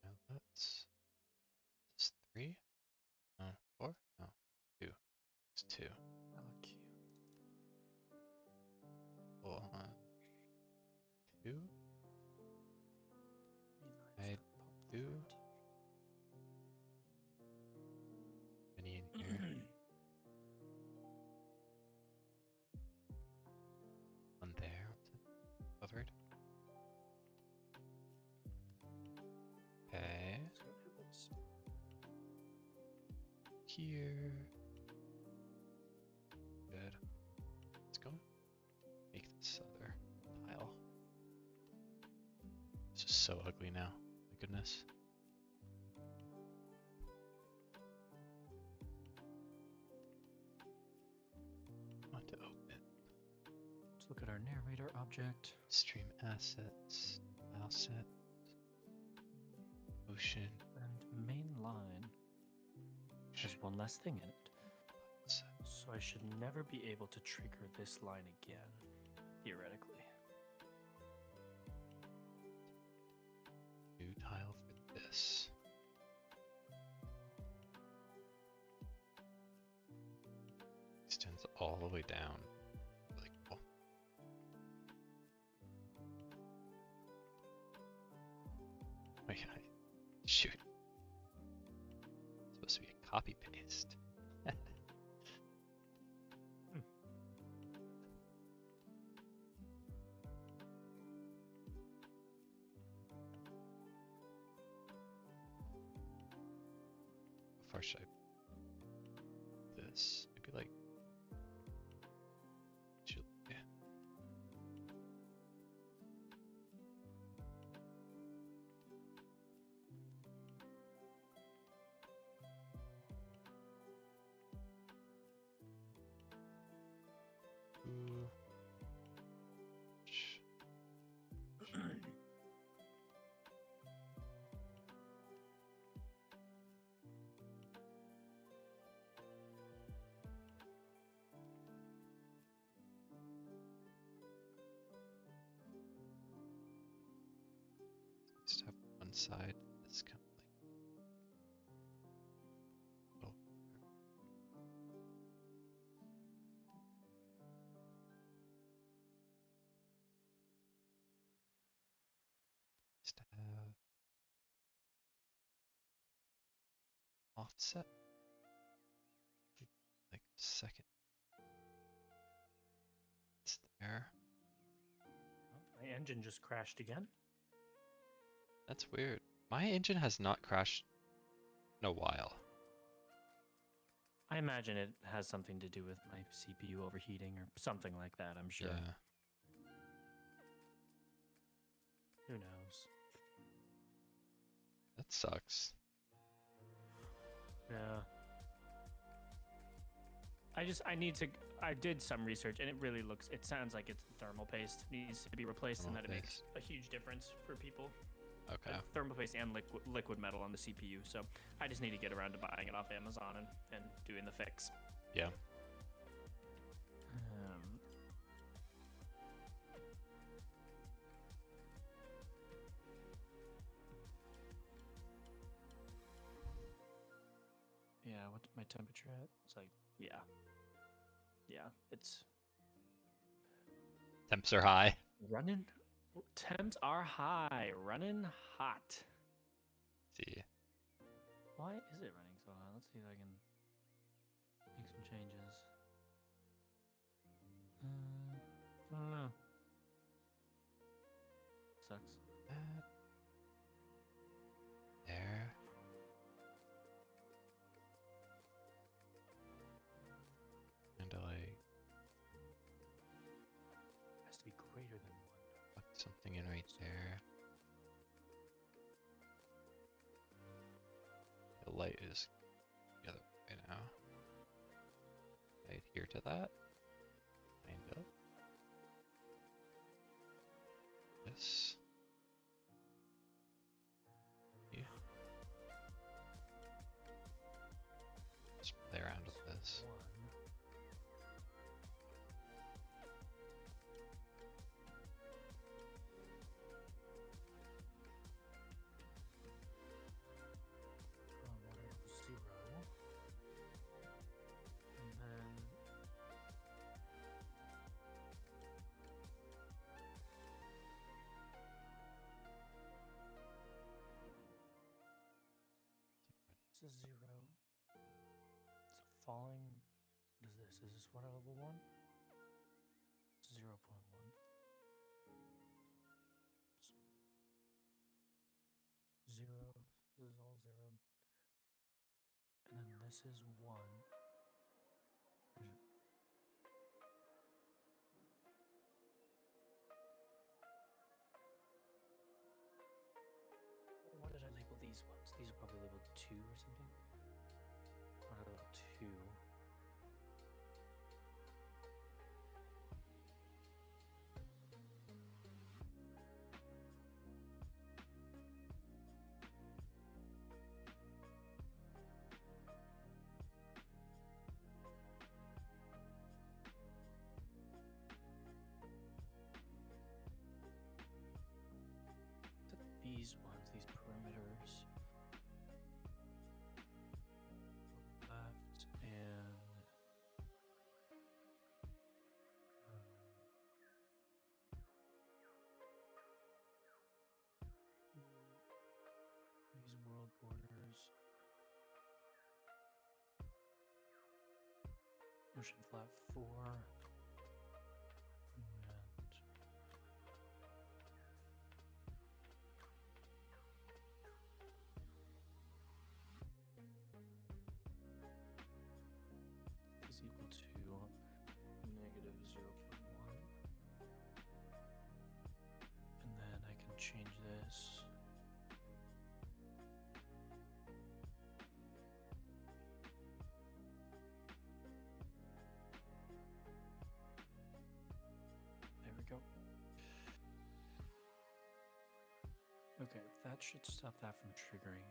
Now that's just 3? No, 4? No, 2. It's 2. LQ. Hold on. 2? I do. Any in here? One there. Covered. Okay. Here. Good. Let's go. Make this other tile. It's just so ugly now. My goodness. Want to open. Let's look at our narrator object. Stream assets. File set. Ocean. And main line has one less thing in it. So I should never be able to trigger this line again, theoretically. New tile for this. Extends all the way down. Really cool. Oh yeah, shoot. It's supposed to be a copy paste. How far should I put this? Maybe like yeah. Ooh. Just have one side that's kind of like needs to have offset, like a second. It's there. My engine just crashed again. That's weird. My engine has not crashed in a while. I imagine it has something to do with my CPU overheating or something like that, I'm sure. Yeah. Who knows? That sucks. Yeah. I did some research and it sounds like it's thermal paste needs to be replaced and Thermal that it makes paste. a huge difference for people. Okay. Thermal paste and liquid metal on the CPU. So I just need to get around to buying it off Amazon and doing the fix. Yeah. Yeah, what's my temperature at? It's like, yeah. Yeah, it's Temps are high. running. Temps are high, running hot. See. Why is it running so hot? Let's see if I can make some changes. I don't know. Sucks. There. And like Has to be greater than 1. put something in right there. The light is the other way now. I adhere to that. Kind of. This. Yeah. Just play around with this. 1. Water 0. And then this is 0. It's falling. What is this? Is this water level 1? 0.1. 0. This is all 0. And then this is 1. What did I label these ones? These are probably labeled 2 or something. Water level 2. These ones, these perimeters. Left and these world borders. Ocean flat 4. And is equal to negative 0.1. And then I can change this. There we go. Okay, that should stop that from triggering.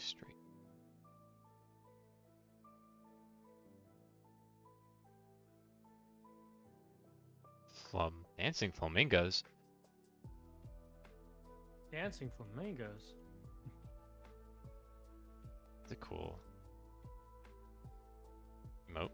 straight. Dancing flamingos. Dancing flamingos. It's a cool emote.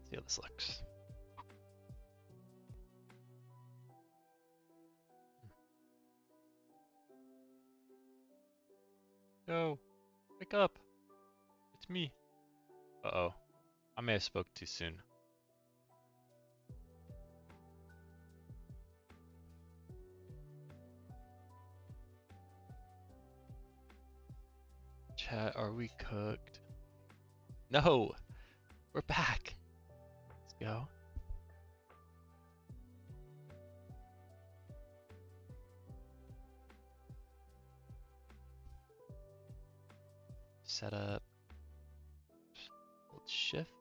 See how this looks. Yo, wake up. It's me. Uh-oh. I may have spoke too soon. Chat, are we cooked? No! We're back! Let's go. Set up. Hold shift.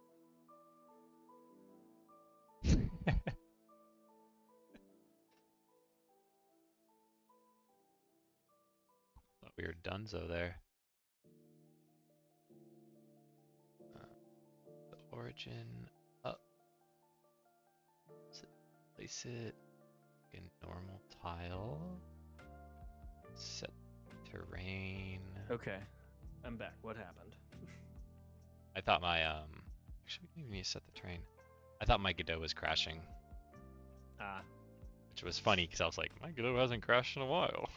Thought we were donezo there. The origin up. Place it in normal tile. Set terrain. Okay, I'm back. What happened? I thought my actually we didn't even need to set the terrain. I thought my Godot was crashing. Ah. Which was funny because I was like, my Godot hasn't crashed in a while.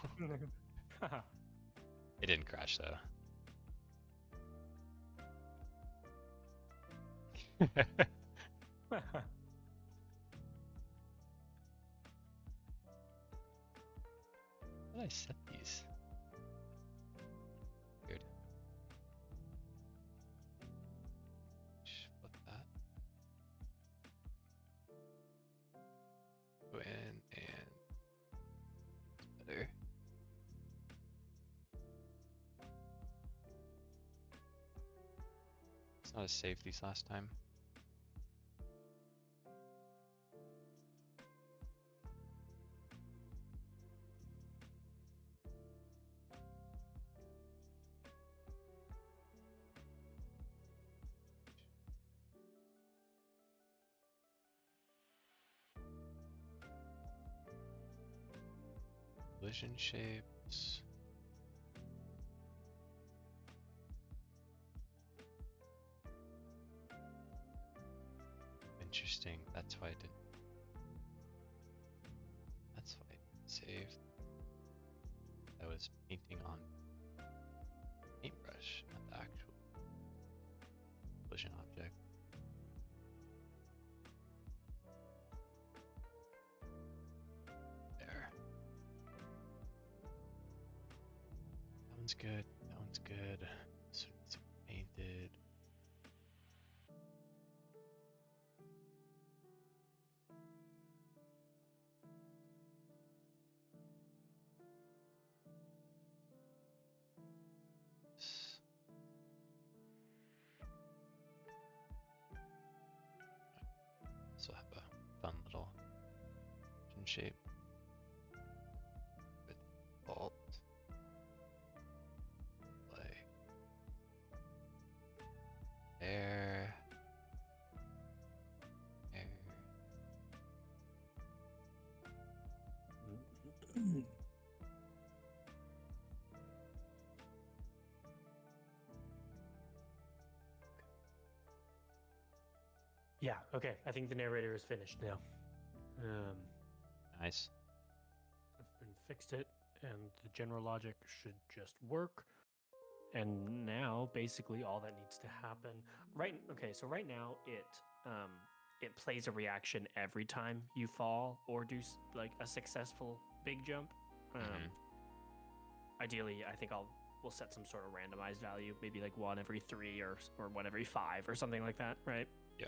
It didn't crash though. How did I set these? Weird. Flip that. Go in and better. It's not as safe these last time. Collision shapes. Interesting. That's why I didn't. That's why I didn't save. I was painting on paintbrush, not the actual collision object. There. That one's good. That one's good. This one needs to be painted. So have a fun little shape with alt like there. Yeah, okay. I think the narrator is finished now. Nice. I've been fixed it, and the general logic should just work. And now, basically, all that needs to happen right. Okay, so right now it it plays a reaction every time you fall or do like a successful big jump. Mm-hmm. Ideally, I think we'll set some sort of randomized value, maybe like 1 every 3 or 1 every 5 or something like that, right? Yeah.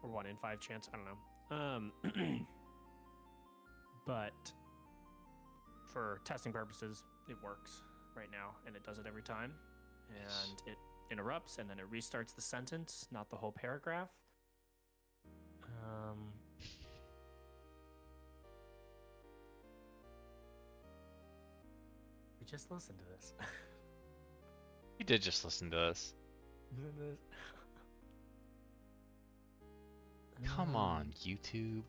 Or 1 in 5 chance. I don't know. But for testing purposes, it works right now, and it does it every time. And it interrupts, and then it restarts the sentence, not the whole paragraph. We just listened to this. You did just listen to this. Come on, YouTube.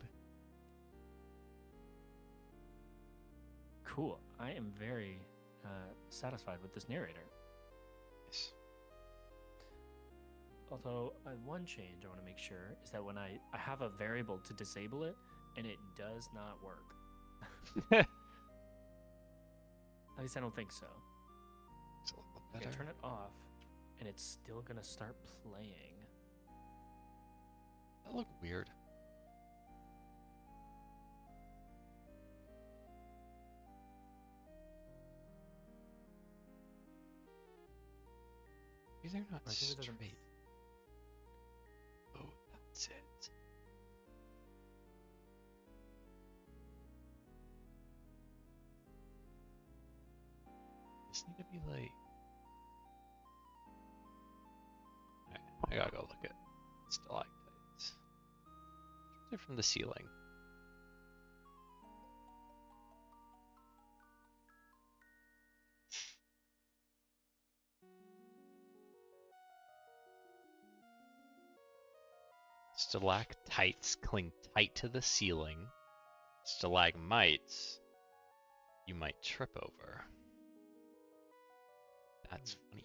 Cool. I am very satisfied with this narrator. Yes. Although one change I want to make sure is that when I have a variable to disable it, and it does not work. At least I don't think so. It's a little I better. can turn it off, and it's still gonna start playing. That looked weird. These are not straight. Oh, that's it. Just need to be like. Alright, I gotta go look at stalactites. They're from the ceiling. Stalactites cling tight to the ceiling. Stalagmites you might trip over. That's funny.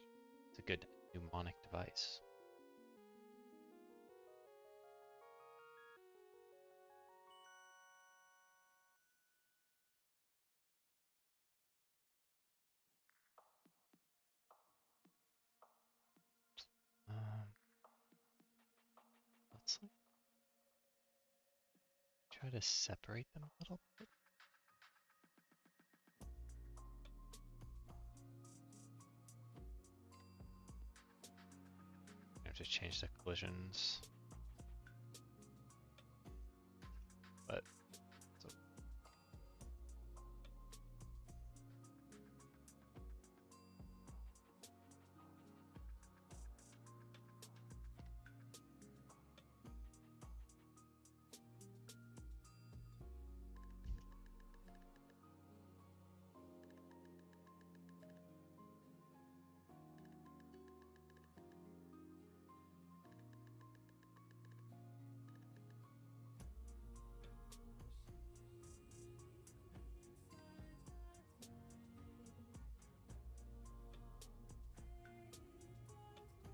It's a good mnemonic device. Let's like try to separate them a little bit. I have to change the collisions. But so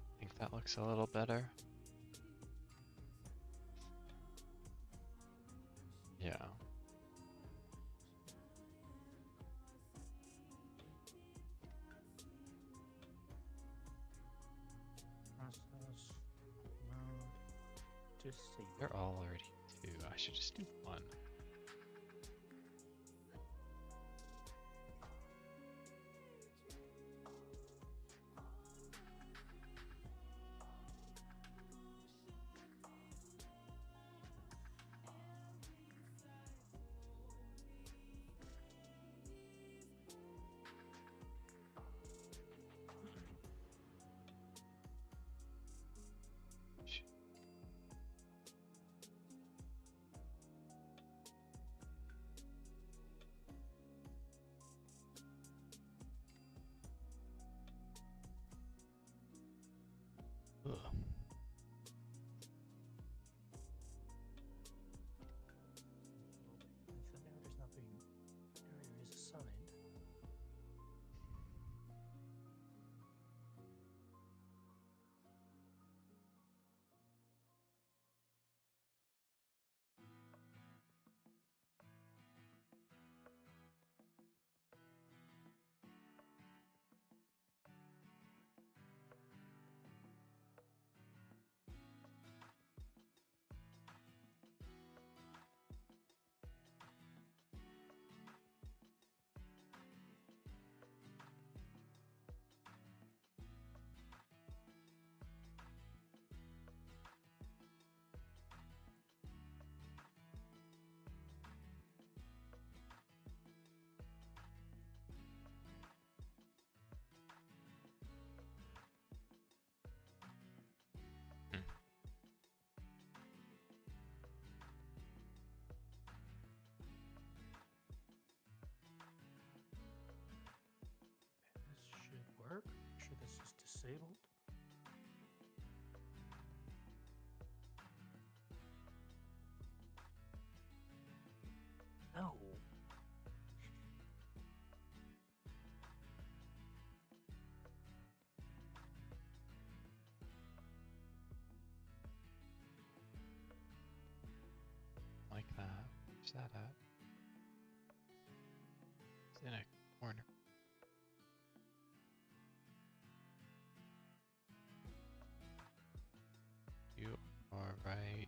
I think that looks a little better. Yeah. Process mode disable. They're all already 2. I should just do 1. disabled? No. Like that. Where's that at? It's in a corner. You are right.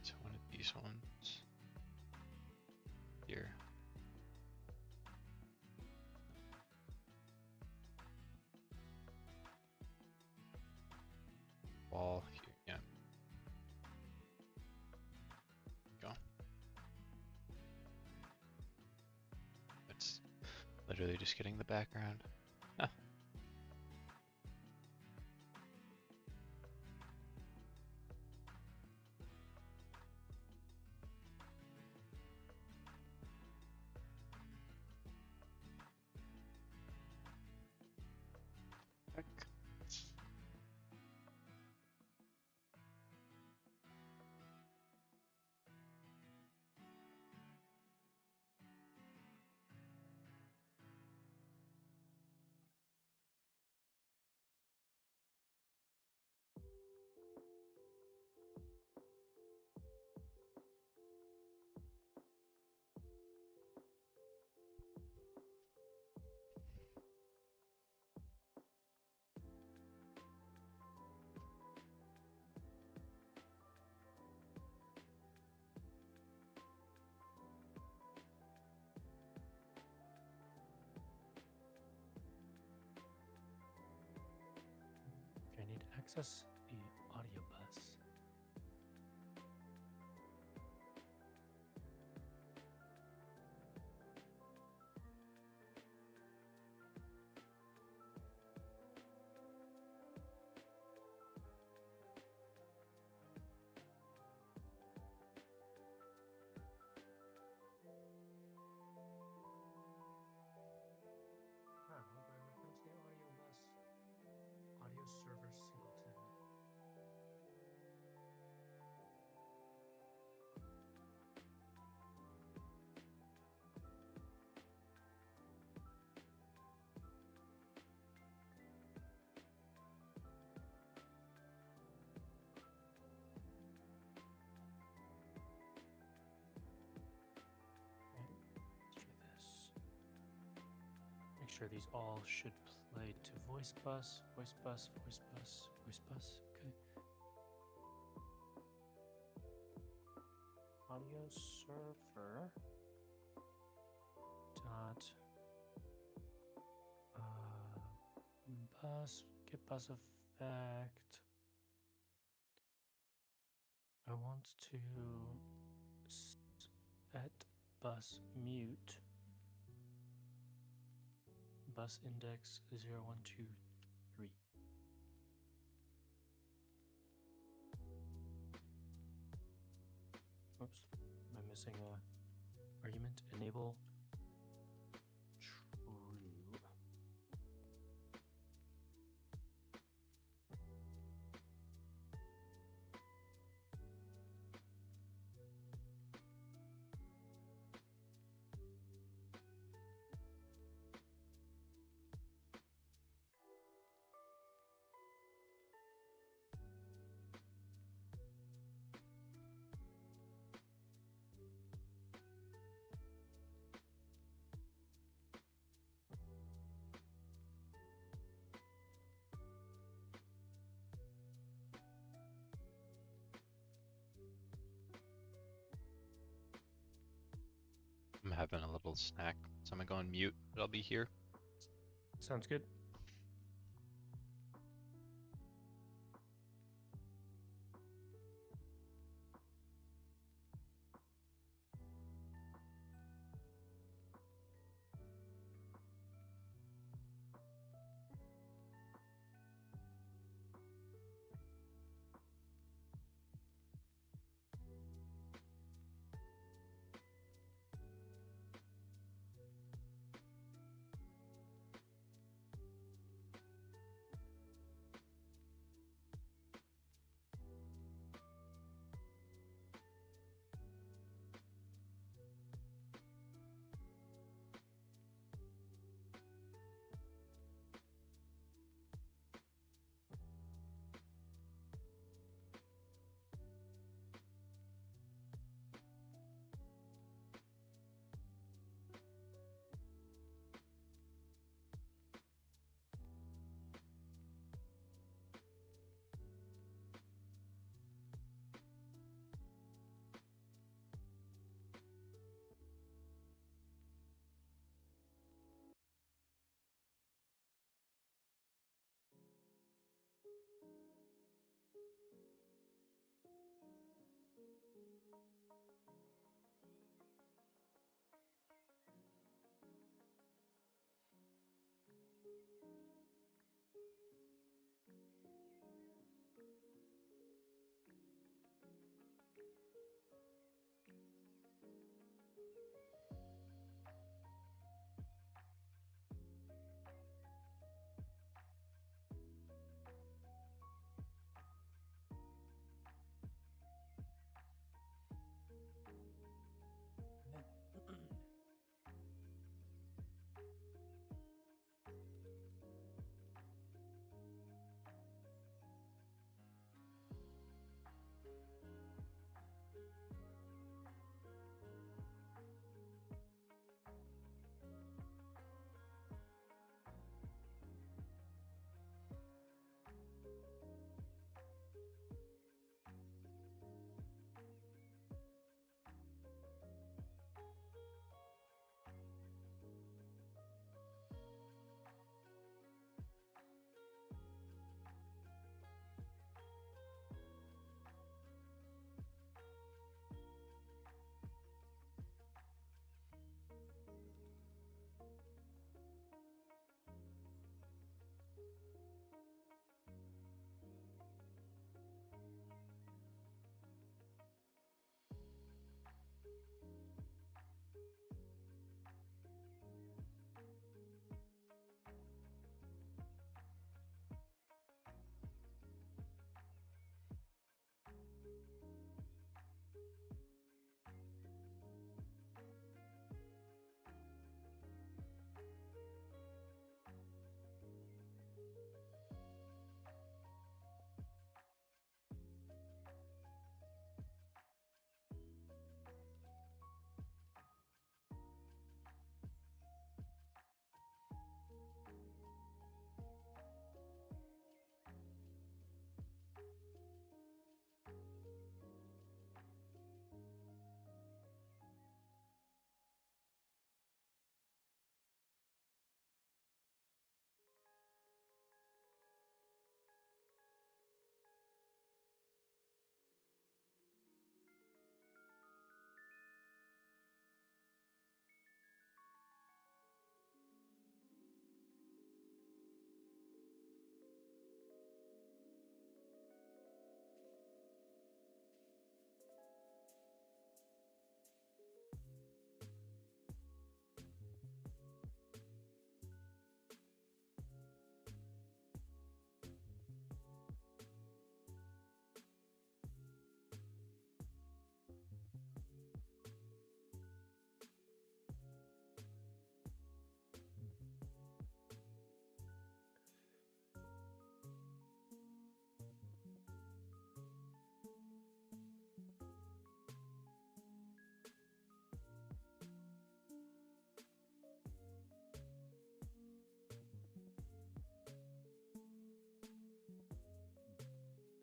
It's one of these ones. Here. Wall here. Yeah. Go. That's literally just getting the background. Ah. Heck. Okay, I need to access the audio bus. By reference the audio bus. Audio server singleton. Okay, let's try this. Make sure these all should play to voice bus, voice bus, voice bus, voice bus. Okay. Audio server dot bus, get bus effect. I want to set bus mute bus index 0123. Oops, am I missing a argument? Enable true. I'm having a little snack, so I'm gonna go on mute, but I'll be here. Sounds good.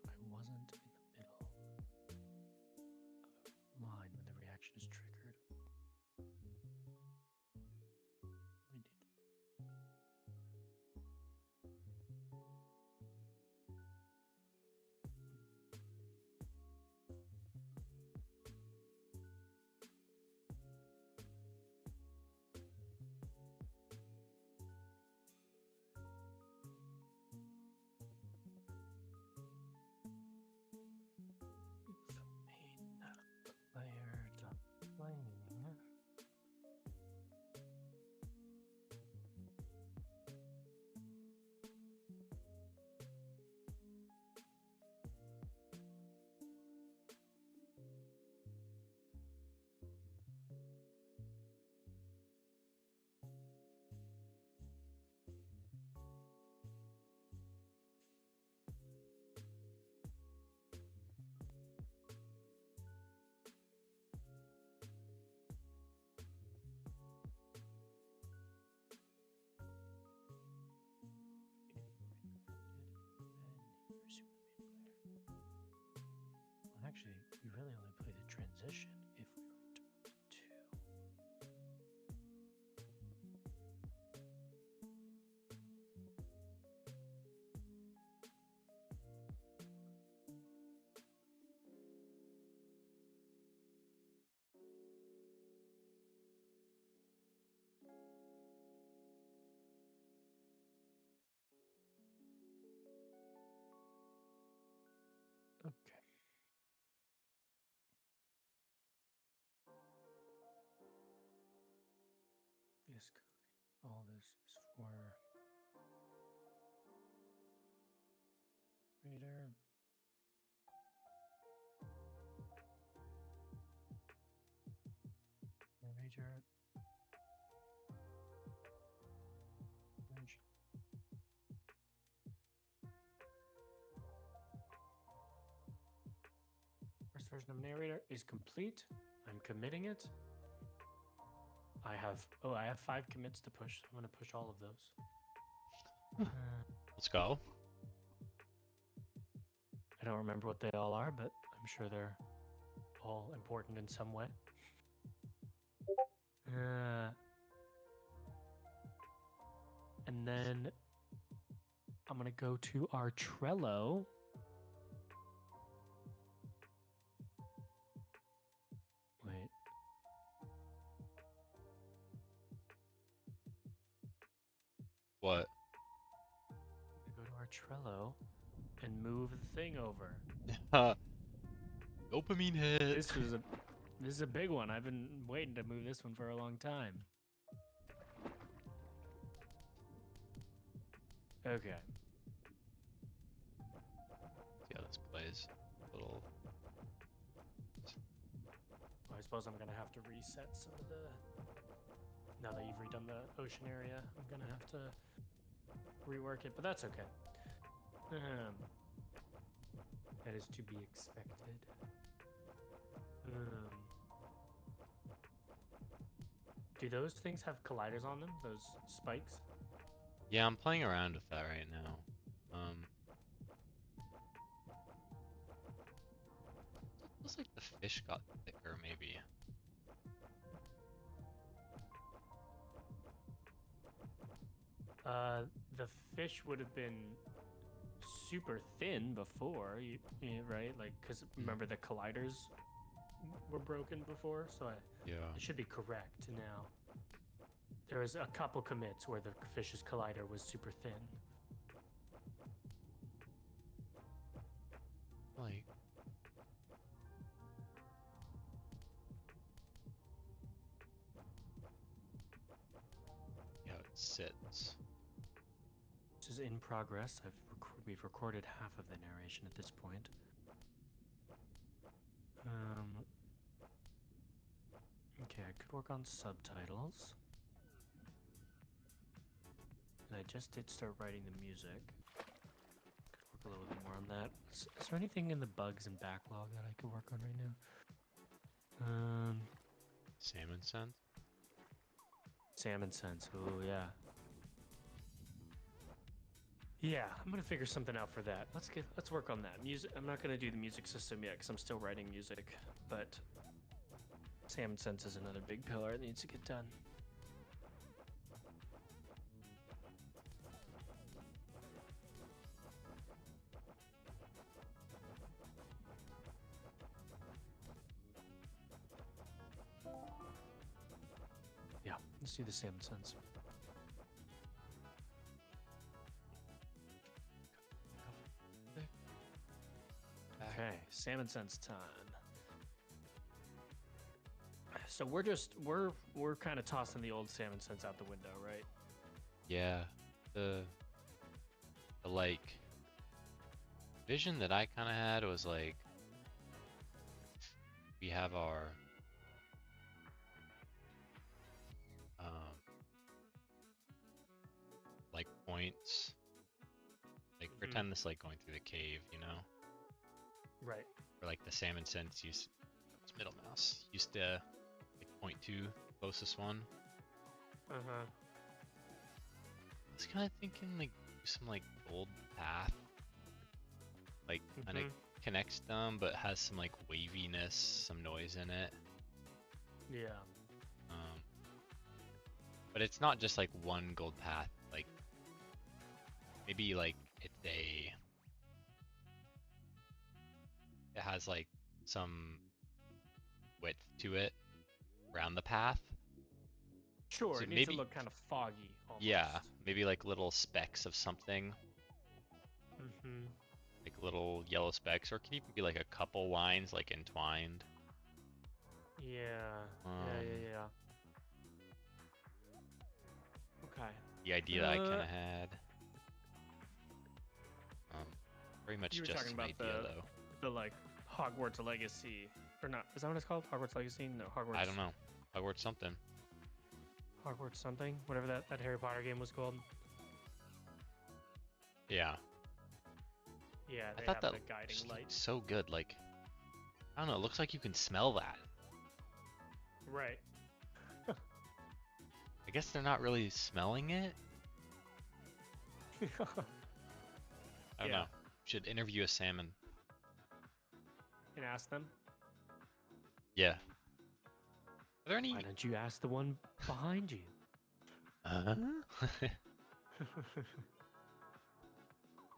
I wasn't in the middle of a line when the reaction is triggered. We did. If main player dot playing. Resume the main player. Well, actually, we really only play the transition if we were interrupted too. Okay. All this is for reader. Narrator. First version of narrator is complete. I'm committing it. I have 5 commits to push. I'm gonna push all of those. Let's go. I don't remember what they all are, but I'm sure they're all important in some way. And then I'm gonna go to our Trello. Wait. What? I'm gonna go to our Trello and move the thing over. Dopamine hit. This is a big one. I've been waiting to move this one for a long time. Okay. See how this plays. A little. Well, I suppose I'm gonna have to reset some of the. Now that you've redone the ocean area, I'm gonna have to rework it, but that's okay. That is to be expected. Do those things have colliders on them? Those spikes? Yeah, I'm playing around with that right now. It feels like the fish got thicker, maybe. The fish would have been super thin before, right? Like, because remember the colliders were broken before, so Yeah. it should be correct now. There was a couple commits where the fish's collider was super thin. Like. Yeah, it sits. This is in progress. We've recorded half of the narration at this point. Okay, I could work on subtitles. And I just did start writing the music. Could work a little bit more on that. Is there anything in the bugs and backlog that I could work on right now? Salmon sense? Salmon sense. Oh, yeah. Yeah, I'm gonna figure something out for that. Let's work on that. Music. I'm not gonna do the music system yet because I'm still writing music, but salmon sense is another big pillar that needs to get done. Yeah, let's do the salmon sense. Okay, salmon sense time. So we're kind of tossing the old salmon sense out the window, right? Yeah. The like vision that I kind of had was like we have our like points. Like pretend this like going through the cave, you know? Right. Or like the salmon sense use it's middle mouse. Used to like point to closest one. Uh-huh. I was kinda thinking like do some like gold path. Like kinda connects them but has some like waviness, some noise in it. Yeah. But it's not just like one gold path, like maybe like it has like some width to it around the path. Sure, So it needs to look kind of foggy almost. Yeah, maybe like little specks of something. Like little yellow specks, or it can even be like a couple lines like entwined. Yeah. Yeah. the idea that I kind of had. Um, very much You were just talking an about idea though. the like Hogwarts Legacy or not? Is that what it's called? Hogwarts Legacy? No, Hogwarts. I don't know. Hogwarts something. Hogwarts something, whatever that Harry Potter game was called. Yeah. Yeah, I they thought have that the guiding just light. looked so good. Like, I don't know. It looks like you can smell that. Right. I guess they're not really smelling it. I don't Yeah. know. Should interview a salmon. And ask them. Yeah. Are there any? Why don't you ask the one behind you? Are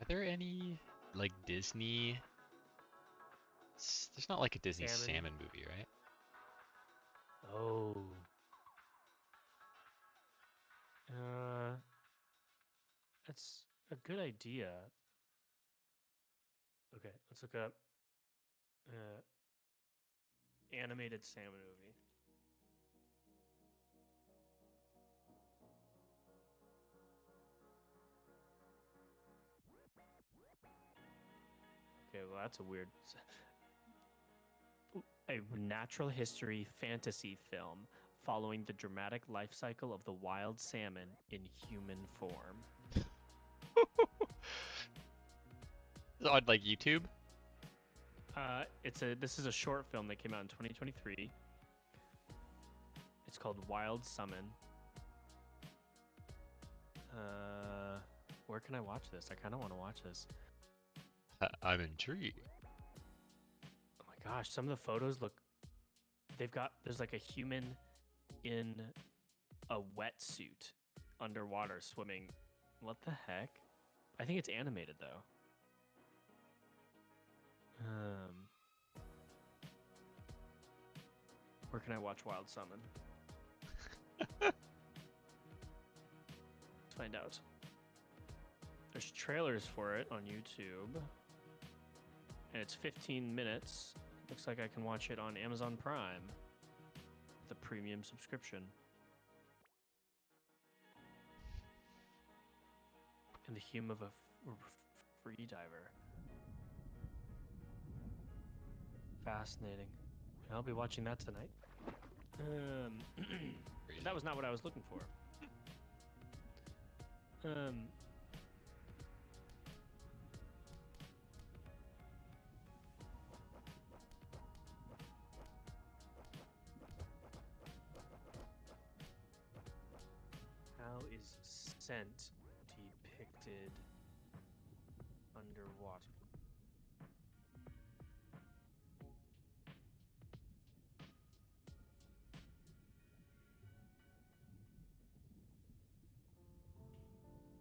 there any like Disney? There's not like a Disney Salmon. salmon movie, right? Oh. Uh, that's a good idea. Okay, let's look up animated salmon movie. Okay, well that's a weird. A natural history fantasy film following the dramatic life cycle of the wild salmon in human form. It's on like YouTube. This is a short film that came out in 2023. It's called Wild Summon. Where can I watch this? I kind of want to watch this. I'm intrigued. Oh my gosh, some of the photos look. There's like a human in a wetsuit underwater swimming. What the heck? I think it's animated though. Where can I watch Wild Summon? Let's find out. There's trailers for it on YouTube. And it's 15 minutes. Looks like I can watch it on Amazon Prime. The premium subscription. In the hum of a free diver. Fascinating. I'll be watching that tonight. That was not what I was looking for. How is scent depicted underwater?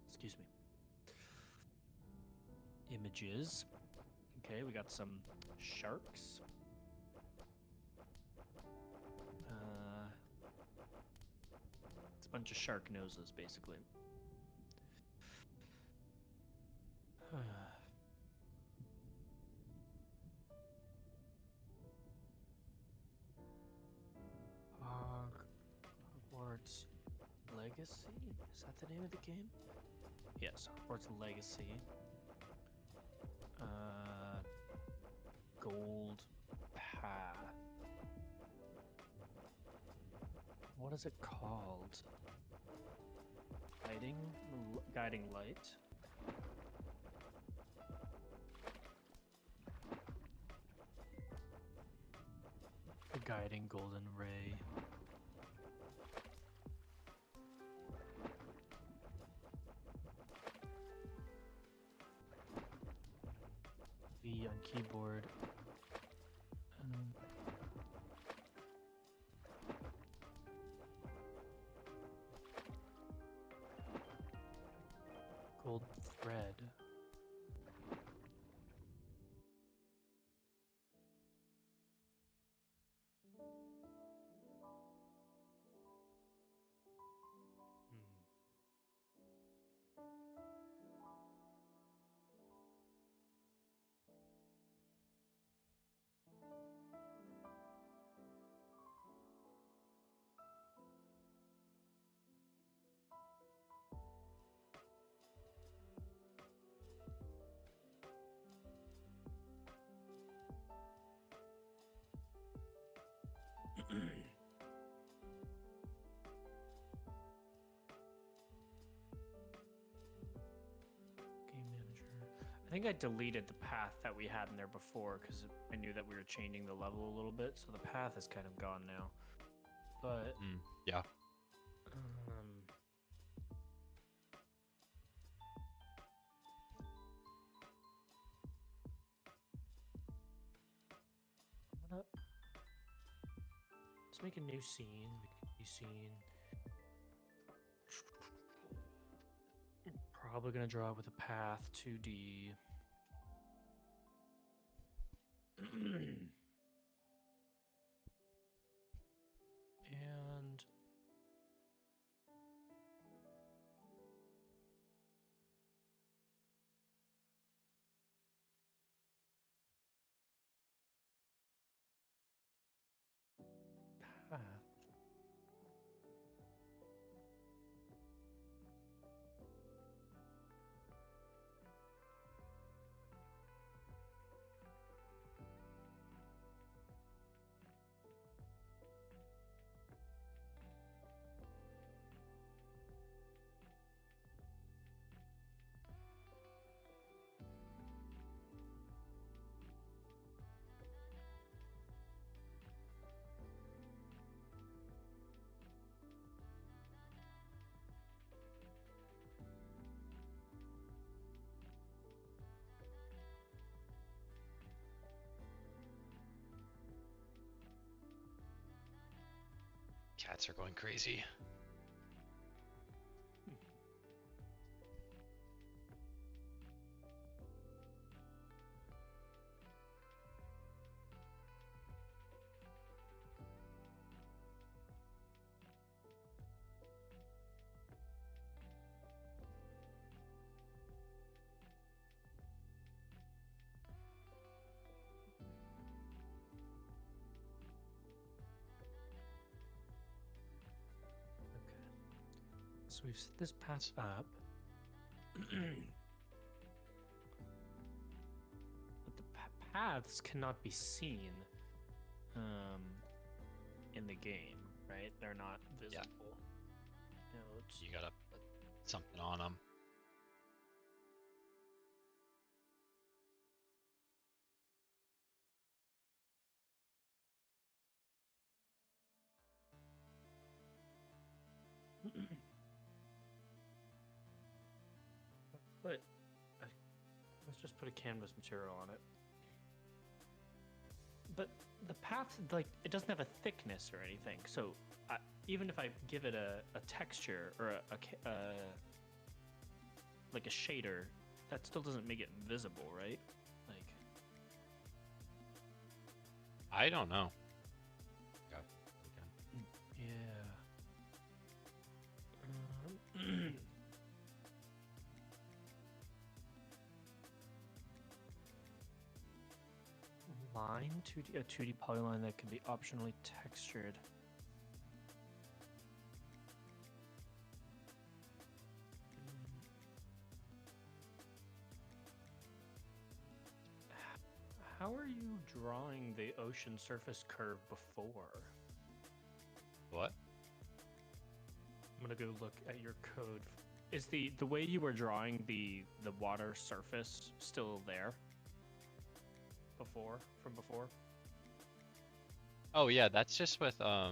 Excuse me. Images. Okay, we got some sharks. It's a bunch of shark noses, basically. Hogwarts Legacy? Is that the name of the game? Yes, Hogwarts Legacy. Gold Path. What is it called? Guiding light. The guiding golden ray. V on keyboard. Gold thread. Manager. I think I deleted the path that we had in there before because I knew that we were changing the level a little bit, so the path is kind of gone now. But yeah. Let's make a new scene. Probably gonna draw it with a path 2D. And path. Cats are going crazy. So we've set this path up. But the paths cannot be seen in the game, right? They're not visible. Yeah. You gotta put something on them. Let's just put a canvas material on it. But the path, like, it doesn't have a thickness or anything. So even if I give it a texture or like a shader, that still doesn't make it visible, right? Like, I don't know. Yeah. Line 2D, a 2D polyline that can be optionally textured. How are you drawing the ocean surface curve before? What? I'm gonna go look at your code. Is the way you were drawing the water surface still there? From before? Oh yeah, that's just with draw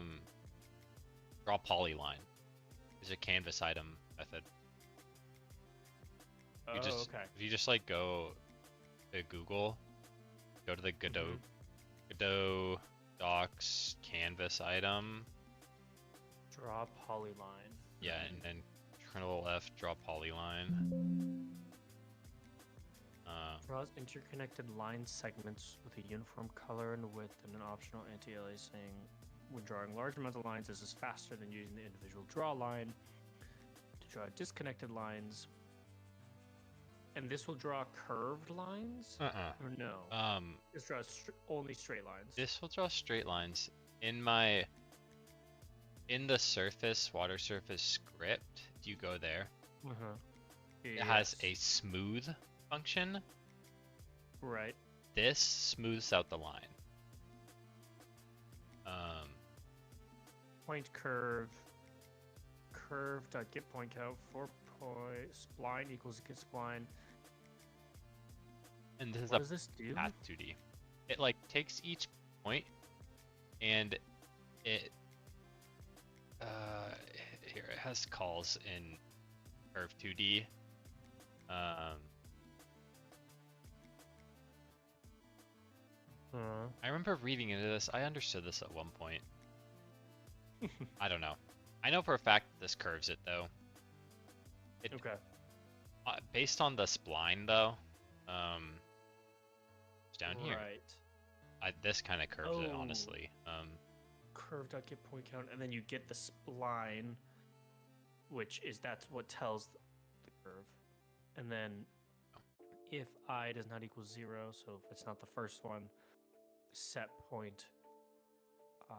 polyline. Is a canvas item method. Okay. If you just like go to Google, go to the Godot docs canvas item. Draw polyline. Yeah, and then Control left, draw polyline. Draws interconnected line segments with a uniform color and width and an optional anti-aliasing. When drawing large amounts of lines, this is faster than using the individual draw line. To draw disconnected lines. And this will draw curved lines? Or no? This draws only straight lines. This will draw straight lines. In the surface, water surface script, if you go there, it has a smooth function. Right. This smooths out the line. point curve. Curve dot get point count 4 point spline equals get spline. And this is What a does this do? path 2D. It like takes each point and it here it has calls in curve 2D. I remember reading into this. I understood this at one point. I don't know. I know for a fact this curves it though. Okay. Based on the spline though, it's down here. Right. This kind of curves it honestly. Curve dot get point count, and then you get the spline, that's what tells the curve, and then if I does not equal 0, so if it's not the first one, set point I.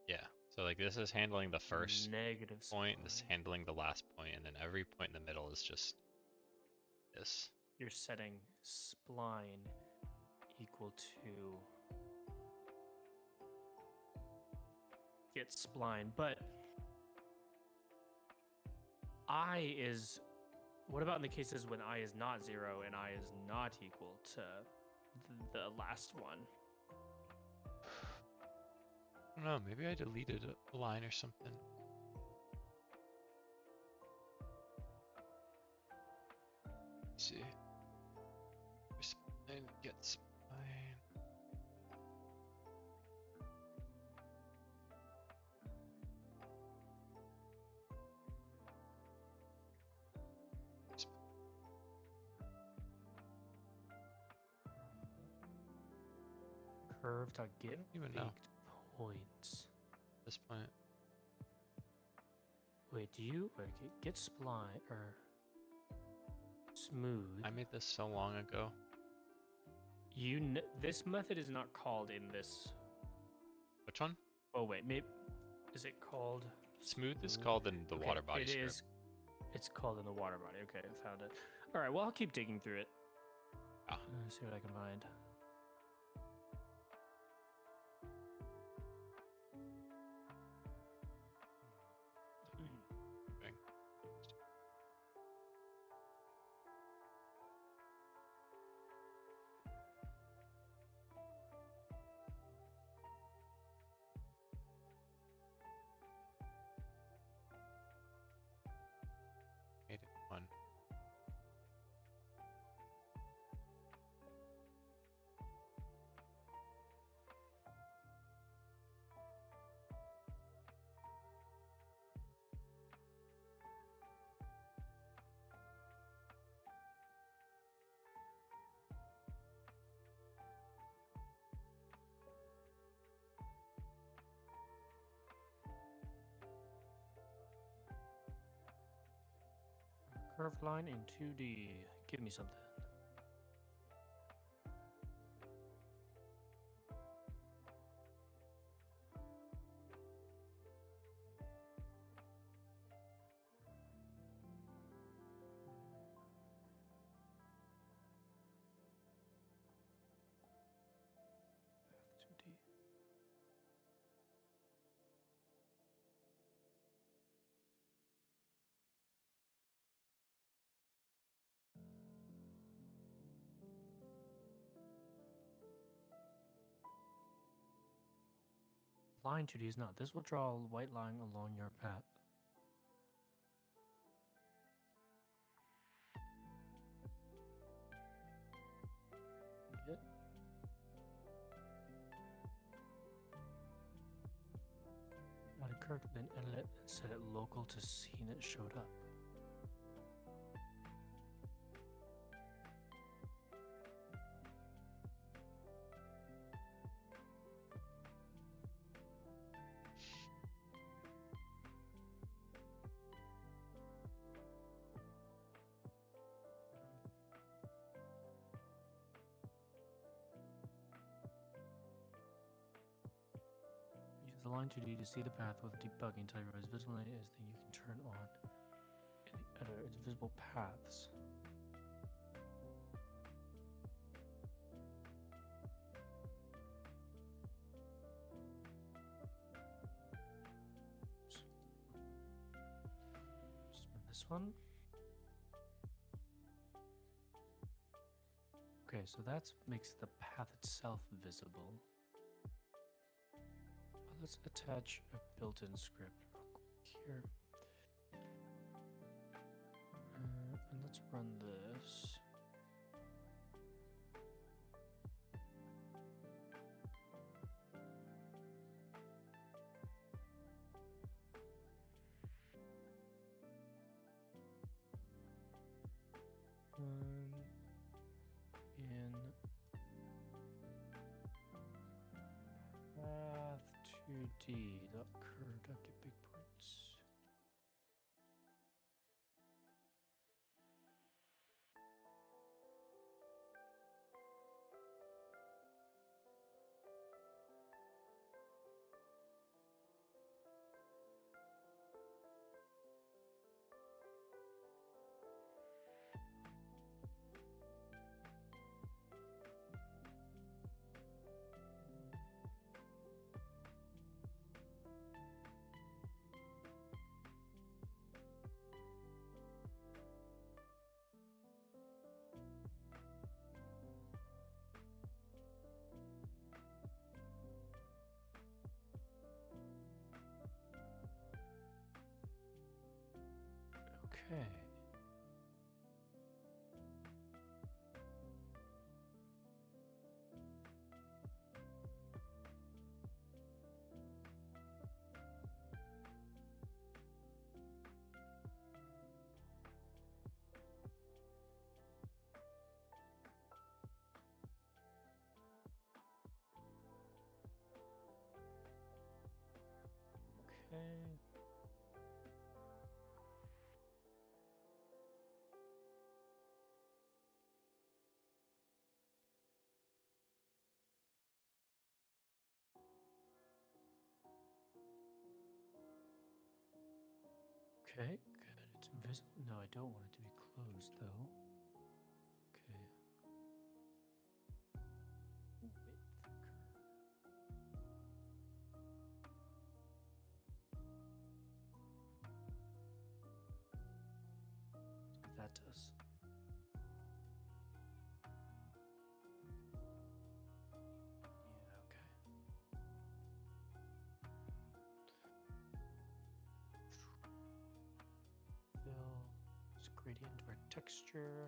Yeah. So like this is handling the first negative point, spline. this is handling the last point, and then every point in the middle is just this. You're setting spline equal to get spline, but I is. What about in the cases when I is not 0 and I is not equal to the last one? I don't know, maybe I deleted a line or something. Let's see. Spline, get spline. Curve dot get even know. points. At this point. Wait, do you get spline or smooth? I made this so long ago. This method is not called in this. Which one? Oh wait, maybe is it called smooth? Is called in the water body script. It is. It's called in the water body. Okay, I found it. All right, well I'll keep digging through it. See what I can find. One. Curved line in 2D. Give me something. Line 2D is not. This will draw a white line along your path. Get. Add a curve, then edit it and set it local to scene it showed up. Use the line 2D to see the path with debugging. Tell your visible line is thing you can turn on. In the editor, it's visible paths. this one. Okay, so that makes the path itself visible. Well, let's attach a built-in script real quick here. And let's run this. In path 2D dot curve dot get big points. Okay. Okay. Okay, good. It's invisible. No, I don't want it to be closed though. Okay. Width curve. What that does. Yeah, okay. Fill this gradient to our texture.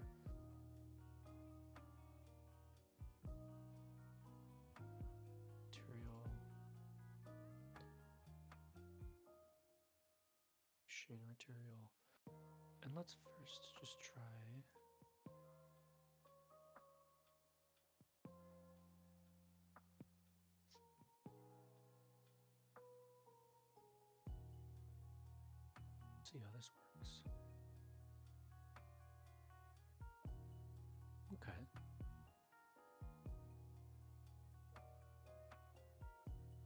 Material. Shader material. And let's first just try. See how this works. Okay.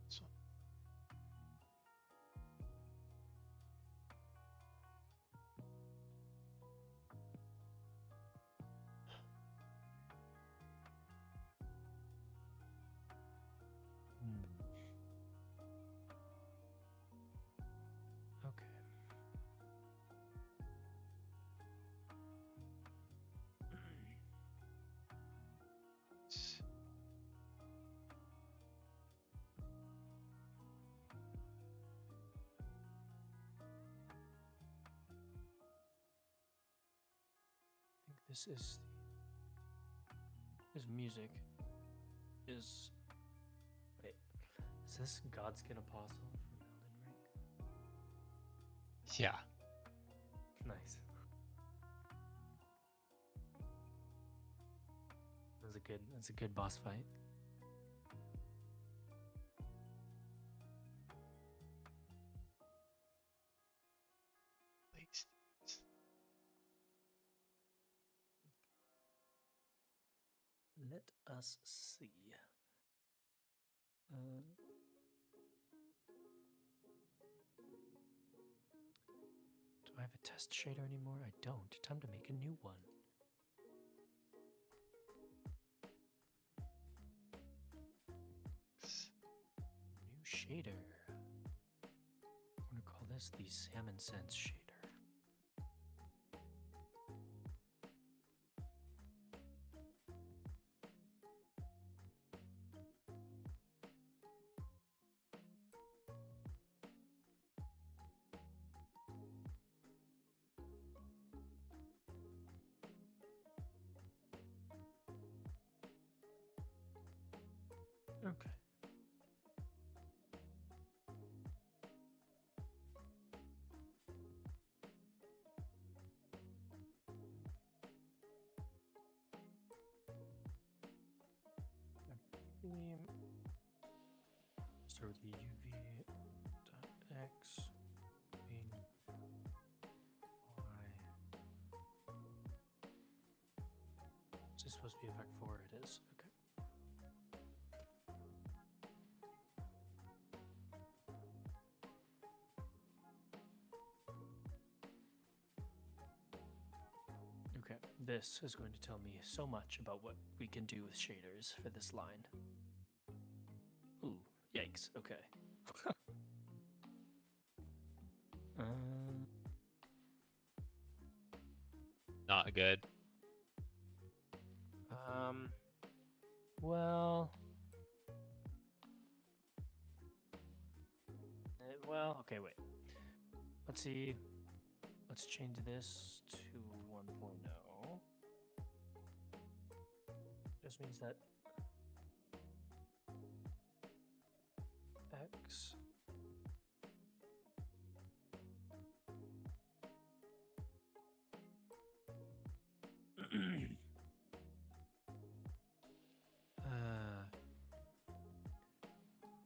So, Okay. s- I think this is music. Is wait, is this Godskin Apostle from Elden Ring? yeah. Nice. That's a good boss fight. Place. Let us see. Uh, do I have a test shader anymore? I don't. Time to make a new one. New shader. I'm gonna call this the Salmon Sense shader. beam. So the UV dot X being Y. Is this supposed to be a vec4? It is. Okay. Okay, this is going to tell me so much about what we can do with shaders for this line. Ooh, yikes, okay. Not good. Well, okay, wait. Let's see. Let's change this to 1.0. Just means that X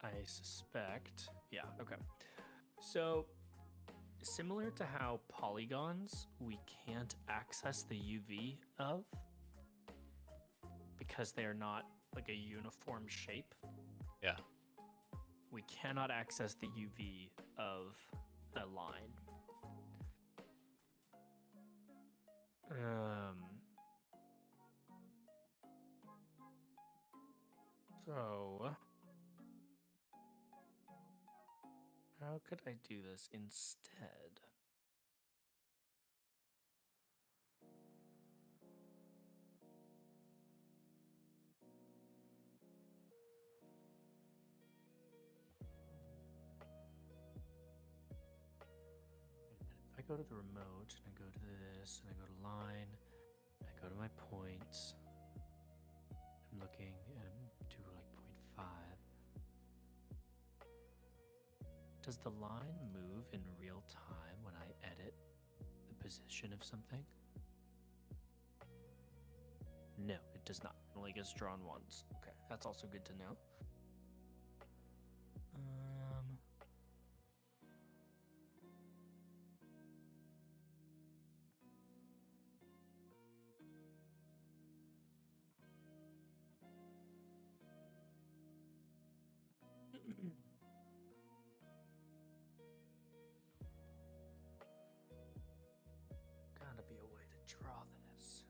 I suspect, yeah, okay. So similar to how polygons we can't access the UV of because they're not like a uniform shape. Yeah. We cannot access the UV of a line. So how could I do this instead? If I go to the remote and I go to this and I go to line, and I go to my points, I'm looking and do like 0.5. Does the line move in real time when I edit the position of something? No, it does not. It only gets drawn once. Okay, that's also good to know. Gotta be a way to draw this.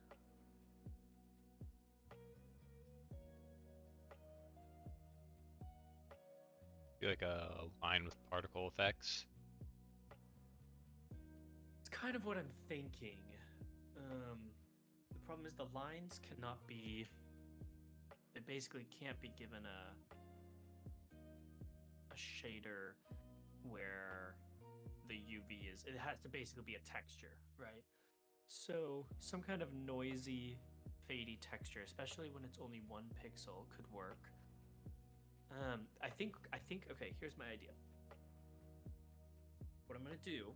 Be like a line with particle effects. It's kind of what I'm thinking. The problem is the lines cannot be. They basically can't be given a shader where the UV is. It has to basically be a texture, right? So some kind of noisy, fadey texture, especially when it's only 1 pixel, could work. I think. Okay, here's my idea. What I'm gonna do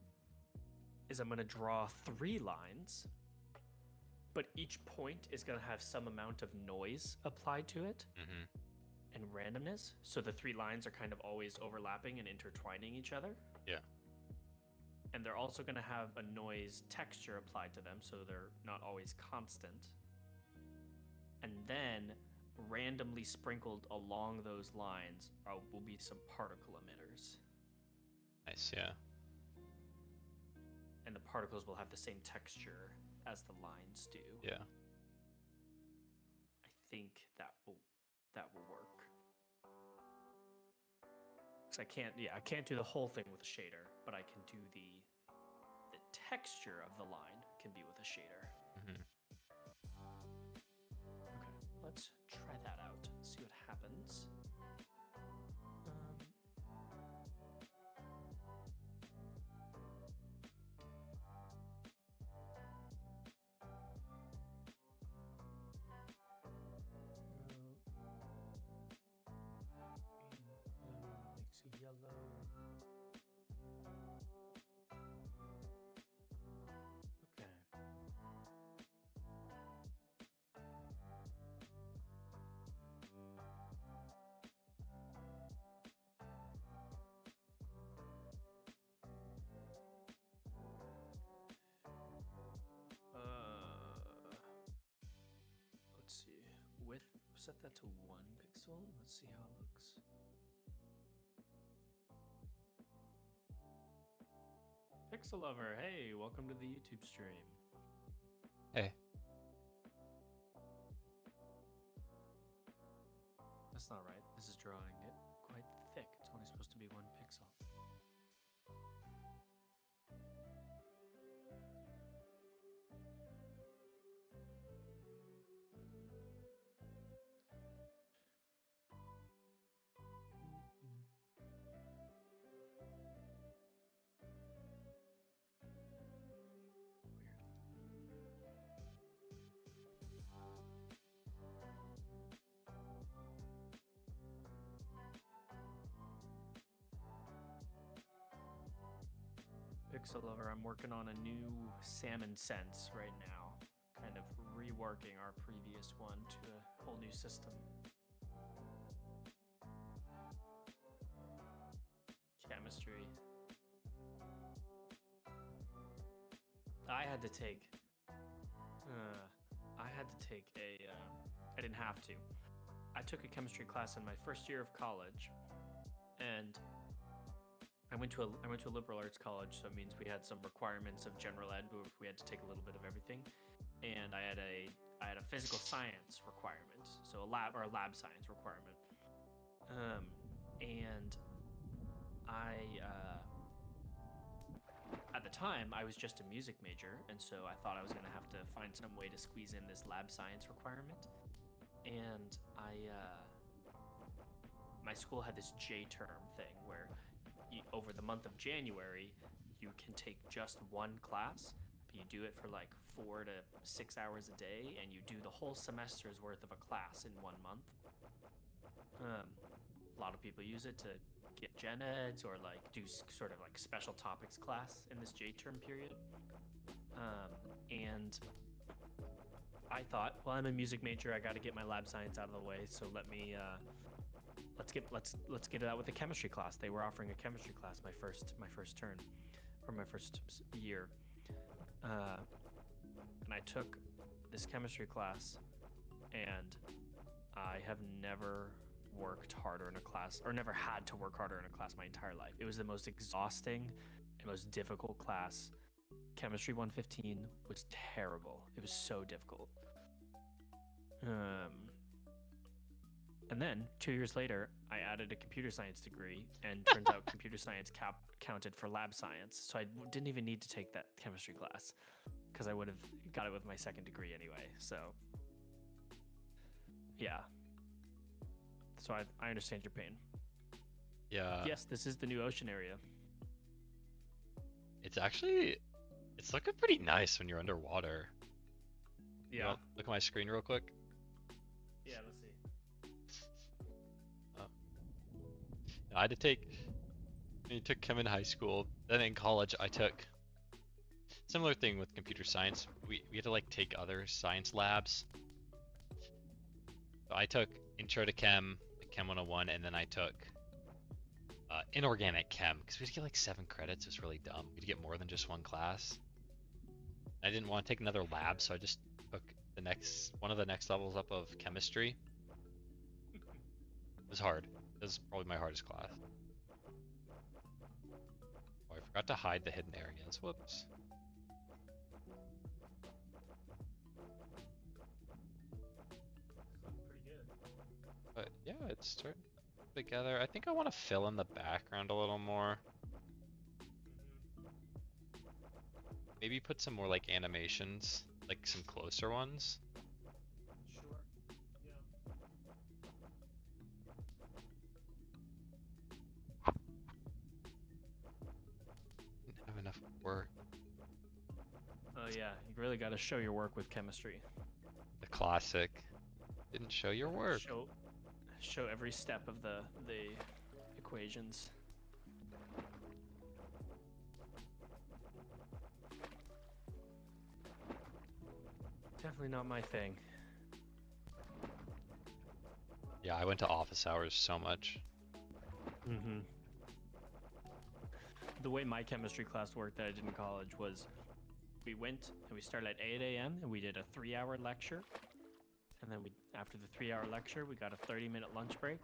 is I'm gonna draw 3 lines, but each point is gonna have some amount of noise applied to it and randomness. So the 3 lines are kind of always overlapping and intertwining each other. Yeah. And they're also gonna have a noise texture applied to them, so they're not always constant. And then randomly sprinkled along those lines will be some particle emitters. Nice, yeah. And the particles will have the same texture as the lines do. Yeah. I think that will work. Cause I can't do the whole thing with a shader, but I can do the texture of the line can be with a shader. Okay, let's try that out. See what happens. Makes a yellow. Okay. set that to 1 pixel. Let's see how it looks. Pixel Lover, hey, welcome to the YouTube stream. Hey. That's not right. This is drawing it quite thick. It's only supposed to be 1 pixel. Pixel Lover, I'm working on a new salmon sense right now. Kind of reworking our previous one to a whole new system. Chemistry. I had to take a I didn't have to. I took a chemistry class in my first year of college, and I went to a liberal arts college, so it means we had some requirements of general ed, but we had to take a little bit of everything. And I had a physical science requirement, so a lab science requirement. And I at the time I was just a music major, and so I thought I was gonna have to find some way to squeeze in this lab science requirement. And my school had this J term thing where over the month of January, you can take just one class, but you do it for like 4 to 6 hours a day, and you do the whole semester's worth of a class in 1 month. A lot of people use it to get gen eds or like do sort of like special topics class in this J term period. And I thought, well, I'm a music major. I got to get my lab science out of the way. So let's get it out with the chemistry class. They were offering a chemistry class my first turn, or my first year, and I took this chemistry class, and I have never worked harder in a class, or never had to work harder in a class my entire life. It was the most exhausting and most difficult class. Chemistry 115 was terrible. It was so difficult. And then 2 years later, I added a computer science degree, and turns out computer science counted for lab science. So I didn't even need to take that chemistry class because I would have got it with my second degree anyway. So yeah. So I understand your pain. Yeah. Yes, this is the new ocean area. It's looking pretty nice when you're underwater. Yeah. Look at my screen real quick. Yeah, let's see. I had to take chem in high school. Then in college, I took similar thing with computer science. We had to like take other science labs. So I took Intro to Chem, Chem 101, and then I took inorganic chem because we had to get like 7 credits. It was really dumb. We had to get more than just one class. I didn't want to take another lab, so I just took one of the next levels up of chemistry. It was hard. It was probably my hardest class. Oh, I forgot to hide the hidden areas. Whoops. Pretty good. But yeah, it's starting together. I think I want to fill in the background a little more. Maybe put some more like animations, like some closer ones. Sure. Yeah. Didn't have enough work. Oh yeah, you really got to show your work with chemistry. The classic. Didn't show your work. Show every step of the equations. Definitely not my thing. Yeah, I went to office hours so much. Mm-hmm. The way my chemistry class worked that I did in college was we went and we started at 8 a.m. and we did a 3-hour lecture. and then after the 3-hour lecture, we got a 30-minute lunch break,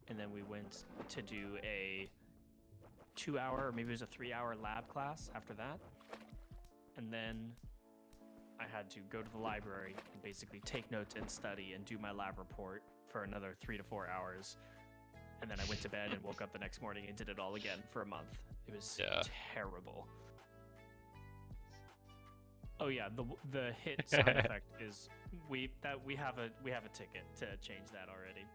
and then we went to do a 2-hour, or maybe it was a 3-hour lab class after that. And then I had to go to the library and basically take notes and study and do my lab report for another 3 to 4 hours. And then I went to bed and woke up the next morning and did it all again for a month. It was terrible. Oh yeah, the hit sound effect is we have a ticket to change that already.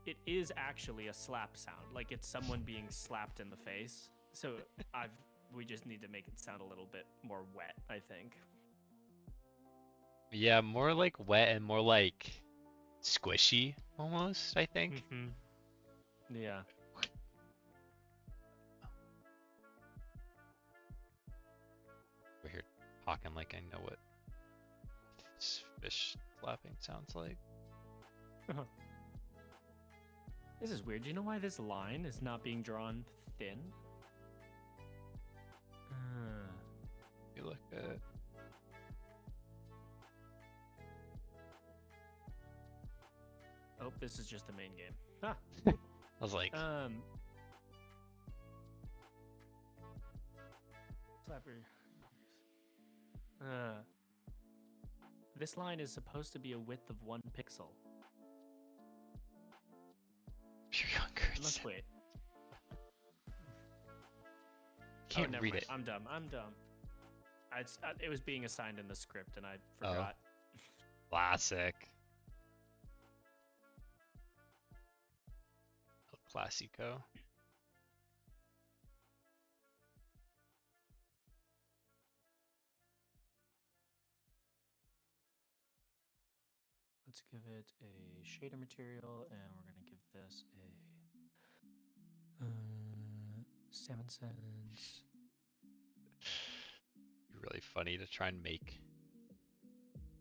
It is actually a slap sound, like it's someone being slapped in the face. So we just need to make it sound a little bit more wet, I think. Yeah, more like wet and more like squishy almost, I think. Mm-hmm. Yeah. We're here talking like I know what fish slapping sounds like. This is weird. Do you know why this line is not being drawn thin? You look at. Oh, this is just the main game. Ah. I was like, Slapper. This line is supposed to be a width of 1 pixel. you're younger. Let's wait. Can't read mind. it. I'm dumb. It was being assigned in the script and I forgot. Oh. Classic. El Clasico. Let's give it a shader material, and we're gonna give this a salmon sense. Be really funny to try and make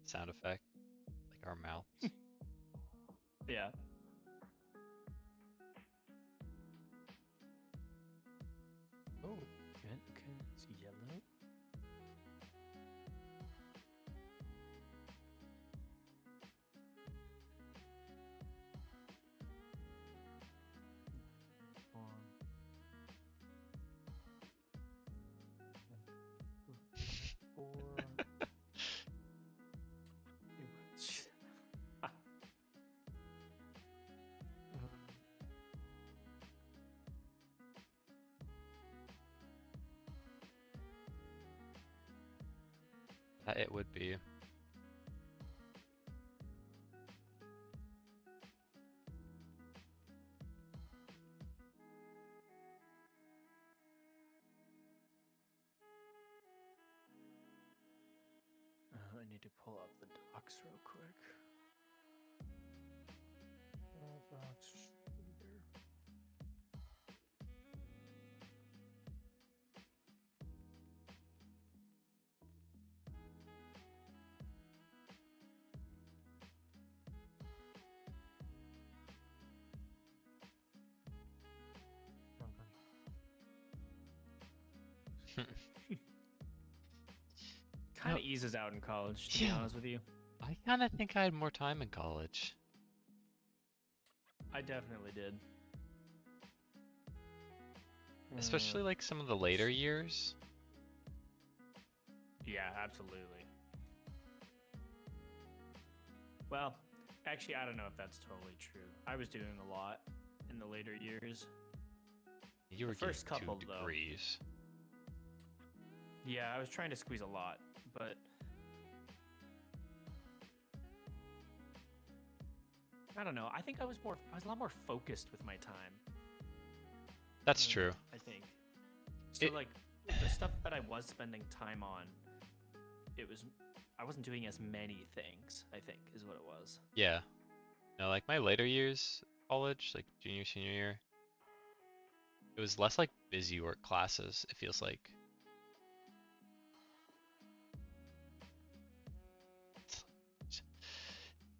sound effect like our mouths. Yeah. Oh, Good. Okay. It's yellow. it would be. I need to pull up the docs real quick. Docs shader. Kind of eases out in college, to be honest with you. I kind of think I had more time in college. I definitely did. Especially like some of the later years. Yeah, absolutely. Well, actually, I don't know if that's totally true. I was doing a lot in the later years. You were the first getting couple, 2 degrees. Though. Yeah, I was trying to squeeze a lot, but I don't know. I think I was a lot more focused with my time. That's true. I think. So like the stuff that I was spending time on, I wasn't doing as many things, I think, is what it was. Yeah. No, like my later years, college, like junior, senior year, it was less like busy work classes, it feels like.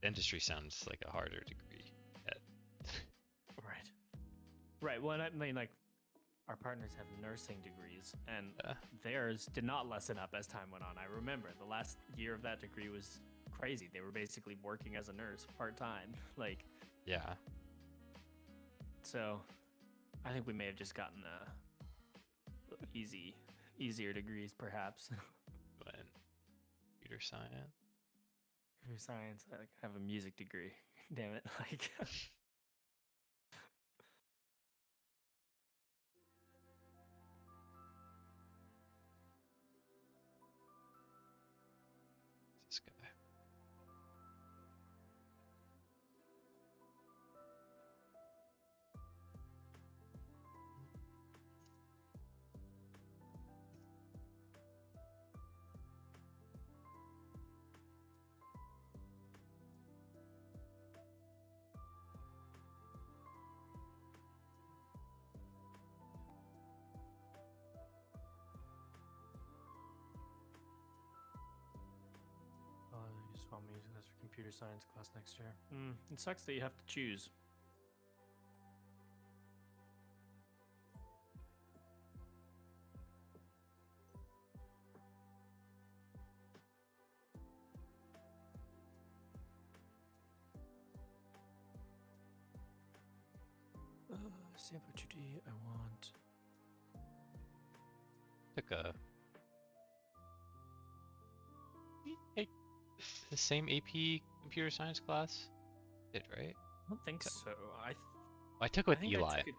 Dentistry sounds like a harder degree. Right. Well, I mean, like, our partners have nursing degrees, and Yeah. theirs did not lessen up as time went on. I remember the last year of that degree was crazy. They were basically working as a nurse part time. Like, Yeah. so I think we may have just gotten easier degrees, perhaps. When computer science. For science, I have a music degree. Damn it! Like, This guy. you just want music class for computer science class next year. It sucks that you have to choose. Sample 2D, I want. Took a the same AP computer science class. Did right? I don't think so. I took I with think I Eli. took it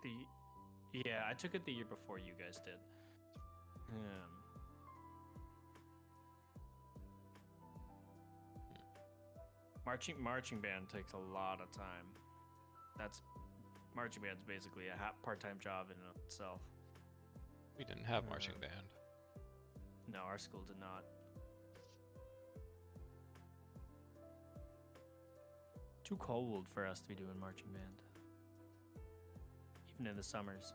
I took it the year before you guys did. Marching band takes a lot of time. Marching band's basically a part-time job in itself. We didn't have marching band. No, our school did not. Too cold for us to be doing marching band. Even in the summers.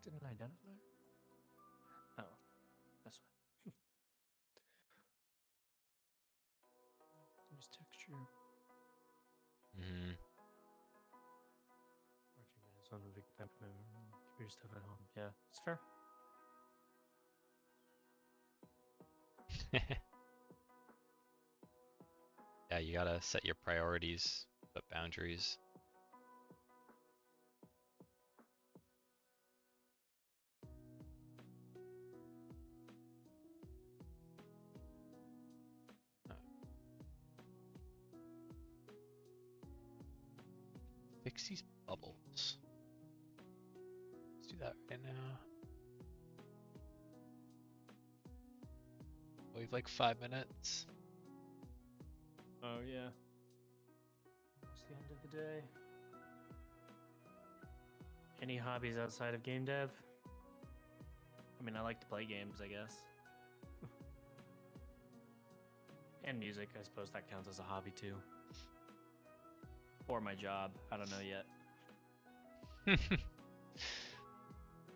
Didn't identify? Oh, that's fine. There's texture. Mm. Marching band is one of the big type of computer stuff at home. Yeah, it's fair. Yeah, you gotta set your priorities, but boundaries. Fix these bubbles. Let's do that right now. We have like 5 minutes. Oh yeah. Almost the end of the day. Any hobbies outside of game dev? I mean, I like to play games, I guess. And music, I suppose that counts as a hobby too. Or my job, I don't know yet.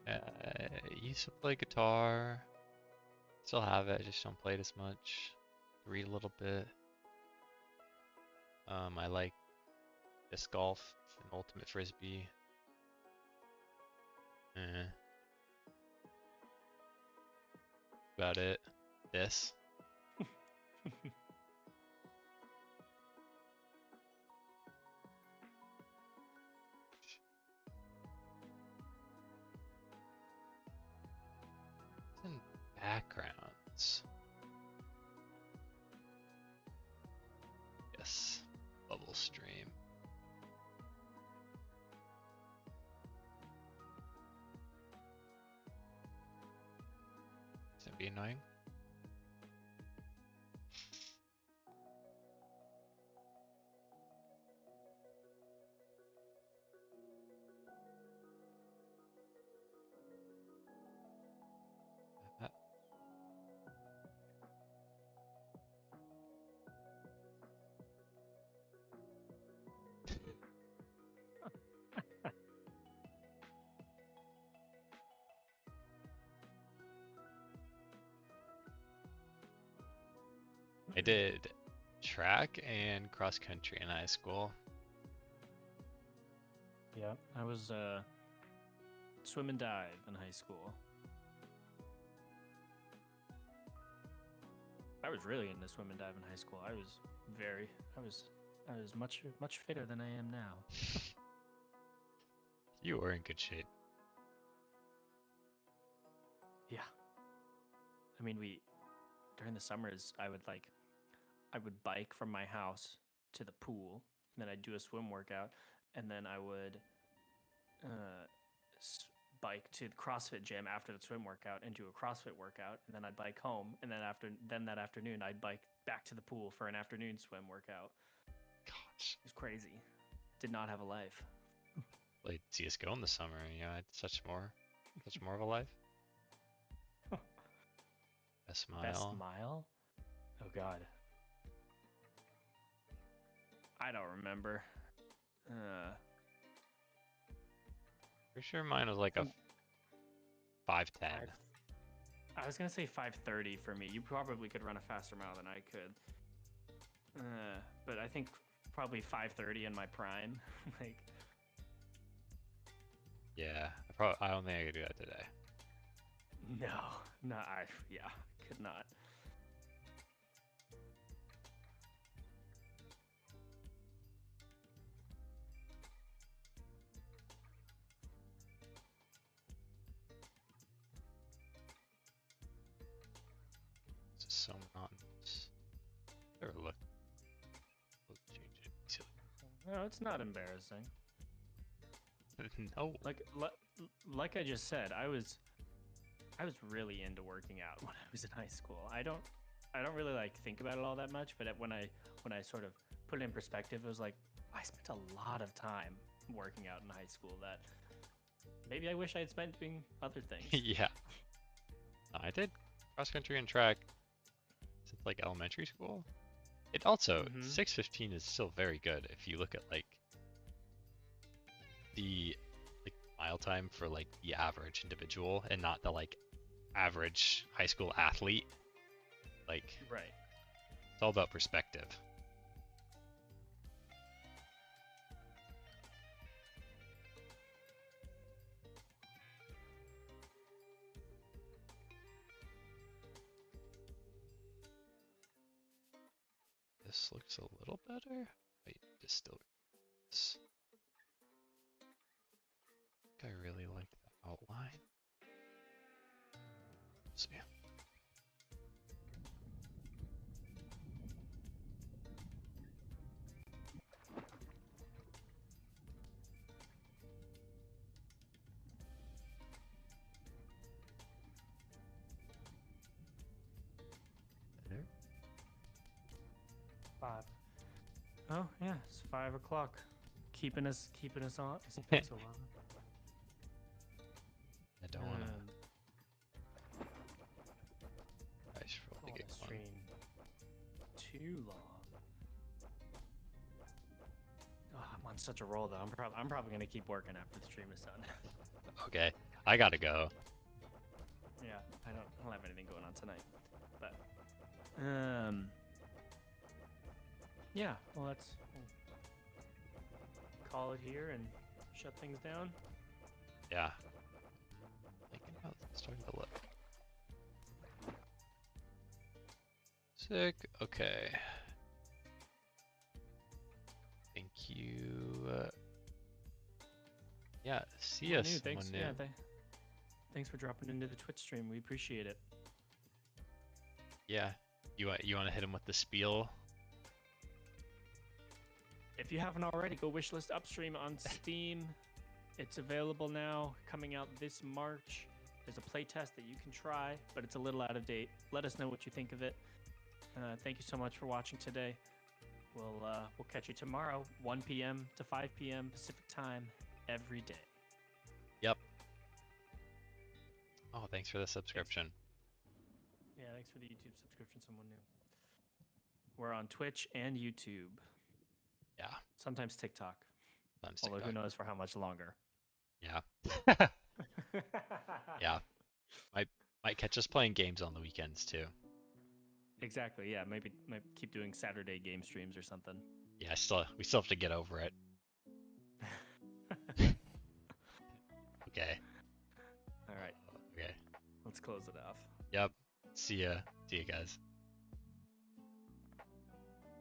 I used to play guitar. Still have it, I just don't play it as much. Read a little bit. I like disc golf and ultimate frisbee. About it. This. And backgrounds. Yes. Bubble stream. Is that be annoying? I did track and cross country in high school. Yeah, I was swim and dive in high school. I was really into swim and dive in high school. I was much fitter than I am now. You were in good shape. Yeah. I mean, during the summers, I would bike from my house to the pool, and then I'd do a swim workout, and then I would uh, bike to the CrossFit gym after the swim workout and do a CrossFit workout, and then I'd bike home, and then that afternoon I'd bike back to the pool for an afternoon swim workout. Gosh. It was crazy. Did not have a life. Played CS:GO in the summer. I had such more of a life. Best Best mile. mile? Oh God. I don't remember. Pretty sure mine was like a 5:10. I was gonna say 5:30 for me. You probably could run a faster mile than I could. But I think probably 5:30 in my prime. Like, Yeah, I don't think I could do that today. no, yeah, could not. This is so monotonous. Never look. We'll change it. No, it's not embarrassing. No. Like I just said, I was really into working out when I was in high school. I don't really like think about it all that much, but when I sort of put it in perspective, it was like I spent a lot of time working out in high school that maybe I wish I had spent doing other things. Yeah. I did cross country and track since like elementary school. It also 6:15 is still very good if you look at like the mile time for like the average individual and not the like average high school athlete. Like, right. It's all about perspective. This looks a little better. Wait, this still. I really like the outline. Let's see. Better? 5. Oh yeah, it's 5 o'clock. Keeping us on. It's 11. I don't want to. I should probably get the one. stream too long. Oh, I'm on such a roll though. I'm probably gonna keep working after the stream is done. Okay, I gotta go. Yeah, I don't have anything going on tonight, but yeah. Well, let's call it here and shut things down. Yeah. Thinking about starting to look. Sick. Okay. Thank you. Yeah. See us. Thanks. Yeah. Thanks for dropping into the Twitch stream. We appreciate it. Yeah. You want to hit him with the spiel? If you haven't already, go wishlist Upstream on Steam. It's available now, coming out this March. There's a playtest that you can try, but it's a little out of date. Let us know what you think of it. Thank you so much for watching today. We'll catch you tomorrow, 1 p.m. to 5 p.m. Pacific time, every day. Yep. Oh, thanks for the subscription. Yeah, thanks for the YouTube subscription, someone new. We're on Twitch and YouTube. Yeah. Sometimes TikTok. Sometimes Although TikTok. who knows for how much longer. Yeah. Yeah. Might catch us playing games on the weekends too. Exactly. Yeah. Maybe keep doing Saturday game streams or something. Yeah, we still have to get over it. Okay. All right. Okay. Let's close it off. Yep. See ya. See ya, guys.